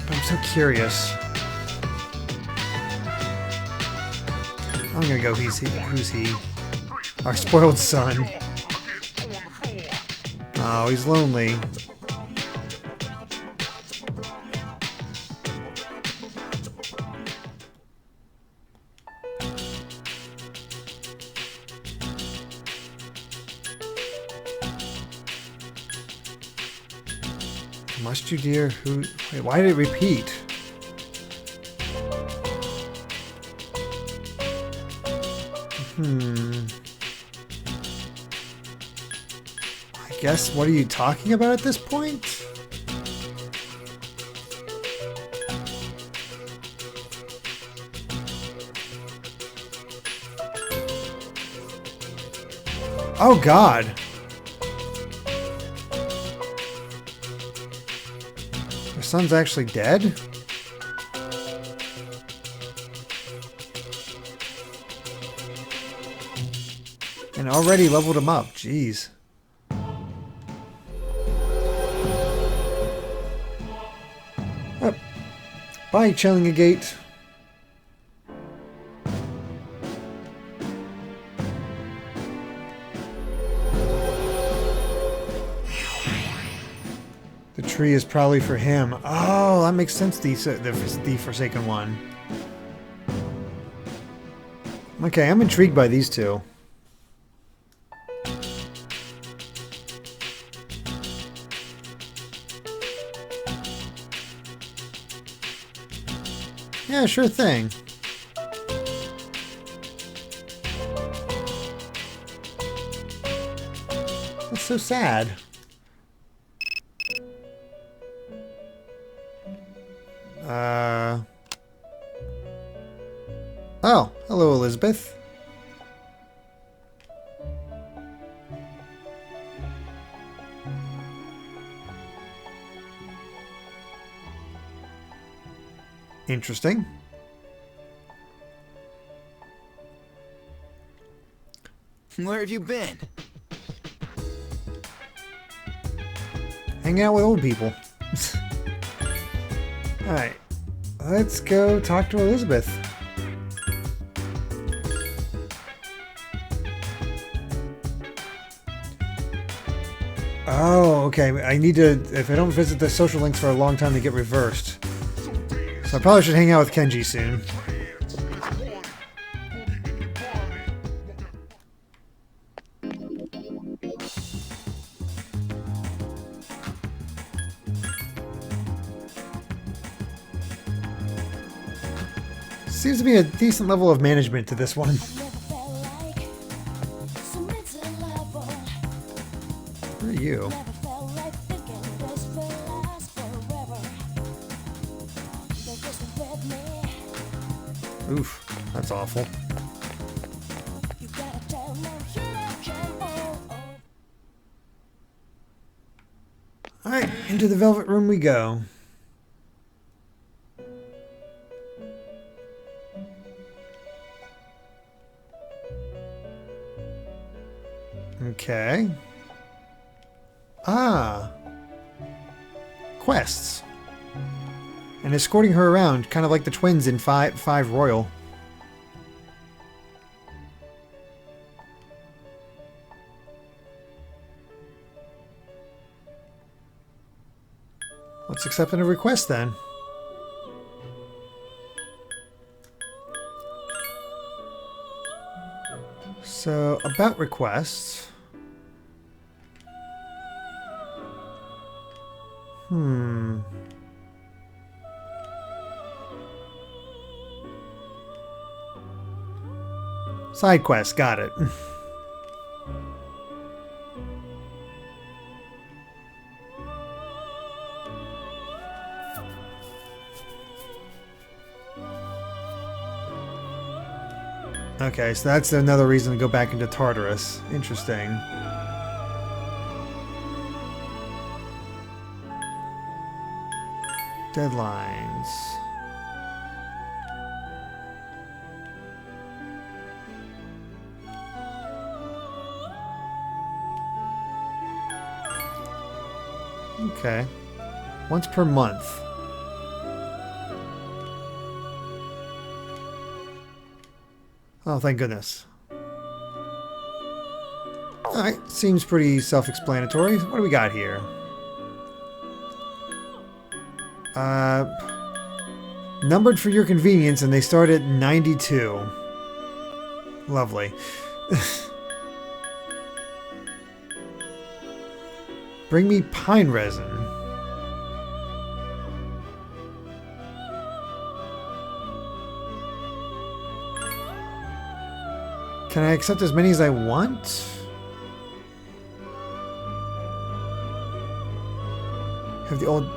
I'm so curious. I'm gonna go who's he? Our spoiled son. Oh, he's lonely. Must you, dear? Who? Wait, why did it repeat? I guess, what are you talking about at this point? Oh, God. Her son's actually dead? And already leveled him up. Jeez. Oh. Bye, Chellingagate. The tree is probably for him. Oh, that makes sense, the Forsaken One. Okay, I'm intrigued by these two. Yeah, sure thing. That's so sad. Oh, hello, Elizabeth. Interesting. Where have you been? Hang out with old people. Alright. Let's go talk to Elizabeth. Oh, okay. I need to... If I don't visit the social links for a long time, they get reversed. So I probably should hang out with Kenji soon. Seems to be a decent level of management to this one. Never felt like submitting level. Who are you? Never felt like thinking this will last forever. They're just with me. Oof, that's awful. You gotta tell them here I come. Alright, into the Velvet Room we go. Okay. Ah. Quests. And escorting her around, kind of like the twins in 5 Royal. Let's accept a request then. So, about requests. Side quest, got it. Okay, so that's another reason to go back into Tartarus. Interesting. Deadlines. Okay. Once per month. Oh, thank goodness. Alright, seems pretty self-explanatory. What do we got here? Numbered for your convenience, and they start at 92. Lovely. Bring me pine resin. Can I accept as many as I want? Have the old...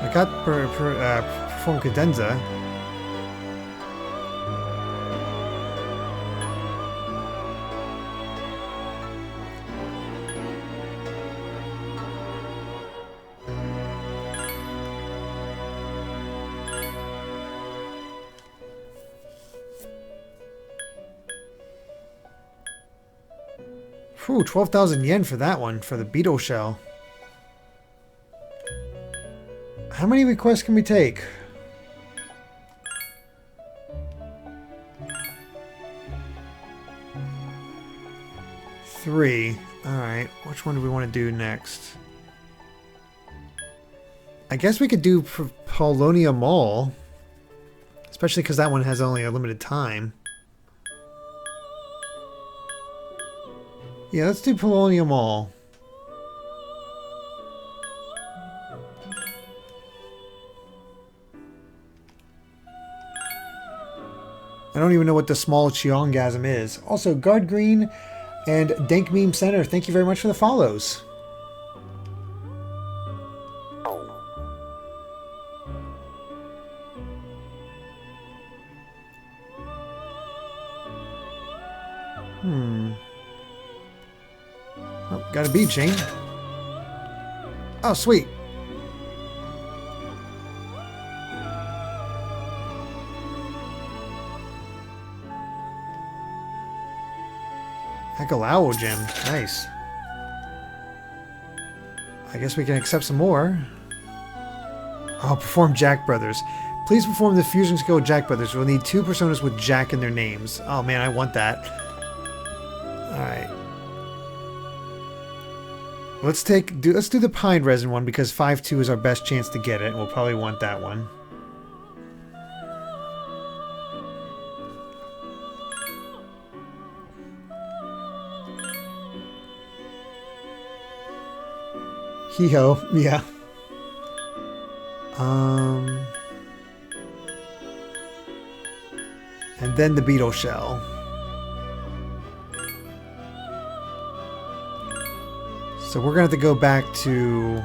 I got perform cadenza. Whew, 12,000 yen for that one, for the beetle shell. How many requests can we take? Three. Alright, which one do we want to do next? I guess we could do Polonia Mall. Especially because that one has only a limited time. Yeah, let's do Polonia Mall. I don't even know what the small Cheongasm is. Also, Guard Green and Dank Meme Center, thank you very much for the follows. Oh, got a bead chain. Oh, sweet. Hekalao gem. Nice. I guess we can accept some more. I'll perform Jack Brothers. Please perform the fusion skill of Jack Brothers. We'll need 2 personas with Jack in their names. Oh man, I want that. Alright. Let's do the pine resin one because 5-2 is our best chance to get it, and we'll probably want that one. Hee-ho, yeah. And then the beetle shell. So we're gonna have to go back to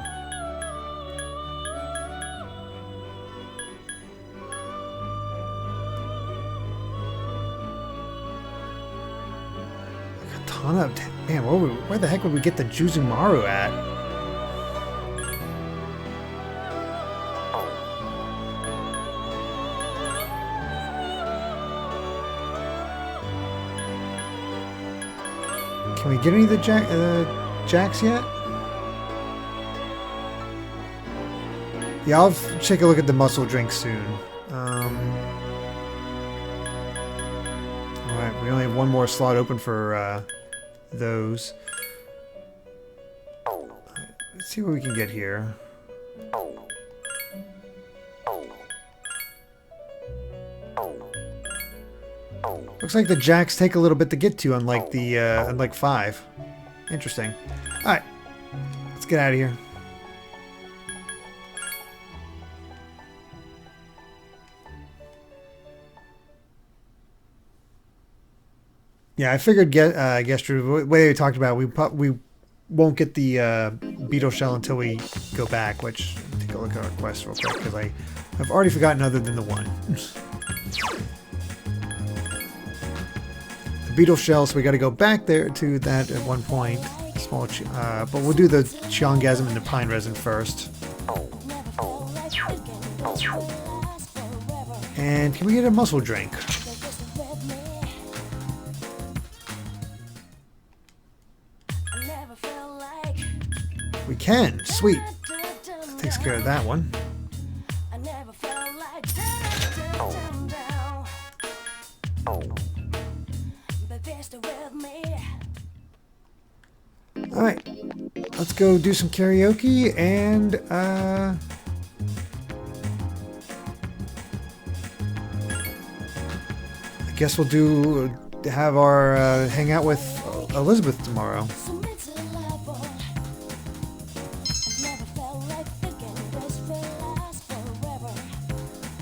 Katana. Man, where the heck would we get the Juzumaru at? Can we get any of the Jacks yet? Yeah, I'll take a look at the muscle drink soon. Alright, we only have one more slot open for those. Right, let's see what we can get here. Looks like the Jacks take a little bit to get to, unlike the unlike 5. Interesting. Alright, let's get out of here. Yeah, I figured yesterday, the way we talked about, we won't get the beetle shell until we go back, which, take a look at our quest real quick, because I've already forgotten other than the one. The beetle shell, so we got to go back there to that at one point. Small, but we'll do the Cheongasm and the pine resin first. And can we get a muscle drink? We can. Sweet. That takes care of that one. Alright. Let's go do some karaoke and I guess we'll have our hang out with Elizabeth tomorrow.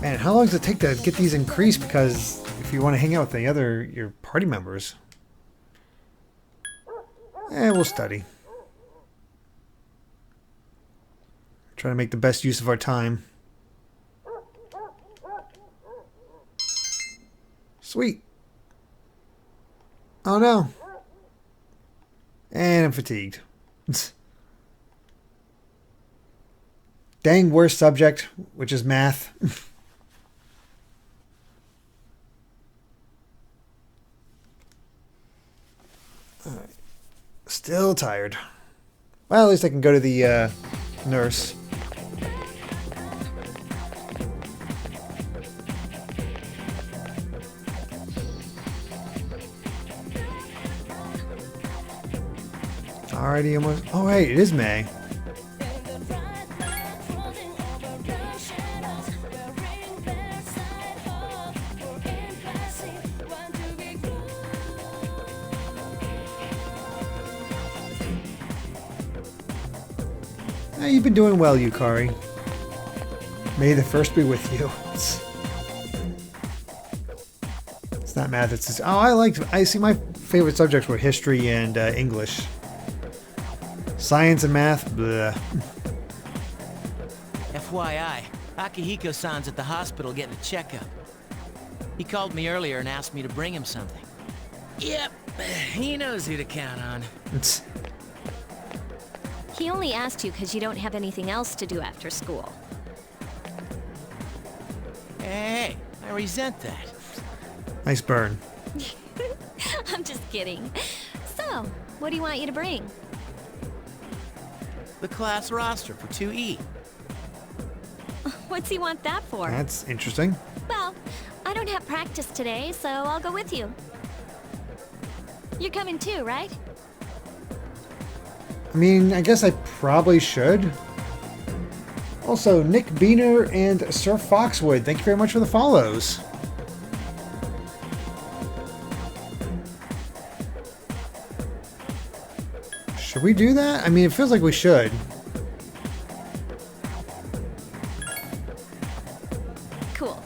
Man, how long does it take to get these increased? Because if you want to hang out with your party members. We'll study. Try to make the best use of our time. Sweet. Oh no. And I'm fatigued. Dang worst subject, which is math. Alright. Still tired. Well, at least I can go to the nurse. Alrighty, almost. Oh, wait, it is May. You've been doing well, Yukari. May the first be with you. It's not math. It's just, I see my favorite subjects were history and English. Science and math, bleh. FYI, Akihiko-san's at the hospital getting a checkup. He called me earlier and asked me to bring him something. Yep, he knows who to count on. He only asked you because you don't have anything else to do after school. Hey, I resent that. Nice burn. I'm just kidding. So, what do you want you to bring? The class roster for 2E. What's he want that for? That's interesting. Well, I don't have practice today, so I'll go with you. You're coming too, right? I mean, I guess I probably should. Also, Nick Beener and Sir Foxwood, thank you very much for the follows. Should we do that? I mean, it feels like we should. Cool.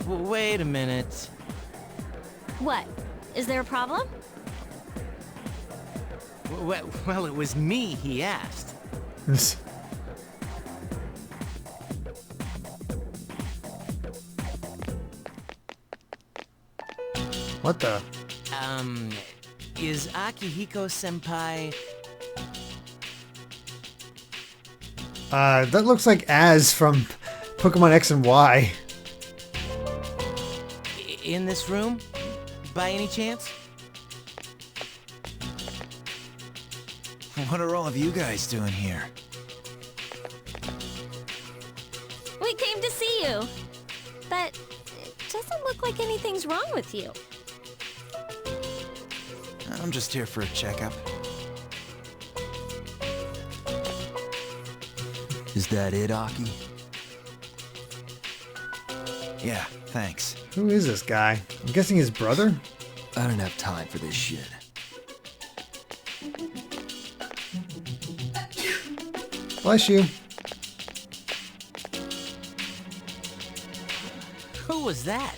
Wait a minute. What? Is there a problem? Well, it was me he asked. What the? Is Akihiko-senpai... That looks like Az from Pokemon X and Y. in this room? By any chance? What are all of you guys doing here? We came to see you. But it doesn't look like anything's wrong with you. I'm just here for a checkup. Is that it, Aki? Yeah, thanks. Who is this guy? I'm guessing his brother? I don't have time for this shit. Bless you. Who was that?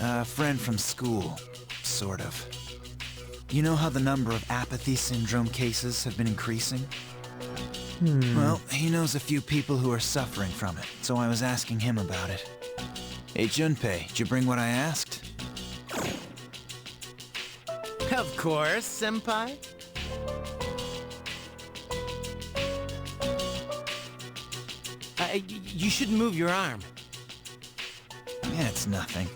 A friend from school, sort of. You know how the number of apathy syndrome cases have been increasing? Well, he knows a few people who are suffering from it, so I was asking him about it. Hey, Junpei, did you bring what I asked? Of course, senpai. You shouldn't move your arm. Yeah, it's nothing.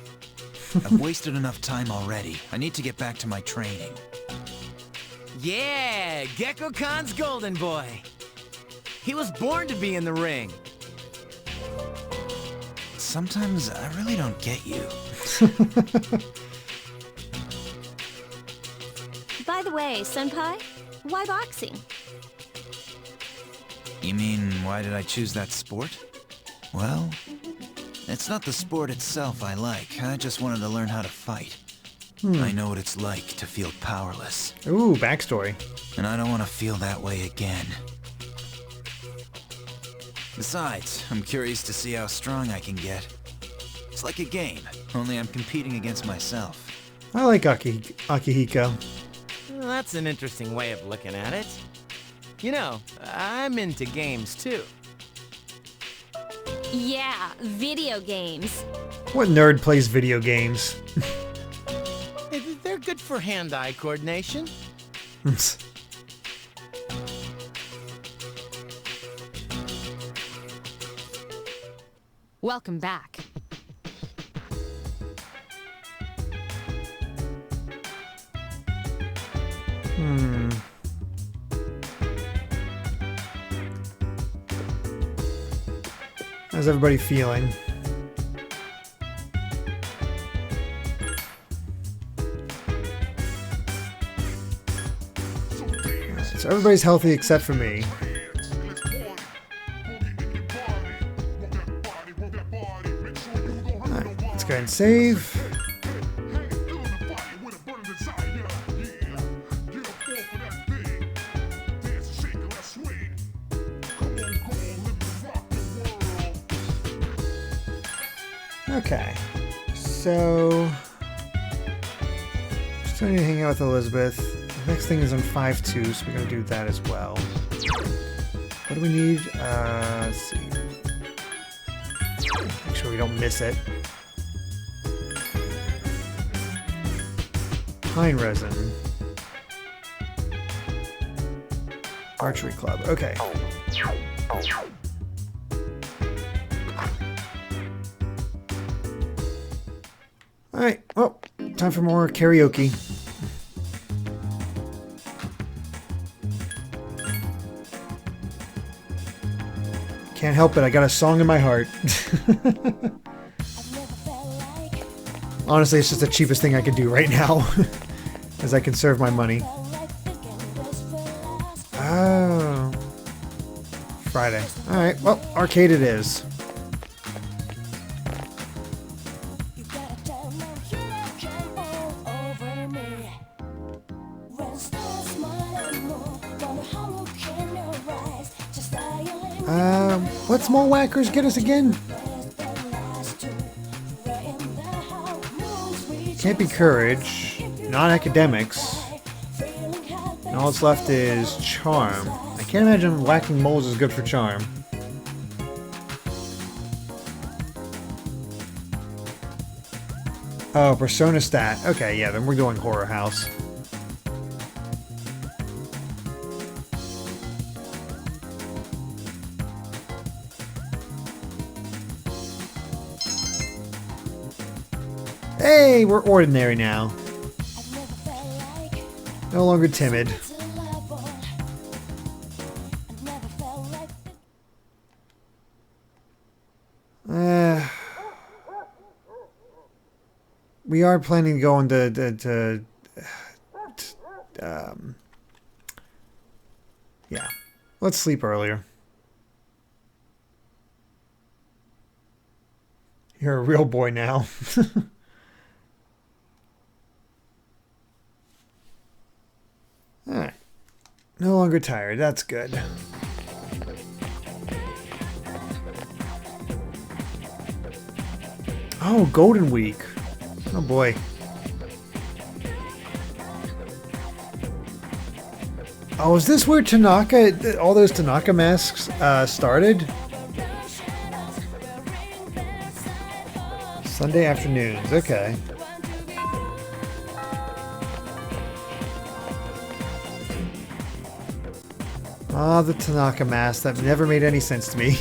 I've wasted enough time already. I need to get back to my training. Yeah, Gecko-Khan's golden boy. He was born to be in the ring. Sometimes I really don't get you. By the way, senpai, why boxing? You mean, why did I choose that sport? Well, it's not the sport itself I like. I just wanted to learn how to fight. I know what it's like to feel powerless. Ooh, backstory. And I don't want to feel that way again. Besides, I'm curious to see how strong I can get. It's like a game, only I'm competing against myself. I like Akihiko. Well, that's an interesting way of looking at it. You know, I'm into games too. Yeah, video games. What nerd plays video games? They're good for hand-eye coordination. Welcome back. How's everybody feeling? So everybody's healthy except for me. Alright, let's go ahead and save. Okay, so still need to hang out with Elizabeth. The next thing is on 5-2, so we're gonna do that as well. What do we need? Let's see. Make sure we don't miss it. Pine resin. Archery club. Okay. Alright, well, time for more karaoke. Can't help it, I got a song in my heart. Honestly, it's just the cheapest thing I could do right now, as I conserve my money. Oh. Friday. Alright, well, arcade it is. What small whackers get us again? Can't be courage, not academics. And all that's left is charm. I can't imagine whacking moles is good for charm. Oh, persona stat. Okay, yeah, then we're doing horror house. Hey, we're ordinary now. No longer timid. We are planning to go into yeah. Let's sleep earlier. You're a real boy now. Alright. No longer tired. That's good. Oh, Golden Week. Oh boy. Oh, is this where Tanaka, all those Tanaka masks started? Sunday afternoons. Okay. Ah, the Tanaka mask. That never made any sense to me.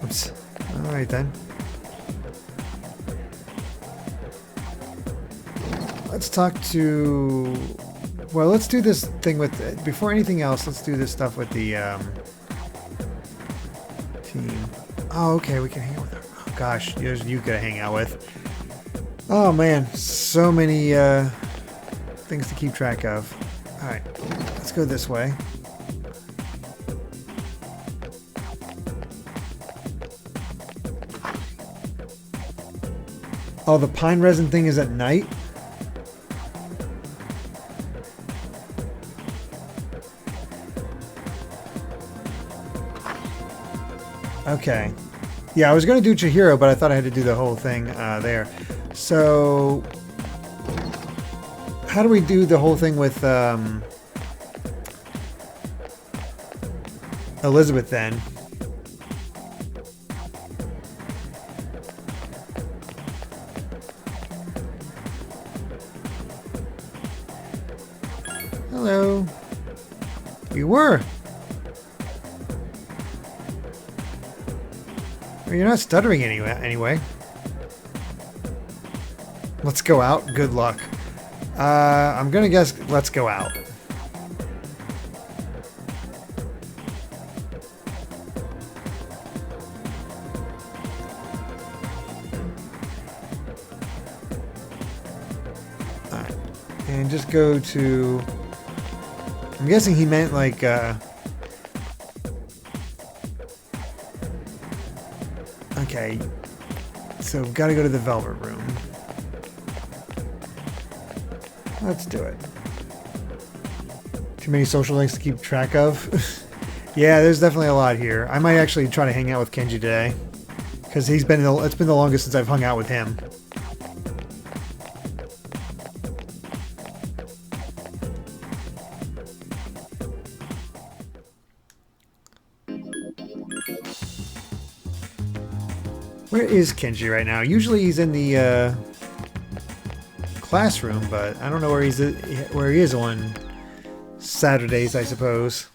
Oops. Alright then. Let's talk to... Well, let's do this thing with... Before anything else, let's do this stuff with the... team. Oh, okay, we can hang out with her. Oh, gosh, there's Yuka to hang out with. Oh, man. So many things to keep track of. Alright, let's go this way. Oh, the pine resin thing is at night? Okay. Yeah, I was going to do Chihiro, but I thought I had to do the whole thing there. So, how do we do the whole thing with Elizabeth then? Hello. You were. Well, you're not stuttering anyway. Let's go out. Good luck. I'm gonna guess let's go out. Alright. And just go to... I'm guessing he meant like, okay. So we've got to go to the Velvet Room. Let's do it. Too many social links to keep track of. Yeah, there's definitely a lot here. I might actually try to hang out with Kenji today, because it's been the longest since I've hung out with him. Where is Kenji right now? Usually he's in the classroom, but I don't know where he is on Saturdays, I suppose.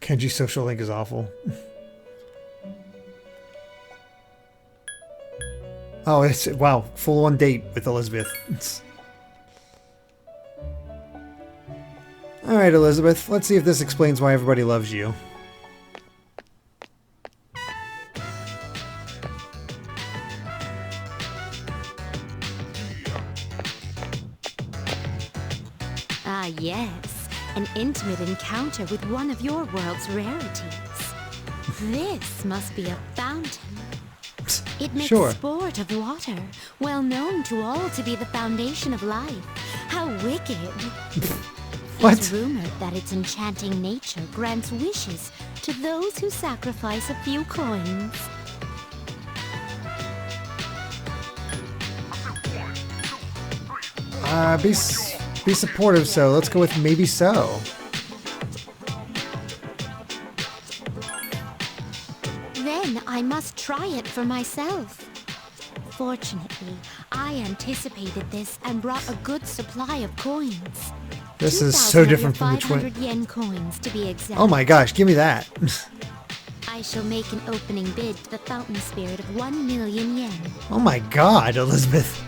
Kenji's social link is awful. Oh, it's wow, full on date with Elizabeth. All right, Elizabeth. Let's see if this explains why everybody loves you. Ah, yes. An intimate encounter with one of your world's rarities. This must be a fountain. It makes Sure. sport of water, well known to all to be the foundation of life. How wicked. What? It's rumored that its enchanting nature grants wishes to those who sacrifice a few coins. Be supportive, so let's go with maybe so. Then I must try it for myself. Fortunately, I anticipated this and brought a good supply of coins. This is so 2,000 of different your from the 500 yen coins, to be exact. Oh my gosh, give me that. I shall make an opening bid to the fountain spirit of 1 million yen. Oh my god, Elizabeth.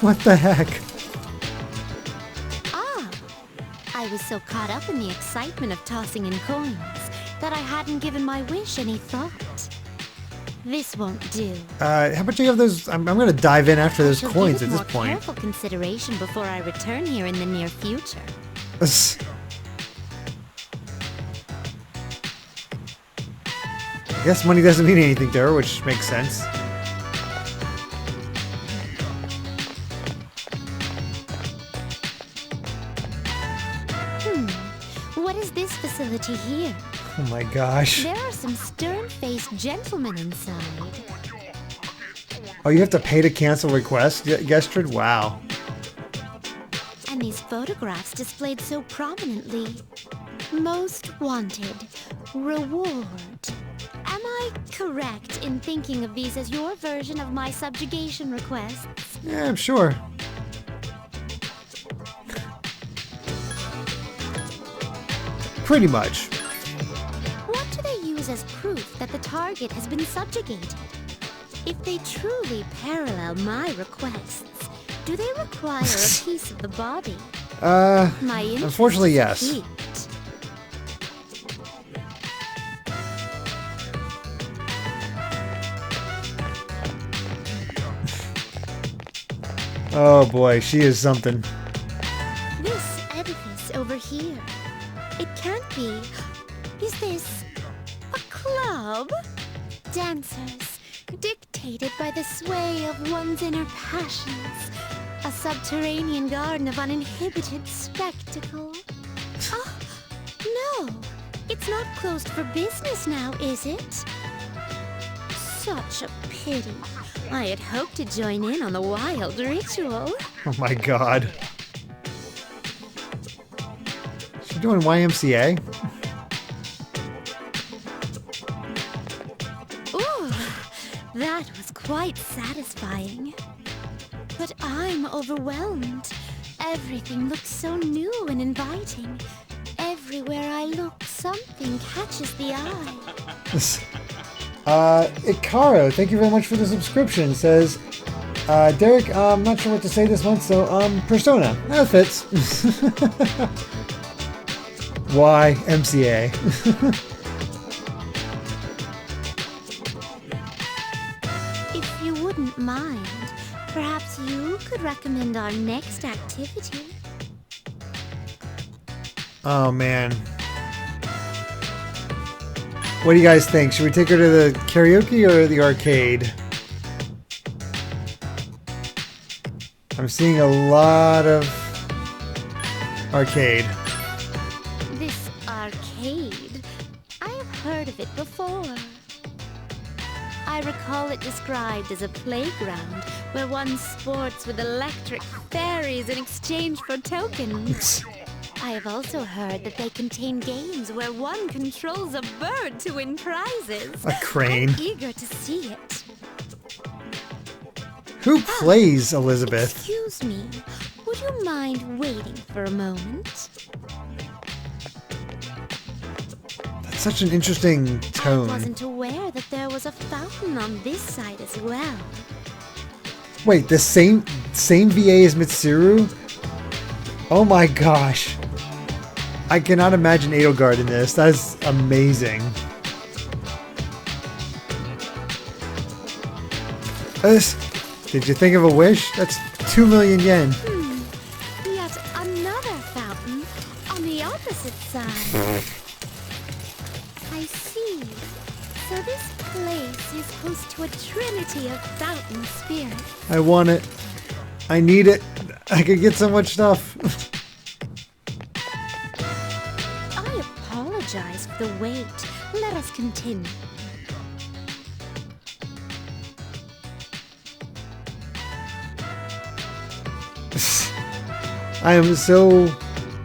What the heck? Ah! I was so caught up in the excitement of tossing in coins that I hadn't given my wish any thought. This won't do. How about you have those? I'm gonna dive in after those Shall coins give at it this more point. careful consideration before I return here in the near future. I guess money doesn't mean anything to her, which makes sense. What is this facility here? Oh my gosh. There are some stern-faced gentlemen inside. Oh, you have to pay to cancel requests, Gestrid? Wow. And these photographs displayed so prominently. Most wanted. Reward. Am I correct in thinking of these as your version of my subjugation requests? Yeah, I'm sure. Pretty much. What do they use as proof that the target has been subjugated? If they truly parallel my requests, do they require a piece of the body? My interest Unfortunately, is yes. piqued. Oh boy, she is something. This edifice over here. It can't be. Is this a club? Dancers, dictated by the sway of one's inner passions. A subterranean garden of uninhibited spectacle. Oh, no. It's not closed for business now, is it? Such a pity. I had hoped to join in on the wild ritual. Oh my god. She doing YMCA? Ooh, that was quite satisfying. But I'm overwhelmed. Everything looks so new and inviting. Everywhere I look, something catches the eye. Ikaro, thank you very much for the subscription. Says, Derek, I'm not sure what to say this month, so, Persona. That fits. Why? MCA. If you wouldn't mind, perhaps you could recommend our next activity. Oh, man. What do you guys think? Should we take her to the karaoke or the arcade? I'm seeing a lot of arcade. This arcade? I have heard of it before. I recall it described as a playground where one sports with electric fairies in exchange for tokens. I have also heard that they contain games where one controls a bird to win prizes. A crane. I'm eager to see it. Who plays Elizabeth? Excuse me, would you mind waiting for a moment? That's such an interesting tone. I wasn't aware that there was a fountain on this side as well. Wait, the same VA as Mitsuru? Oh my gosh. I cannot imagine Edelgard in this. That is amazing. Did you think of a wish? That's 2 million yen. Yet another fountain on the opposite side. I see. So this place is host to a trinity of fountain spirits. I want it. I need it. I could get so much stuff. I apologize for the wait. Let us continue. I am so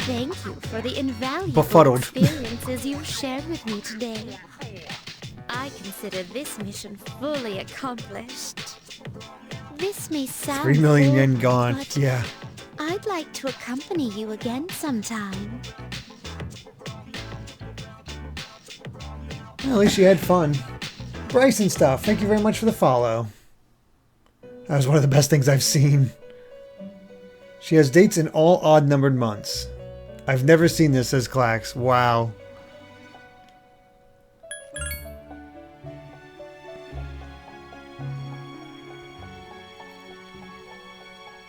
Thank you for the invaluable befuddled. experiences you've shared with me today. I consider this mission fully accomplished. This may sound 3 million yen boring, gone. but Yeah. I'd like to accompany you again sometime. Well, at least you had fun. Bryce and stuff, thank you very much for the follow. That was one of the best things I've seen. She has dates in all odd-numbered months. I've never seen this, says Clax. Wow.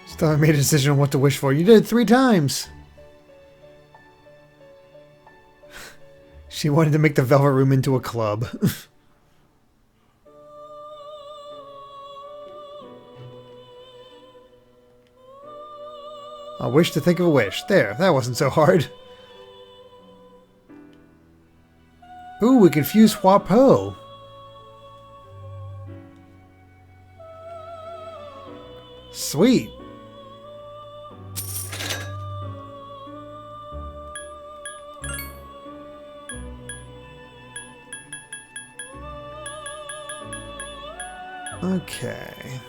Still haven't made a decision on what to wish for. You did it 3 times. She wanted to make the Velvet Room into a club. I wish to think of a wish. There, that wasn't so hard. Ooh, we can fuse Huapo. Sweet. Okay.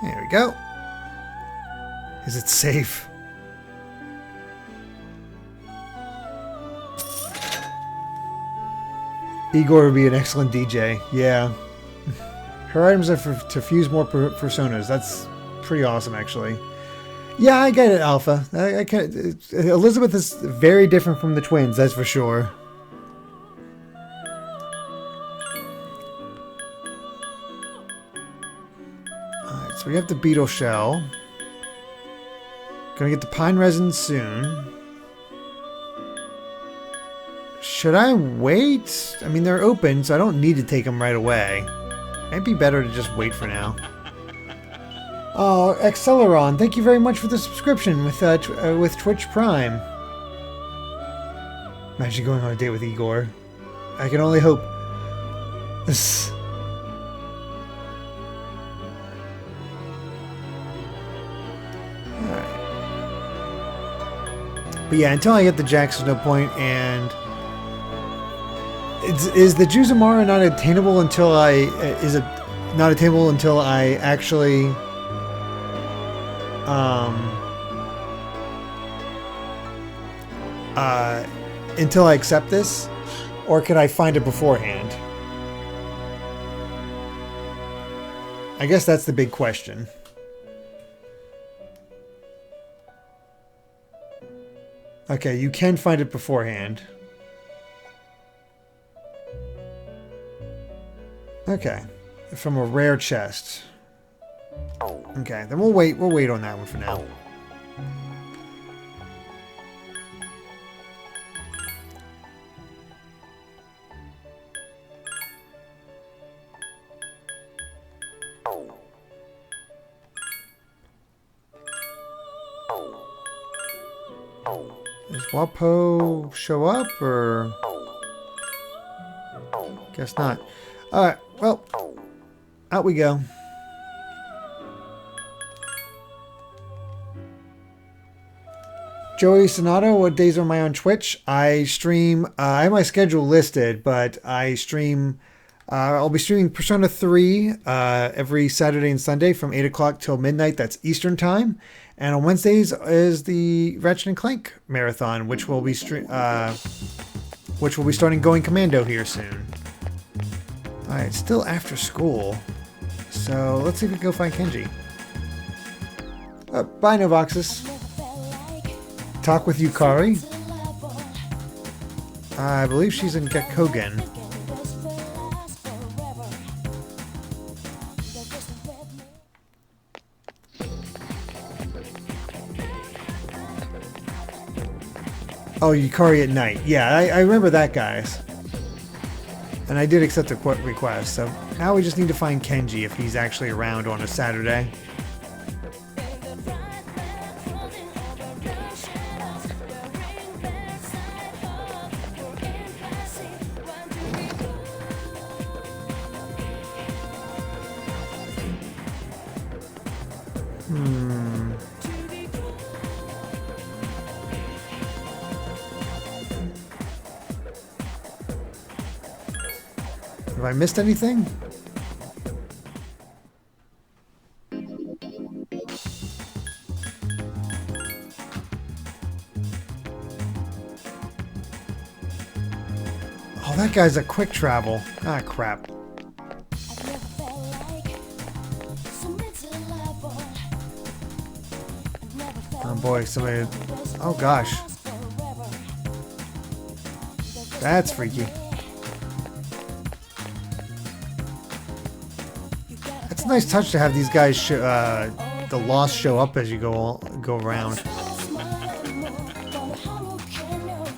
There we go. Is it safe? Igor would be an excellent DJ. Yeah. Her items are to fuse more personas. That's pretty awesome, actually. Yeah, I get it, Alpha. I can. Elizabeth is very different from the twins, that's for sure. Alright, so we have the beetle shell. Gonna get the pine resin soon. Should I wait? I mean, they're open, so I don't need to take them right away. Might be better to just wait for now. Oh, Acceleron, thank you very much for the subscription with Twitch Prime. Imagine going on a date with Igor. I can only hope. Alright. But yeah, until I get the Jax, there's no point, and... Is the Juzumara not attainable until I... Is it not attainable until I actually... until I accept this? Or can I find it beforehand? I guess that's the big question. Okay, you can find it beforehand. Okay, from a rare chest. Okay, then we'll wait on that one for now. Does Wapo show up, or... Guess not. Alright, well, out we go. Joey Sonato, what days am I on Twitch? I stream, I have my schedule listed, but I stream, I'll be streaming Persona 3 every Saturday and Sunday from 8 o'clock till midnight, that's Eastern Time. And on Wednesdays is the Ratchet and Clank Marathon, which will be starting Going Commando here soon. Alright, still after school. So let's see if we can go find Kenji. Bye, Novoxis. Talk with Yukari. I believe she's in Gekkogen. Oh, Yukari at night. Yeah, I remember that, guys. And I did accept the request, so now we just need to find Kenji if he's actually around on a Saturday. Have I missed anything? Oh, that guy's a quick travel. Ah, crap. Oh boy, somebody... Oh gosh. That's freaky. It's a nice touch to have these guys, the Lost show up as you go around.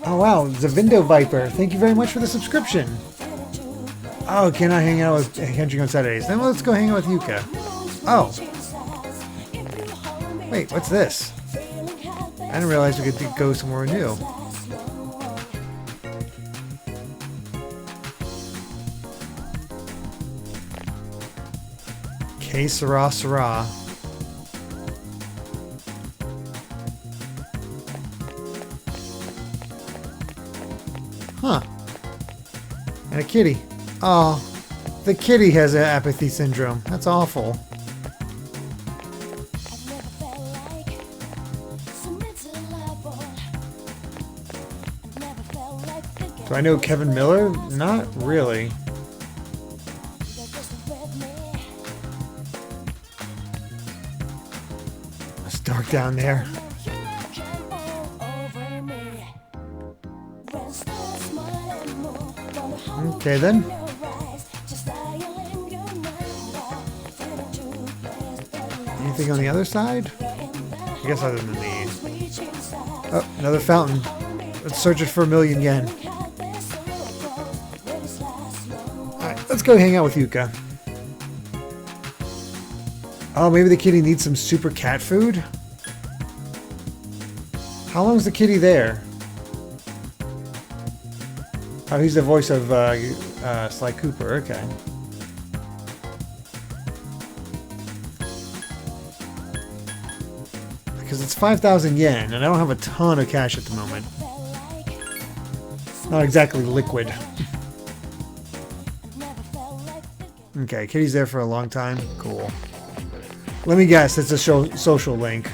Oh wow, Zavindo Viper, thank you very much for the subscription. Oh, can I hang out with Kendrick on Saturdays? Then let's go hang out with Yuka. Oh. Wait, what's this? I didn't realize we could go somewhere new. K Sarah Sarah. Huh. And a kitty. Oh, the kitty has an apathy syndrome. That's awful. Do I know Kevin Miller? Not really. dark down there. Okay then. Anything on the other side? I guess other than these. Oh, another fountain. Let's search it for 1,000,000 yen. Alright, let's go hang out with Yuka. Oh, maybe the kitty needs some super cat food? How long is the kitty there? Oh, he's the voice of Sly Cooper, okay. Because it's 5,000 yen, and I don't have a ton of cash at the moment. Not exactly liquid. Okay, kitty's there for a long time. Cool. Let me guess, it's a social link.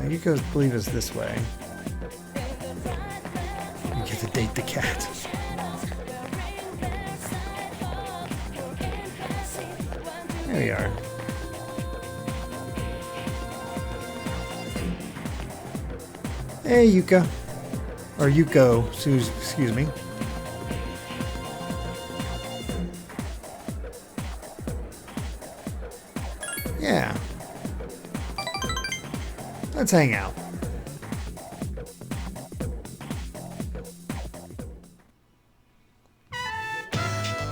You guys believe it's this way. You get to date the cat. There we are. Hey, Yuka. Or Yuko, excuse me. Yeah. Let's hang out.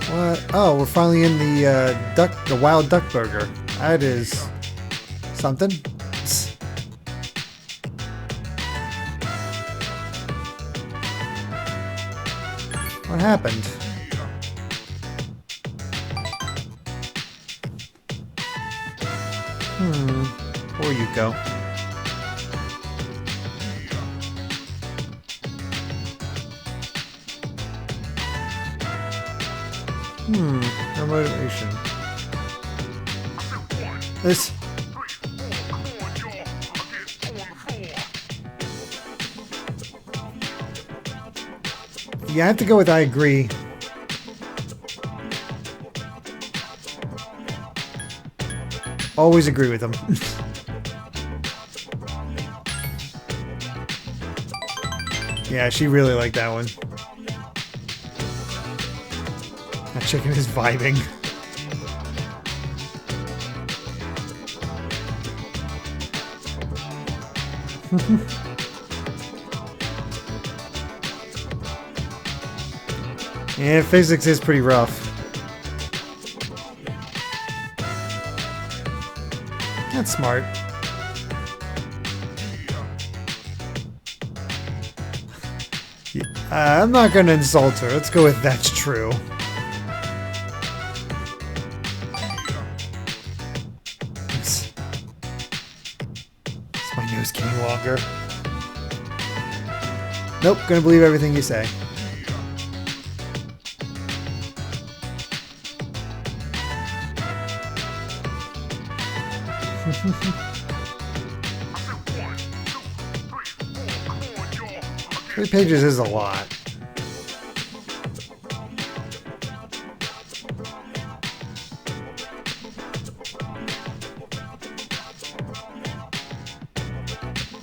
What? Oh, we're finally in the wild duck burger. That is something. What happened? Poor Yuko. No motivation. This. Yeah, I have to go with I agree. Always agree with them. Yeah, she really liked that one. That chicken is vibing. Yeah, physics is pretty rough. That's smart. Yeah, I'm not gonna insult her. Let's go with that's true. Is my nose getting longer? Nope, gonna believe everything you say. Three pages is a lot.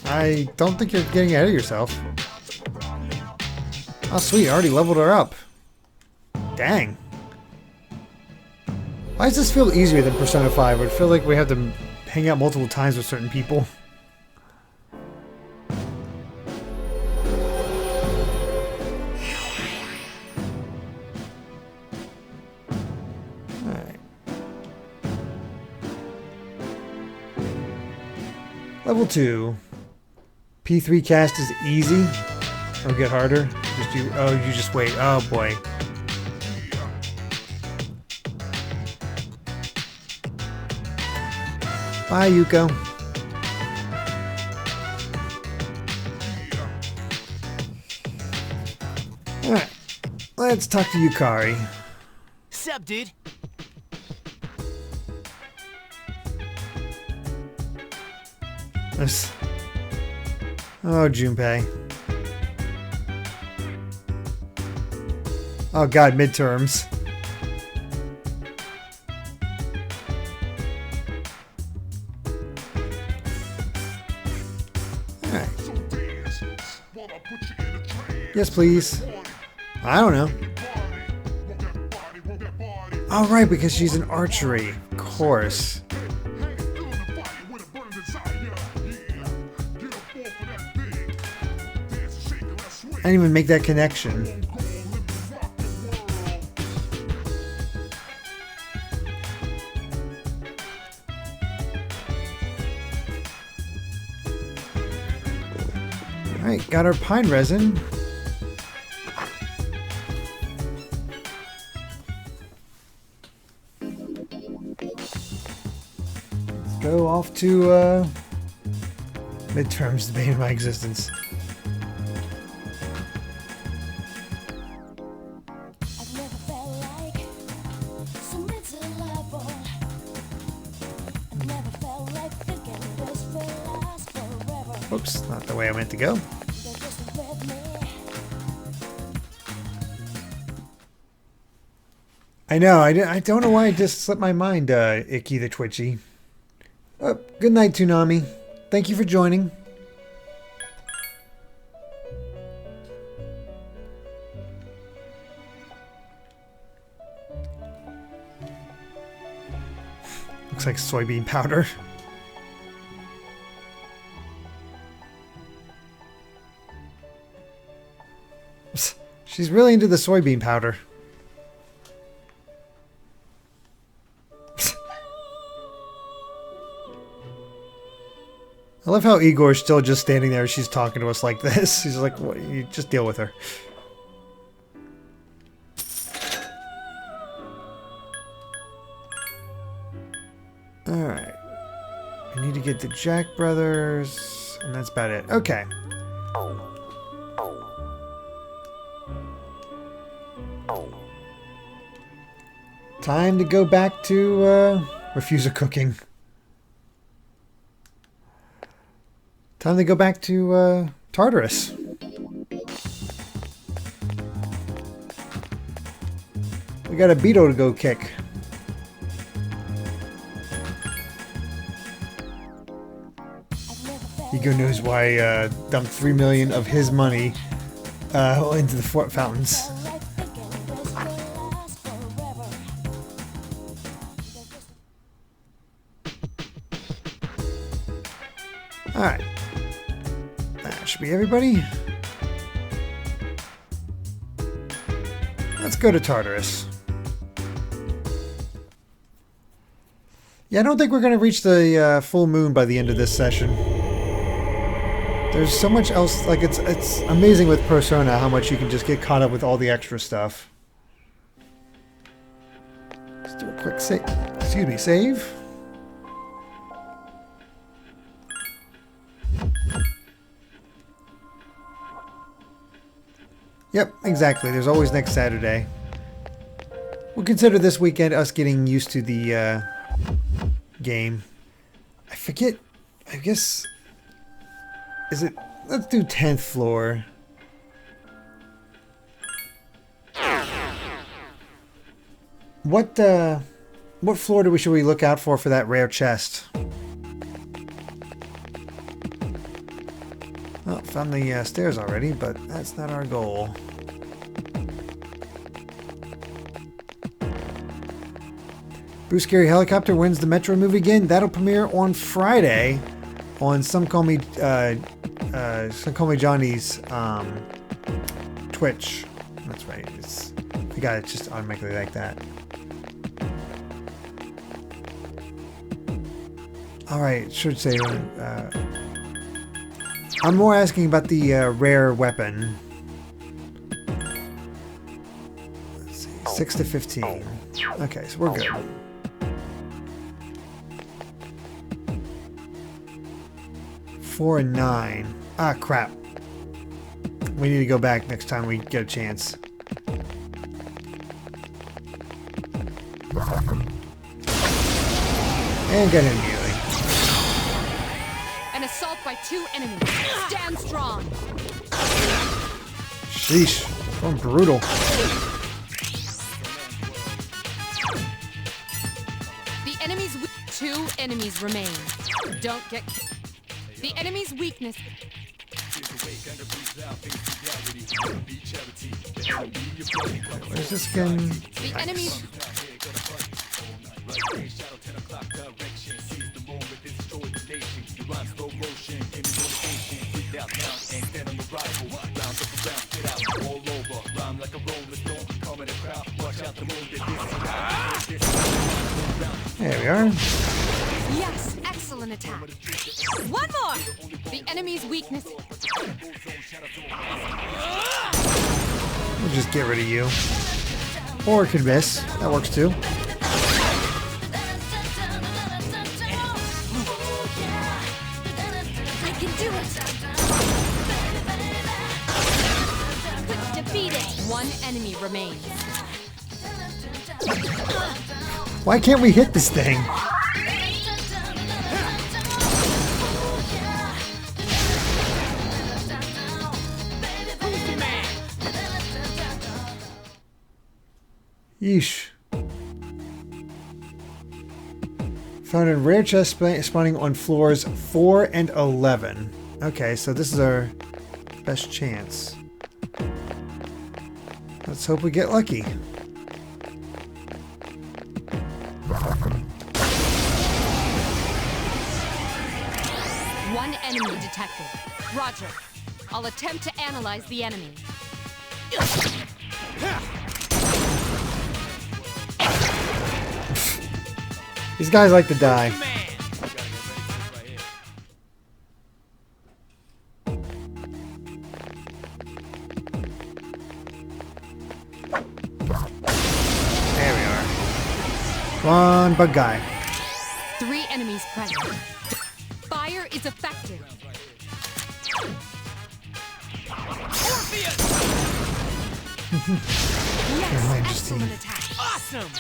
I don't think you're getting ahead of yourself. Oh sweet, I already leveled her up. Dang. Why does this feel easier than Persona 5? I feel like we have to hang out multiple times with certain people. Alright. Level 2. P3 cast is easy. It'll get harder. You just wait. Oh boy. Bye, Yuko. Alright. Let's talk to Yukari. Sup, dude? Oh, Junpei. Oh god, midterms. Alright. Yes, please. I don't know. Oh, right, because she's in archery. Of course. I didn't even make that connection. Alright, got our pine resin. Let's go off to midterms, the bane of my existence. I've never felt like so miserable. I've never felt like thinking this will last forever. Oops, not the way I meant to go. You're just with me. I know, I don't know why I just slipped my mind, Icky the Twitchy. Oh, good night, Toonami. Thank you for joining. Looks like soybean powder. She's really into the soybean powder. I love how Igor's still just standing there. She's talking to us like this. He's like, what, you just deal with her. Alright. I need to get the Jack Brothers. And that's about it. Okay. Time to go back to Refuser Cooking. Time to go back to Tartarus. We got a Beetle to go kick. Ego knows why dumped 3 million of his money into the fort fountains. Alright. That should be everybody. Let's go to Tartarus. Yeah, I don't think we're going to reach the full moon by the end of this session. There's so much else. Like, it's amazing with Persona how much you can just get caught up with all the extra stuff. Let's do a quick save. Excuse me, save. Yep, exactly. There's always next Saturday. We'll consider this weekend us getting used to the game. I forget. I guess. Is it? Let's do 10th floor. What floor should we look out for that rare chest? Oh, found the stairs already, but that's not our goal. Bruce Scary Helicopter wins the Metro movie again. That'll premiere on Friday on Some Call Me Johnny's Twitch. That's right. I got it just automatically like that. All right, should say. I'm more asking about the rare weapon. Let's see, 6 to 15. Okay, so we're good. Four and 9. Ah, crap. We need to go back next time we get a chance. And get in immediately. An assault by 2 enemies. Stand strong. Sheesh. Going brutal. enemies remain. Don't get... The enemy's weakness... Where's this gun? The enemy's... There we are. Yes, excellent attack. One more! The enemy's weakness... We'll just get rid of you. Or it could miss. That works too. I can do it! Defeated! One enemy remains. Why can't we hit this thing? Yeesh. Found a rare chest spawning on floors 4 and 11. Okay, so this is our best chance. Let's hope we get lucky. One enemy detected. Roger. I'll attempt to analyze the enemy. These guys like to die. There we are. Come on, bug guy. 3 enemies present. Fire is effective. Orpheus! Yes, Majesty. excellent attack. Awesome!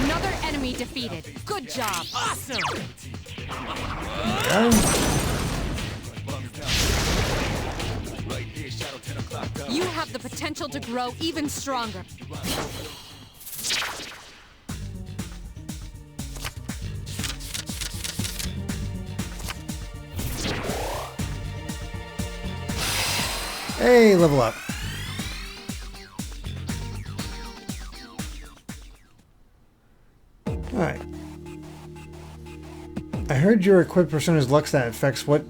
Another enemy defeated. Good job. Awesome! There we go. You have the potential to grow even stronger. Hey, level up. Alright. I heard your equipped persona's luck stat affects what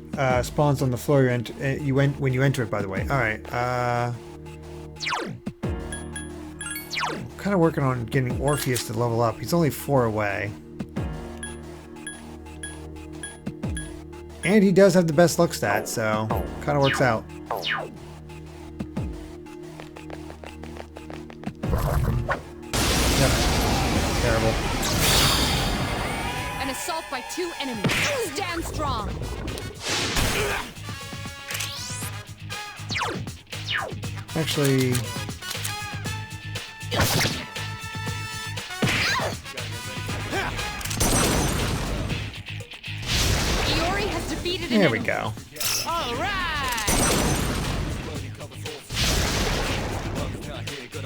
spawns on the floor when you enter it, by the way. Alright, I'm kind of working on getting Orpheus to level up. He's only 4 away. And he does have the best luck stat, so kind of works out. Yep. Terrible. An assault by 2 enemies. Stand strong. Actually... Iori has defeated an There we enemy. go. All right.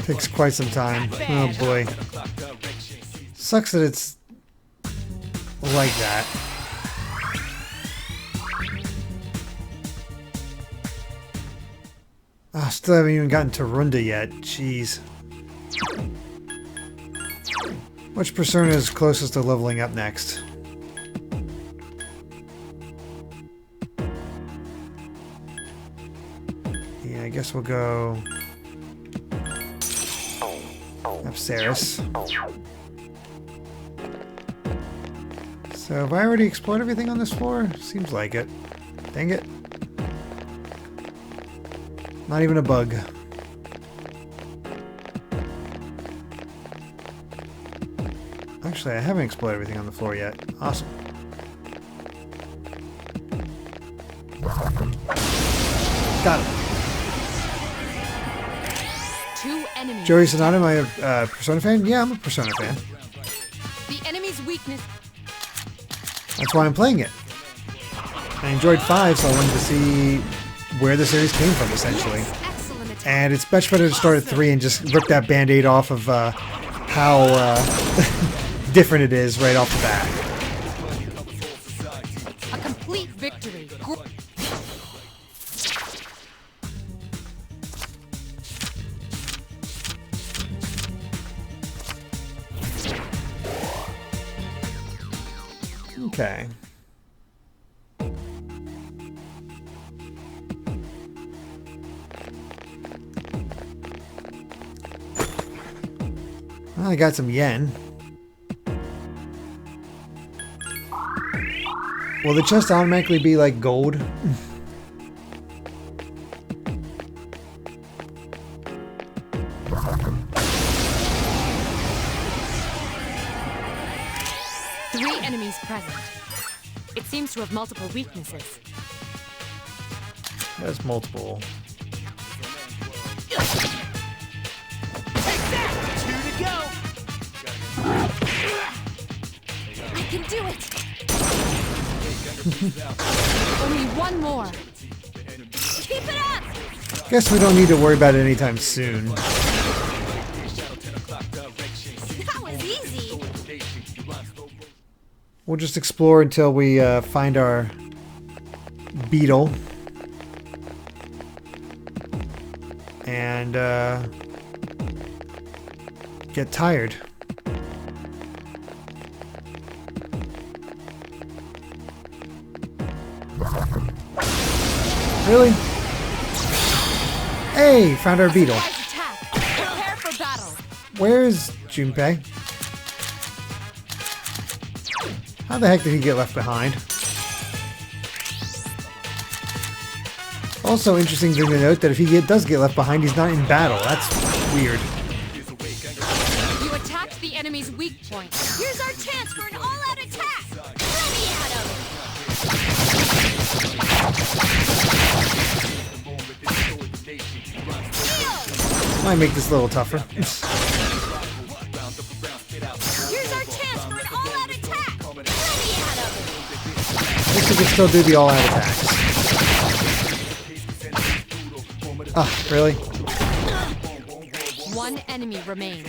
Takes quite some time. Oh boy. Sucks that it's like that. Oh, still haven't even gotten to Runda yet. Jeez. Which persona is closest to leveling up next? Yeah, I guess we'll go Tartarus. So have I already explored everything on this floor? Seems like it. Dang it. Not even a bug. Actually, I haven't explored everything on the floor yet. Awesome. Got it. 2 enemies. Joey Sonata, am I a Persona fan? Yeah, I'm a Persona fan. The enemy's weakness. That's why I'm playing it. I enjoyed 5, so I wanted to see where the series came from, essentially. Yes, excellent attack. And it's much better to start at 3 and just rip that band-aid off of how different it is right off the bat. A complete victory. Okay. Well, I got some yen. Will the chest automatically be like gold? Three enemies present. It seems to have multiple weaknesses. That's multiple. Two to go. I can do it! Only one more. Keep it up! Guess we don't need to worry about it anytime soon. That was easy. We'll just explore until we find our beetle. And get tired. Really? Hey, found our beetle. Surprise attack. Prepare for battle. Where's Junpei? How the heck did he get left behind? Also, interesting thing to note that if he does get left behind, he's not in battle. That's weird. You attacked the enemy's weak point. Here's our chance for an all-out attack. Ready, Adam. Might make this a little tougher. Here's our chance for an all-out attack. Ready, Adam. Guess we can still do the all-out attacks. Ah, really? One enemy remains.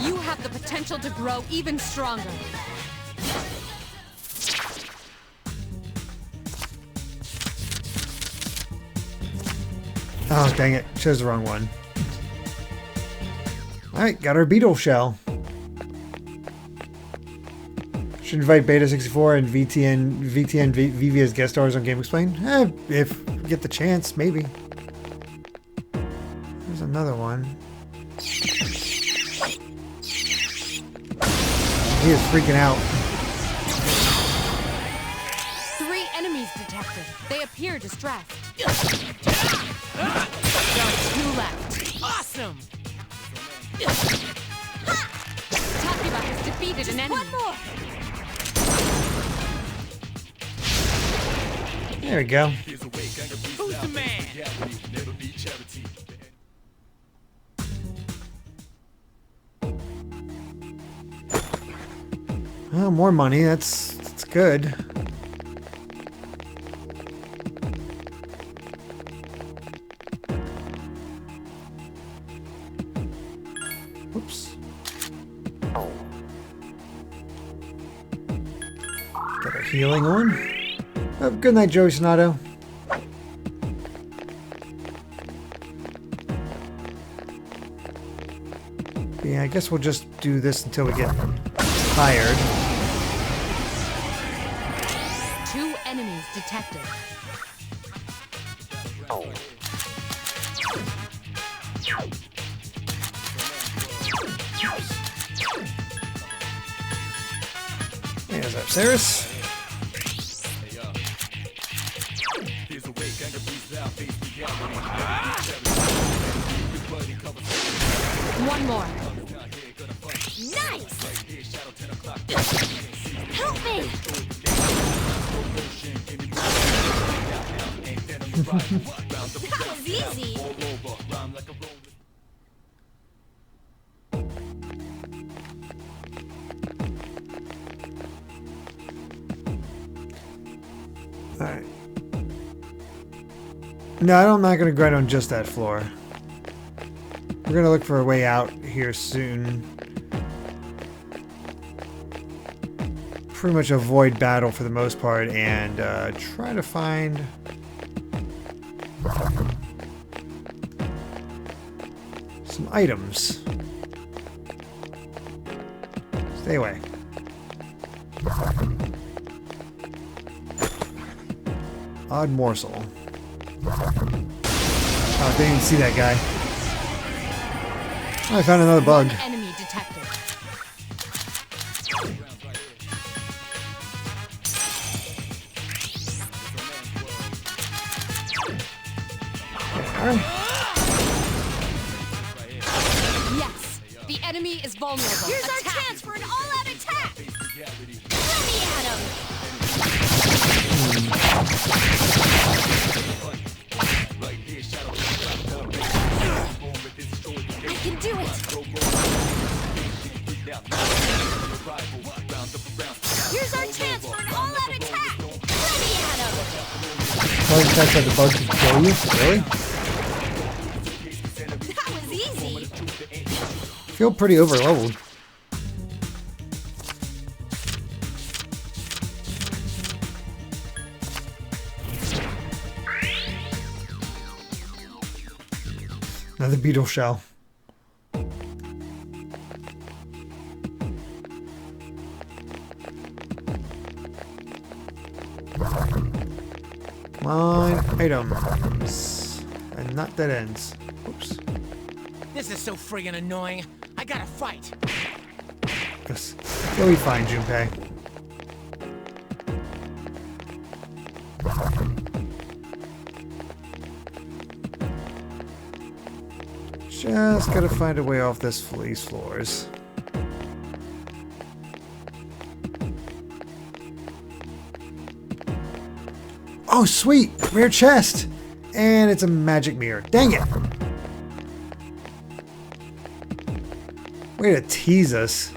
You have the potential to grow even stronger. Oh, dang it. Chose the wrong one. Alright, got our beetle shell. Should invite Beta64 and VTN VV as guest stars on Game Explain. If we get the chance, maybe. There's another one. He is freaking out. 3 enemies detected. They appear distressed. There are 2 left. Awesome. Takiba has defeated an enemy. One more. There we go. Who's the man? Oh, more money. That's good. Oops. Get our healing on. Oh, good night, Joey Sonato. Yeah, I guess we'll just do this until we get tired. 2 enemies detected. There's Osiris. One more. Nice. Help me. That was easy. Alright. No, I'm not going to grind on just that floor. We're gonna look for a way out here soon. Pretty much avoid battle for the most part and try to find some items. Stay away. Odd morsel. Oh, didn't even see that guy. Oh, I found another bug. One enemy detected. Yes, the enemy is vulnerable. Here's our Attack. chance for an all-out attack! Let me at him! I can do it! Here's our chance for an all-out attack! Let me at him! Oh, you guys had the bug to kill you? Really? That was easy! Feel pretty overleveled. Another beetle shell. Come on, items. And not dead ends. Oops. This is so friggin' annoying. I gotta fight. Yes. You'll be fine, Junpei. Just gotta find a way off these floors. Oh, sweet! Rare chest! And it's a magic mirror. Dang it! Way to tease us.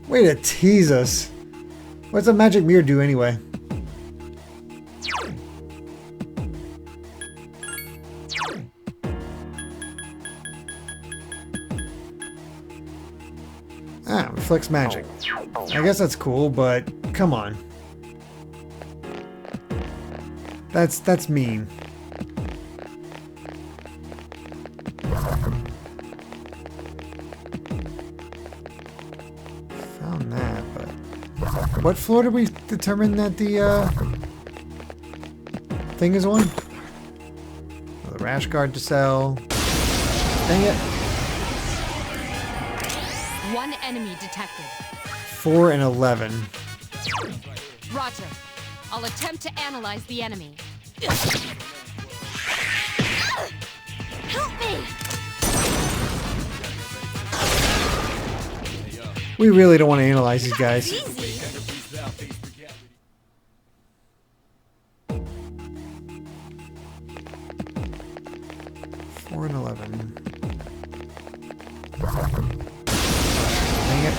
Way to tease us. What's a magic mirror do anyway? Ah, reflects magic. I guess that's cool, but come on. That's mean. Found that, but what floor did we determine that the thing is on? Oh, the rash guard to sell. Dang it. One enemy detected. 4 and 11. Roger. I'll attempt to analyze the enemy. Help me! We really don't want to analyze these guys. Easy! 4 and 11. Dang it.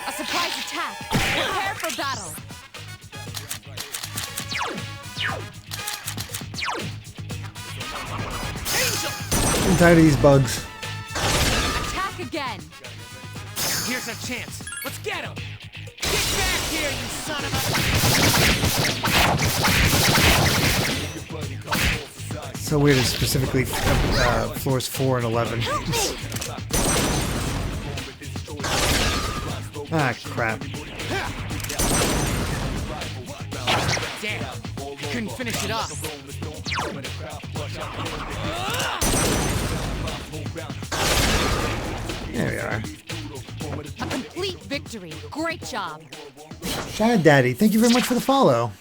A surprise attack. Prepare for battle. I'm tired of these bugs. Attack again. Here's our chance. Let's get him. Get back here, you son of a... So weird, it's specifically floors 4 and 11. Ah, crap. Damn. Couldn't finish it off. There we are. A complete victory. Great job. Shad Daddy, thank you very much for the follow.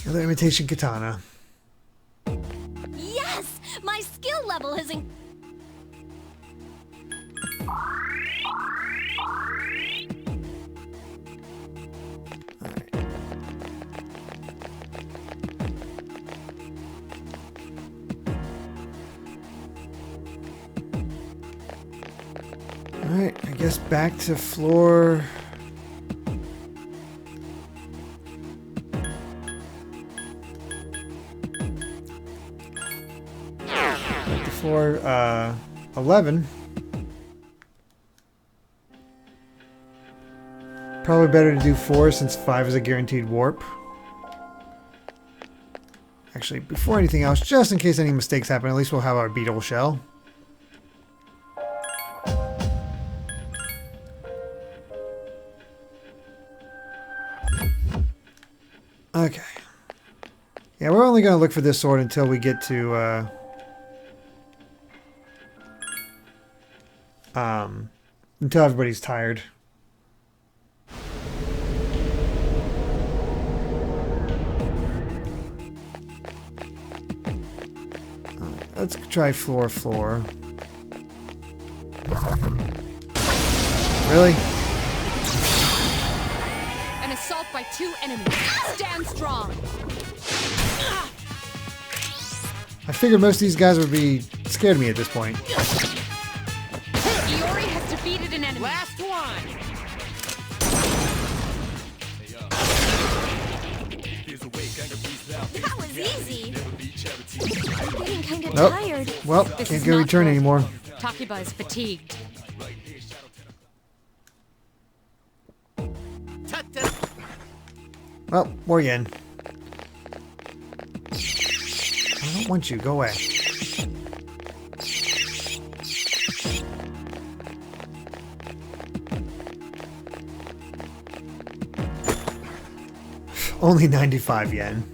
Another imitation katana. Yes! My skill level has increased. Alright, I guess back to floor... Floor 11. Probably better to do 4 since 5 is a guaranteed warp. Actually, before anything else, just in case any mistakes happen, at least we'll have our beetle shell. Okay. Yeah, we're only going to look for this sword until we get to, until everybody's tired. Let's try floor 4. Really? An assault by 2 enemies. Stand strong. I figured most of these guys would be scared of me at this point. Iori has defeated an enemy. Last one! That was easy. I'm getting kind of Nope. tired. Well, This can't is go not return good. anymore. Takiba is fatigued. Tut-tut. Well, more yen. I don't want you. Go away. Only 95 yen.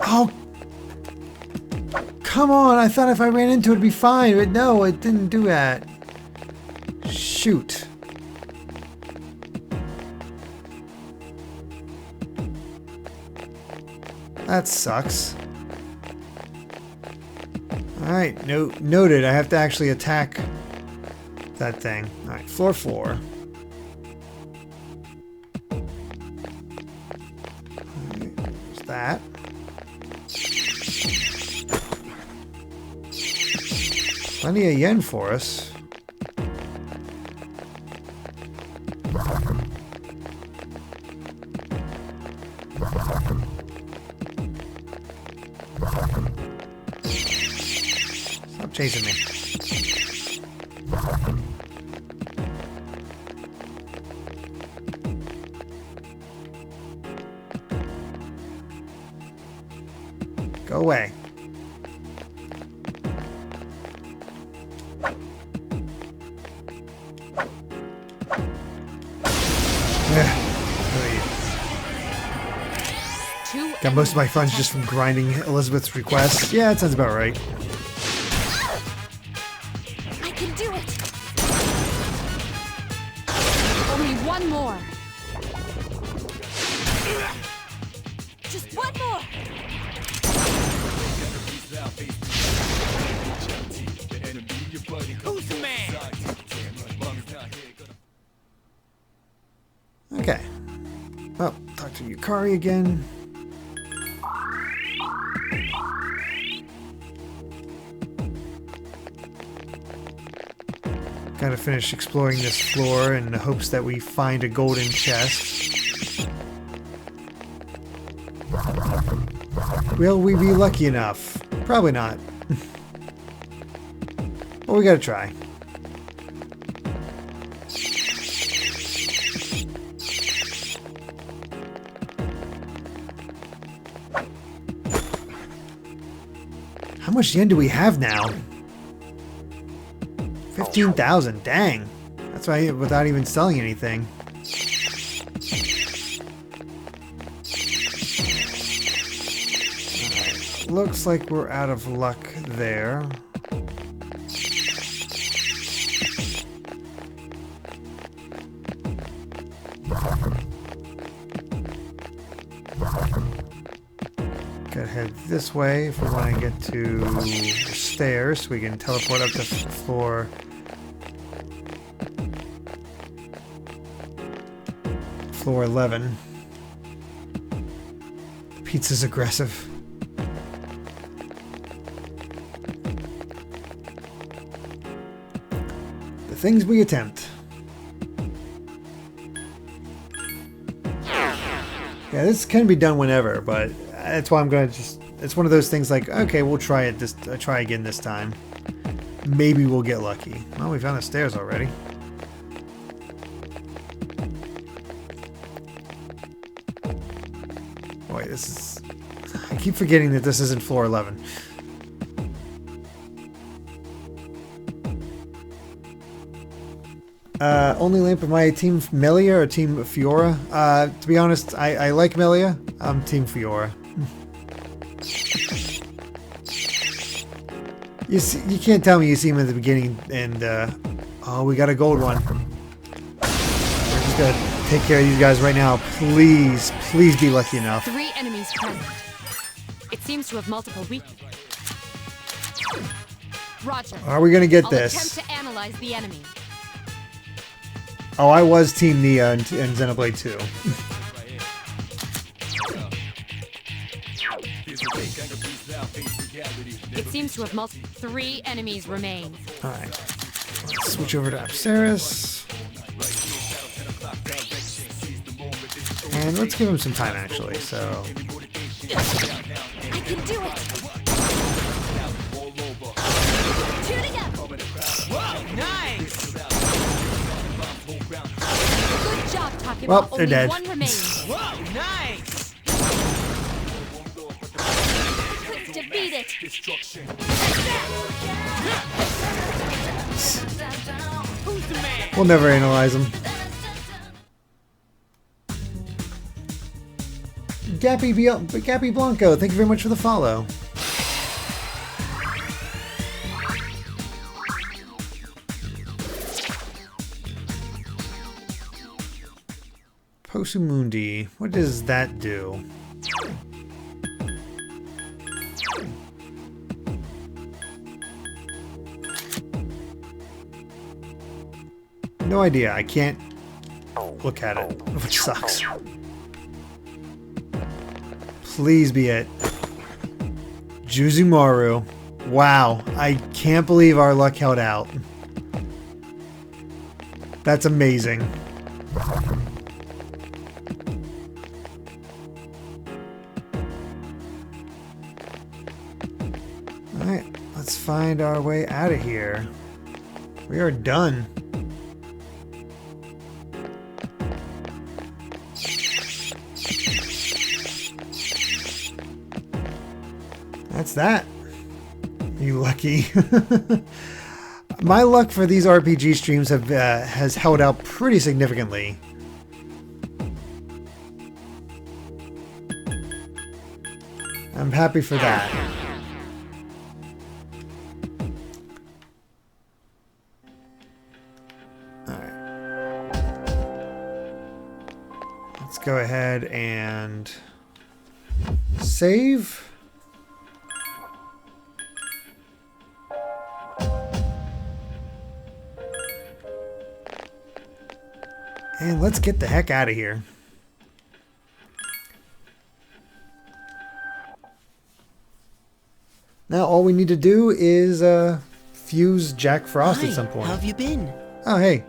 Oh! Come on! I thought if I ran into it, it'd be fine, but no, it didn't do that. Shoot. That sucks. Alright, noted. I have to actually attack that thing. Alright, floor 4. There's that. Plenty of yen for us. Stop chasing me. Go away. Got most of my funds just from grinding Elizabeth's requests. Yeah, that sounds about right. I can do it. Only one more. Just one more. Who's the man? Okay. Well, talk to Yukari again. Gotta finish exploring this floor in the hopes that we find a golden chest. Will we be lucky enough? Probably not. But we gotta try. How much yen do we have now? 15,000, dang. That's why without even selling anything. Alright, looks like we're out of luck there. Gotta head this way if we want to get to the stairs so we can teleport up to floor 11. The Pizza's aggressive. The things we attempt. Yeah, this can be done whenever, but that's why I'm gonna just... It's one of those things like, okay, we'll try it try again this time. Maybe we'll get lucky. Well, we found the stairs already. Wait, this is... I keep forgetting that this isn't floor 11. Only lamp of my team Melia or team Fiora? To be honest, I like Melia. I'm team Fiora. You see, you can't tell me you see him at the beginning and, oh, we got a gold one. We're just gonna take care of these guys right now. Please, please be lucky enough. 3 enemies present. It seems to have multiple weak. Roger. Are we gonna get I'll this? attempt to analyze the enemy. Oh, I was team Nia in Xenoblade 2. It seems to have 3 enemies remain. Alright. Let's switch over to Apsaris. And let's give him some time, actually, so... I can do it! Shooting up! Whoa, nice! Good job, Takeba. Well, they're Only dead. 1 remains. Whoa, nice! Defeat it! Who's the man? We'll never analyze him. Gappy Blanco, thank you very much for the follow. Posumundi, what does that do? No idea, I can't look at it, which sucks. Please be it. Juzumaru. Wow, I can't believe our luck held out. That's amazing. Alright, let's find our way out of here. We are done. That's that. You lucky. My luck for these RPG streams has held out pretty significantly. I'm happy for that. Alright. Let's go ahead and save. And let's get the heck out of here. Now all we need to do is fuse Jack Frost Hi, at some point. how have you been? Oh, hey.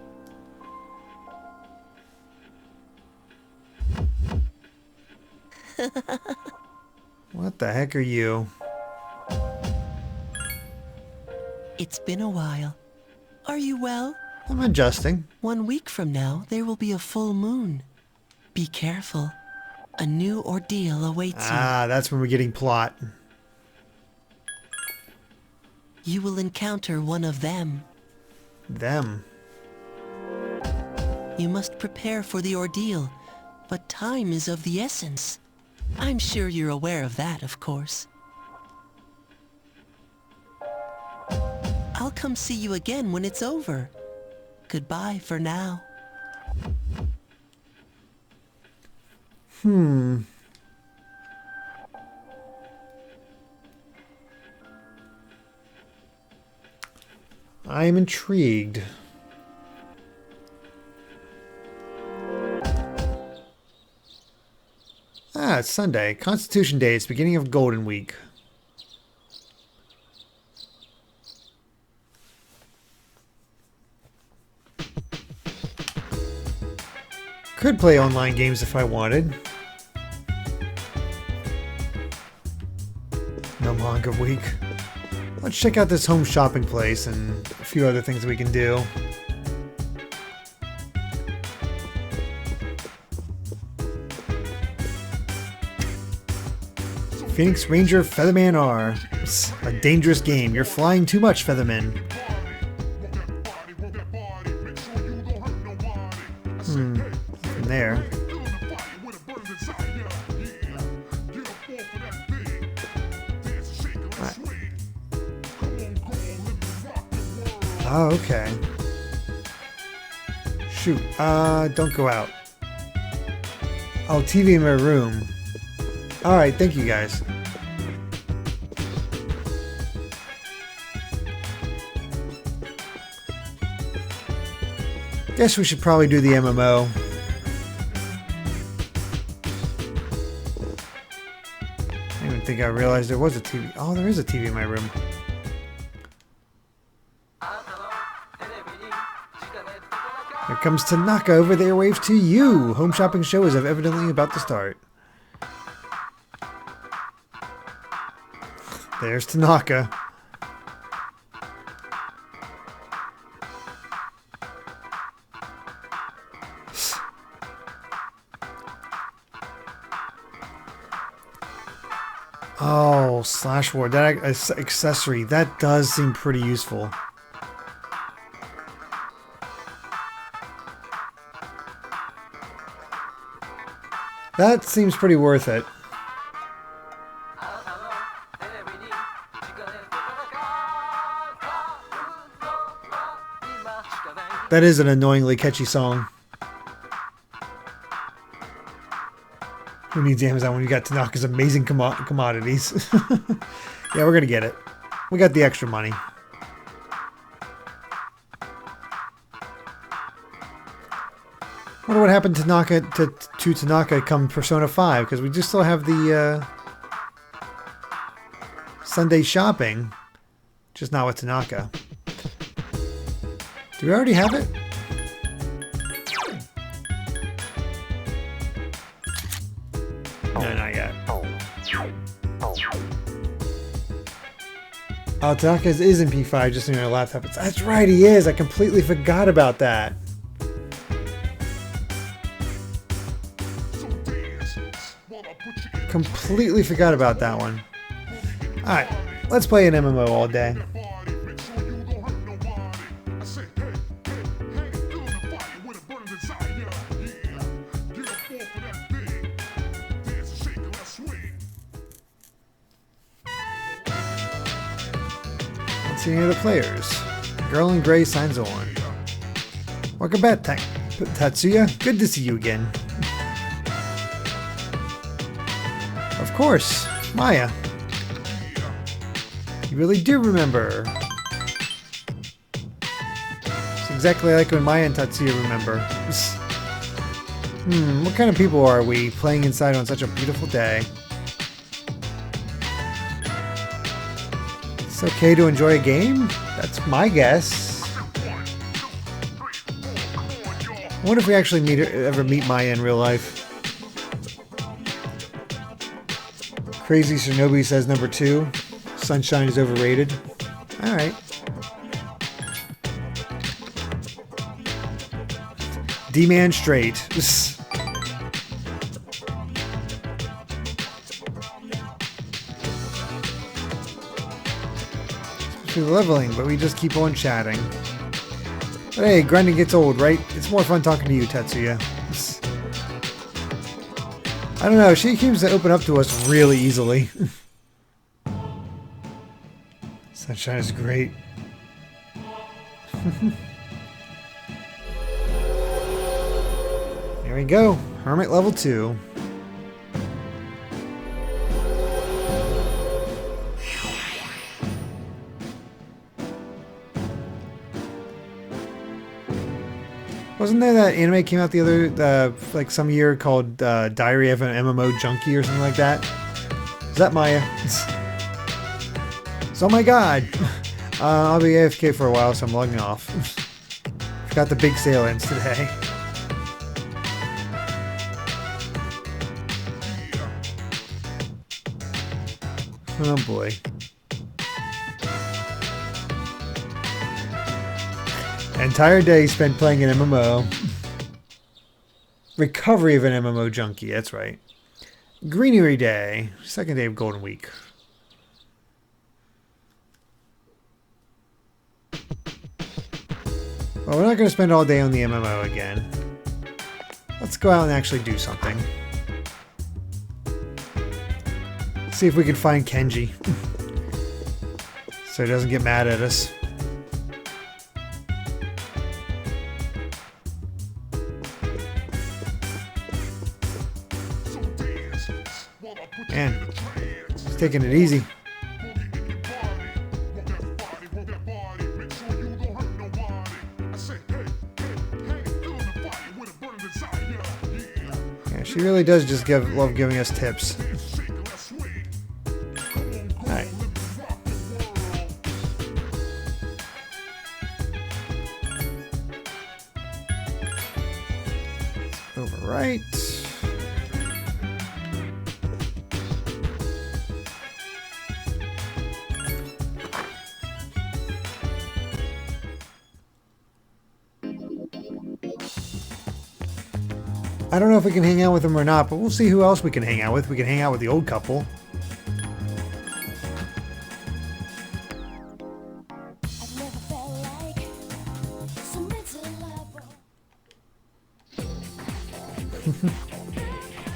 What the heck are you? It's been a while. Are you well? I'm adjusting. 1 week from now, there will be a full moon. Be careful. A new ordeal awaits you. Ah, that's when we're getting plot. You will encounter one of them. Them. You must prepare for the ordeal, but time is of the essence. I'm sure you're aware of that, of course. I'll come see you again when it's over. Goodbye for now. I am intrigued. Ah, Yeah, it's Sunday. Constitution Day. It's beginning of Golden Week. Could play online games if I wanted. No manga week. Let's check out this home shopping place and a few other things we can do. Phoenix Ranger Featherman R. It's a dangerous game. You're flying too much, Featherman. From there. Oh, okay. Shoot. Don't go out. Oh, TV in my room. Alright, thank you guys. Guess we should probably do the MMO. I didn't even think I realized there was a TV. Oh, there is a TV in my room. Here comes Tanaka over the airwaves to you. Home shopping show is evidently about to start. There's Tanaka. Oh, slash war. That accessory. That does seem pretty useful. That seems pretty worth it. That is an annoyingly catchy song. Who needs Amazon when you got Tanaka's amazing commodities? Yeah, we're gonna get it. We got the extra money. Wonder what happened to Tanaka come Persona 5, because we just still have the Sunday shopping, just not with Tanaka. Do we already have it? No, not yet. Oh, Tanaka is in P5, just on your laptop. That's right, he is. I completely forgot about that. Completely forgot about that one. Alright, let's play an MMO all day. Let's see any of the players. Girl in Gray signs on. Welcome back, Tatsuya. Good to see you again. Of course, Maya. You really do remember. It's exactly like when Maya and Tatsuya remember. What kind of people are we playing inside on such a beautiful day? It's okay to enjoy a game? That's my guess. I wonder if we actually ever meet Maya in real life. Crazy Shinobi says number 2. Sunshine is overrated. Alright. D-Man straight. We're leveling, but we just keep on chatting. But hey, grinding gets old, right? It's more fun talking to you, Tetsuya. I don't know, she seems to open up to us really easily. Sunshine is great. There we go. Hermit level 2. Wasn't there that anime came out the other, like some year called Diary of an MMO Junkie or something like that? Is that Maya? So, oh my god! I'll be AFK for a while, so I'm logging off. Forgot the big sale ends today. Oh boy. Entire day spent playing an MMO. Recovery of an MMO junkie, that's right. Greenery Day. Second day of Golden Week. Well, we're not going to spend all day on the MMO again. Let's go out and actually do something. See if we can find Kenji. So he doesn't get mad at us. Man, he's taking it easy. Yeah, she really does just love giving us tips. Alright. Overwrite. I don't know if we can hang out with them or not, but we'll see who else we can hang out with. We can hang out with the old couple.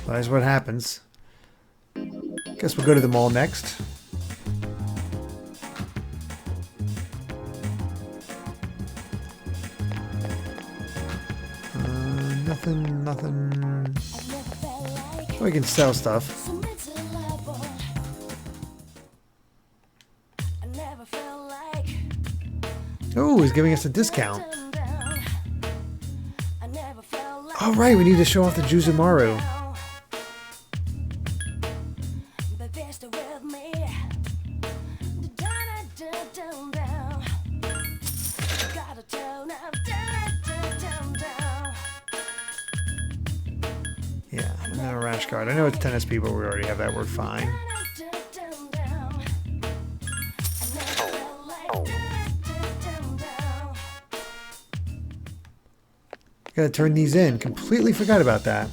That's what happens. Guess we'll go to the mall next. Nothing. We can sell stuff. Oh, he's giving us a discount. All right, we need to show off the Juzumaru. I know it's 10 SP, but we already have that. We're fine. Gotta turn these in. Completely forgot about that.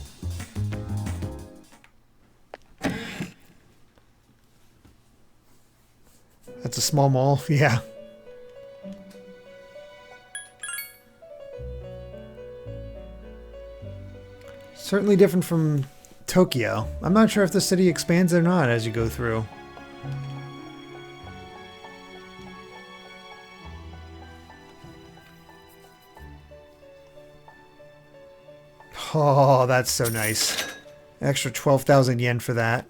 That's a small mall. Yeah. Certainly different from Tokyo. I'm not sure if the city expands or not as you go through. Oh, that's so nice. Extra 12,000 yen for that.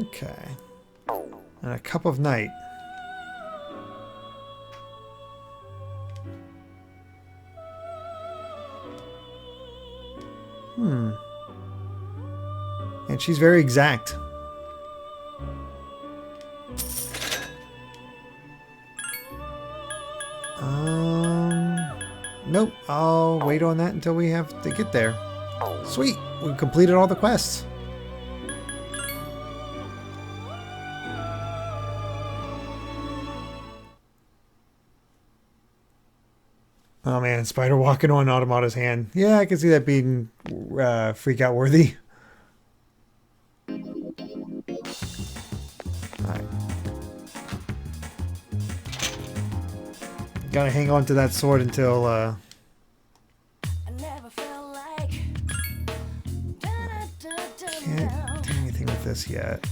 Okay. And a cup of night. And she's very exact. Nope. I'll wait on that until we have to get there. Sweet. We've completed all the quests. Oh man, spider walking on Automata's hand. Yeah, I can see that being freak out worthy. Alright. Gotta hang on to that sword until can't do anything with this yet.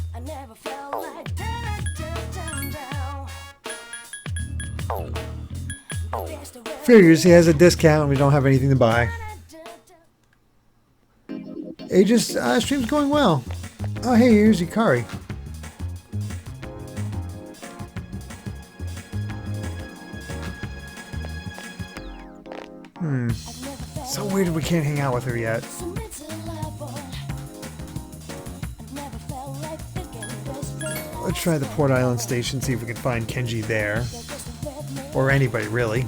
Figures he has a discount and we don't have anything to buy. Aegis stream's going well. Oh, hey, here's Yukari. So weird we can't hang out with her yet. Let's try the Port Island station, see if we can find Kenji there. Or anybody, really.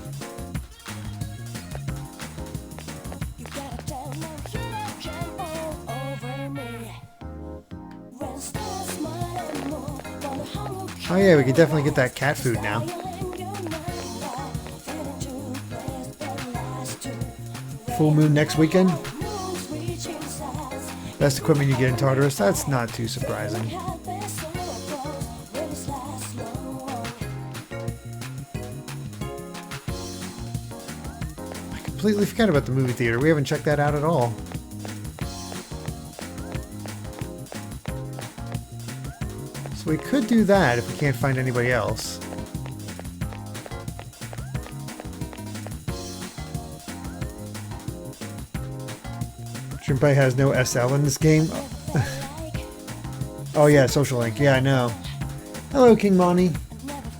Oh yeah, we could definitely get that cat food now. Full moon next weekend. Best equipment you get in Tartarus. That's not too surprising. I completely forgot about the movie theater. We haven't checked that out at all. So we could do that if we can't find anybody else. Junpei has no SL in this game. Oh yeah, Social Link. Yeah, I know. Hello, King Monty.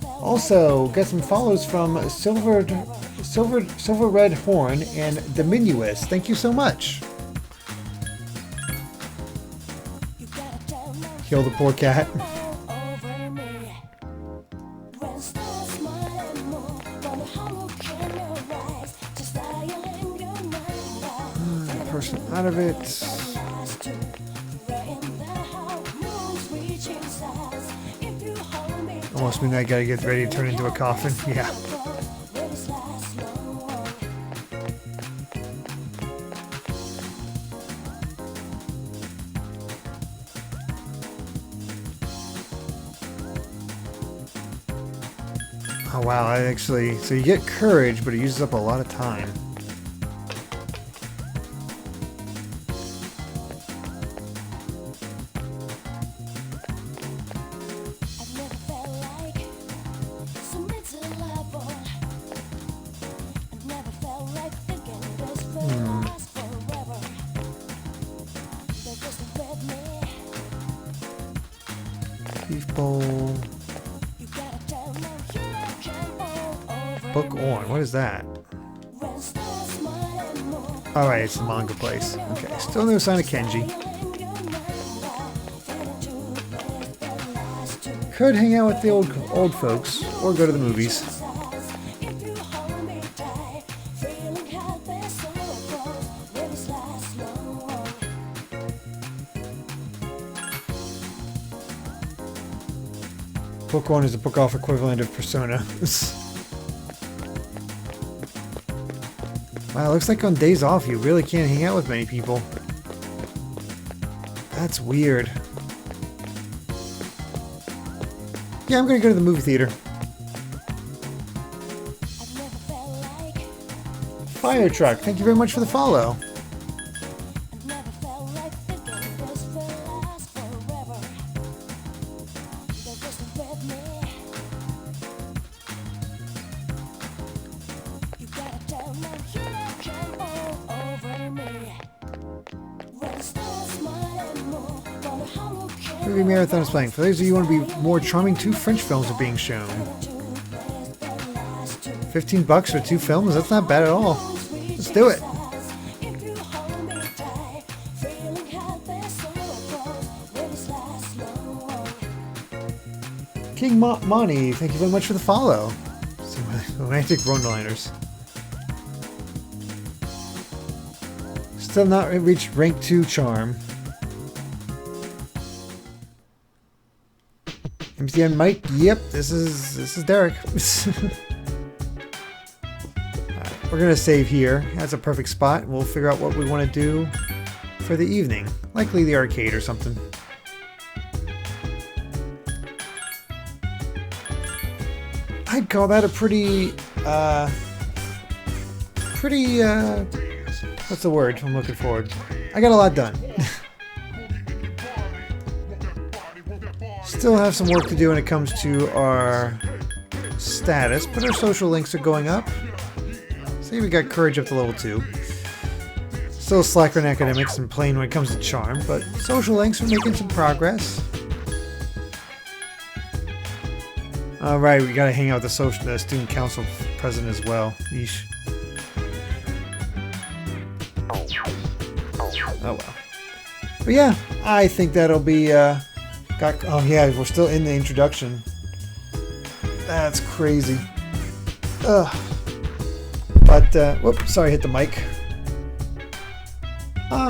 Also, got some follows from Silver Red Horn and Diminuous. Thank you so much. Kill the poor cat. Person out of it. Almost midnight, gotta get ready to turn into a coffin. Yeah. Oh wow, I actually... So you get courage, but it uses up a lot of time. Beef bowl. Book on. What is that? Alright, it's the manga place. Okay, still no sign of Kenji. Could hang out with the old folks, or go to the movies. Book 1 is the book off equivalent of Persona. Wow, looks like on days off you really can't hang out with many people. That's weird. Yeah, I'm gonna go to the movie theater. Fire Truck, thank you very much for the follow. Movie Marathon is playing. For those of you who want to be more charming, 2 French films are being shown. $15 for 2 films? That's not bad at all. Let's do it. King Monty, thank you very much for the follow. Romantic one-liners. Still not reached rank 2 charm. MTN Mike, yep, this is Derrick. We're gonna save here. That's a perfect spot. We'll figure out what we want to do for the evening. Likely the arcade or something. I'd call that a pretty, what's the word I'm looking for? I got a lot done. Still have some work to do when it comes to our status, but our social links are going up. See, we got courage up to level 2. Still slacker in academics and plain when it comes to charm, but social links are making some progress. Alright, we gotta hang out with the student council president as well. Yeesh. Oh well. But yeah, I think that'll be, oh yeah, we're still in the introduction. That's crazy. Ugh. But, whoops, sorry, hit the mic.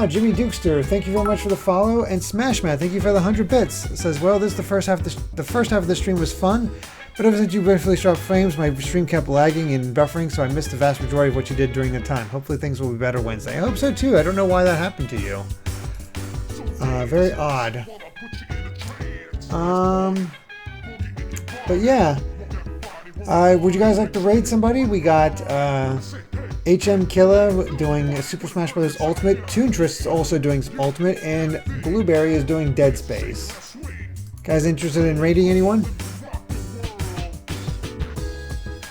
Jimmy Dukester, thank you very much for the follow, and Smashmat, thank you for the 100 bits. It says, well, this is the first half of the stream was fun, but ever since you briefly dropped frames, my stream kept lagging and buffering, so I missed the vast majority of what you did during the time. Hopefully things will be better Wednesday. I hope so too. I don't know why that happened to you. Very odd. But yeah. Would you guys like to raid somebody? We got HM Killa doing Super Smash Bros. Ultimate. Toontress is also doing Ultimate, and Blueberry is doing Dead Space. Guys interested in raiding anyone?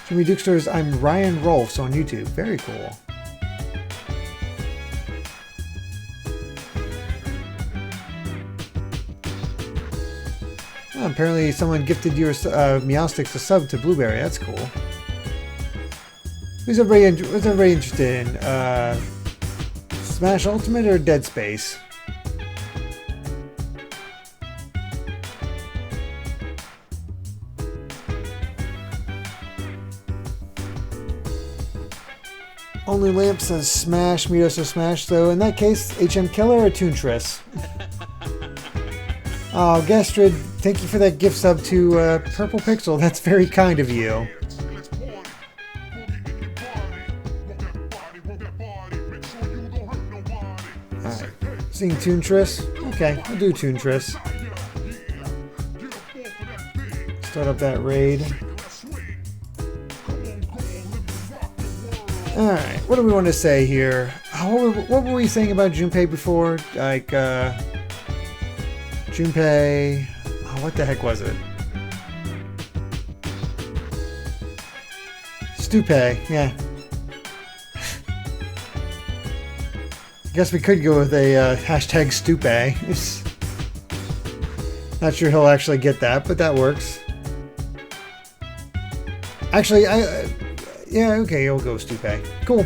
Jimmy Dukesters, I'm Ryan Rolfs on YouTube. Very cool. Oh, apparently someone gifted your Meowsticks to sub to Blueberry. That's cool. What's everybody interested in? Smash Ultimate or Dead Space? Only Lamp says Smash, Mito says Smash, so in that case, HM Killer or Toontress? Oh, Gestrid, thank you for that gift sub to Purple Pixel. That's very kind of you. Alright, seeing Toontress? Okay, I'll do Toontress. Start up that raid. Alright, what do we want to say here? What were we saying about Junpei before? Like, Junpei... Oh, what the heck was it? Stupei, yeah. I guess we could go with a hashtag Stupei. Not sure he'll actually get that, but that works. Actually, yeah, okay, I'll go Stupei. Cool.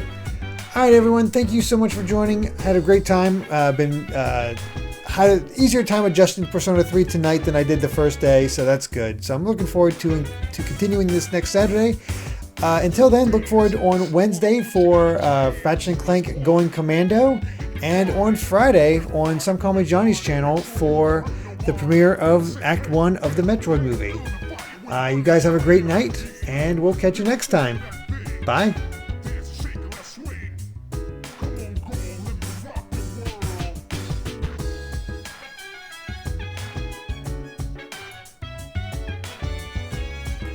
Alright, everyone, thank you so much for joining. Had a great time. Had an easier time adjusting to Persona 3 tonight than I did the first day, so that's good. So I'm looking forward to continuing this next Saturday. Until then, look forward on Wednesday for Ratchet & Clank Going Commando, and on Friday on Some Call Me Johnny's channel for the premiere of Act 1 of the Metroid movie. You guys have a great night, and we'll catch you next time. Bye.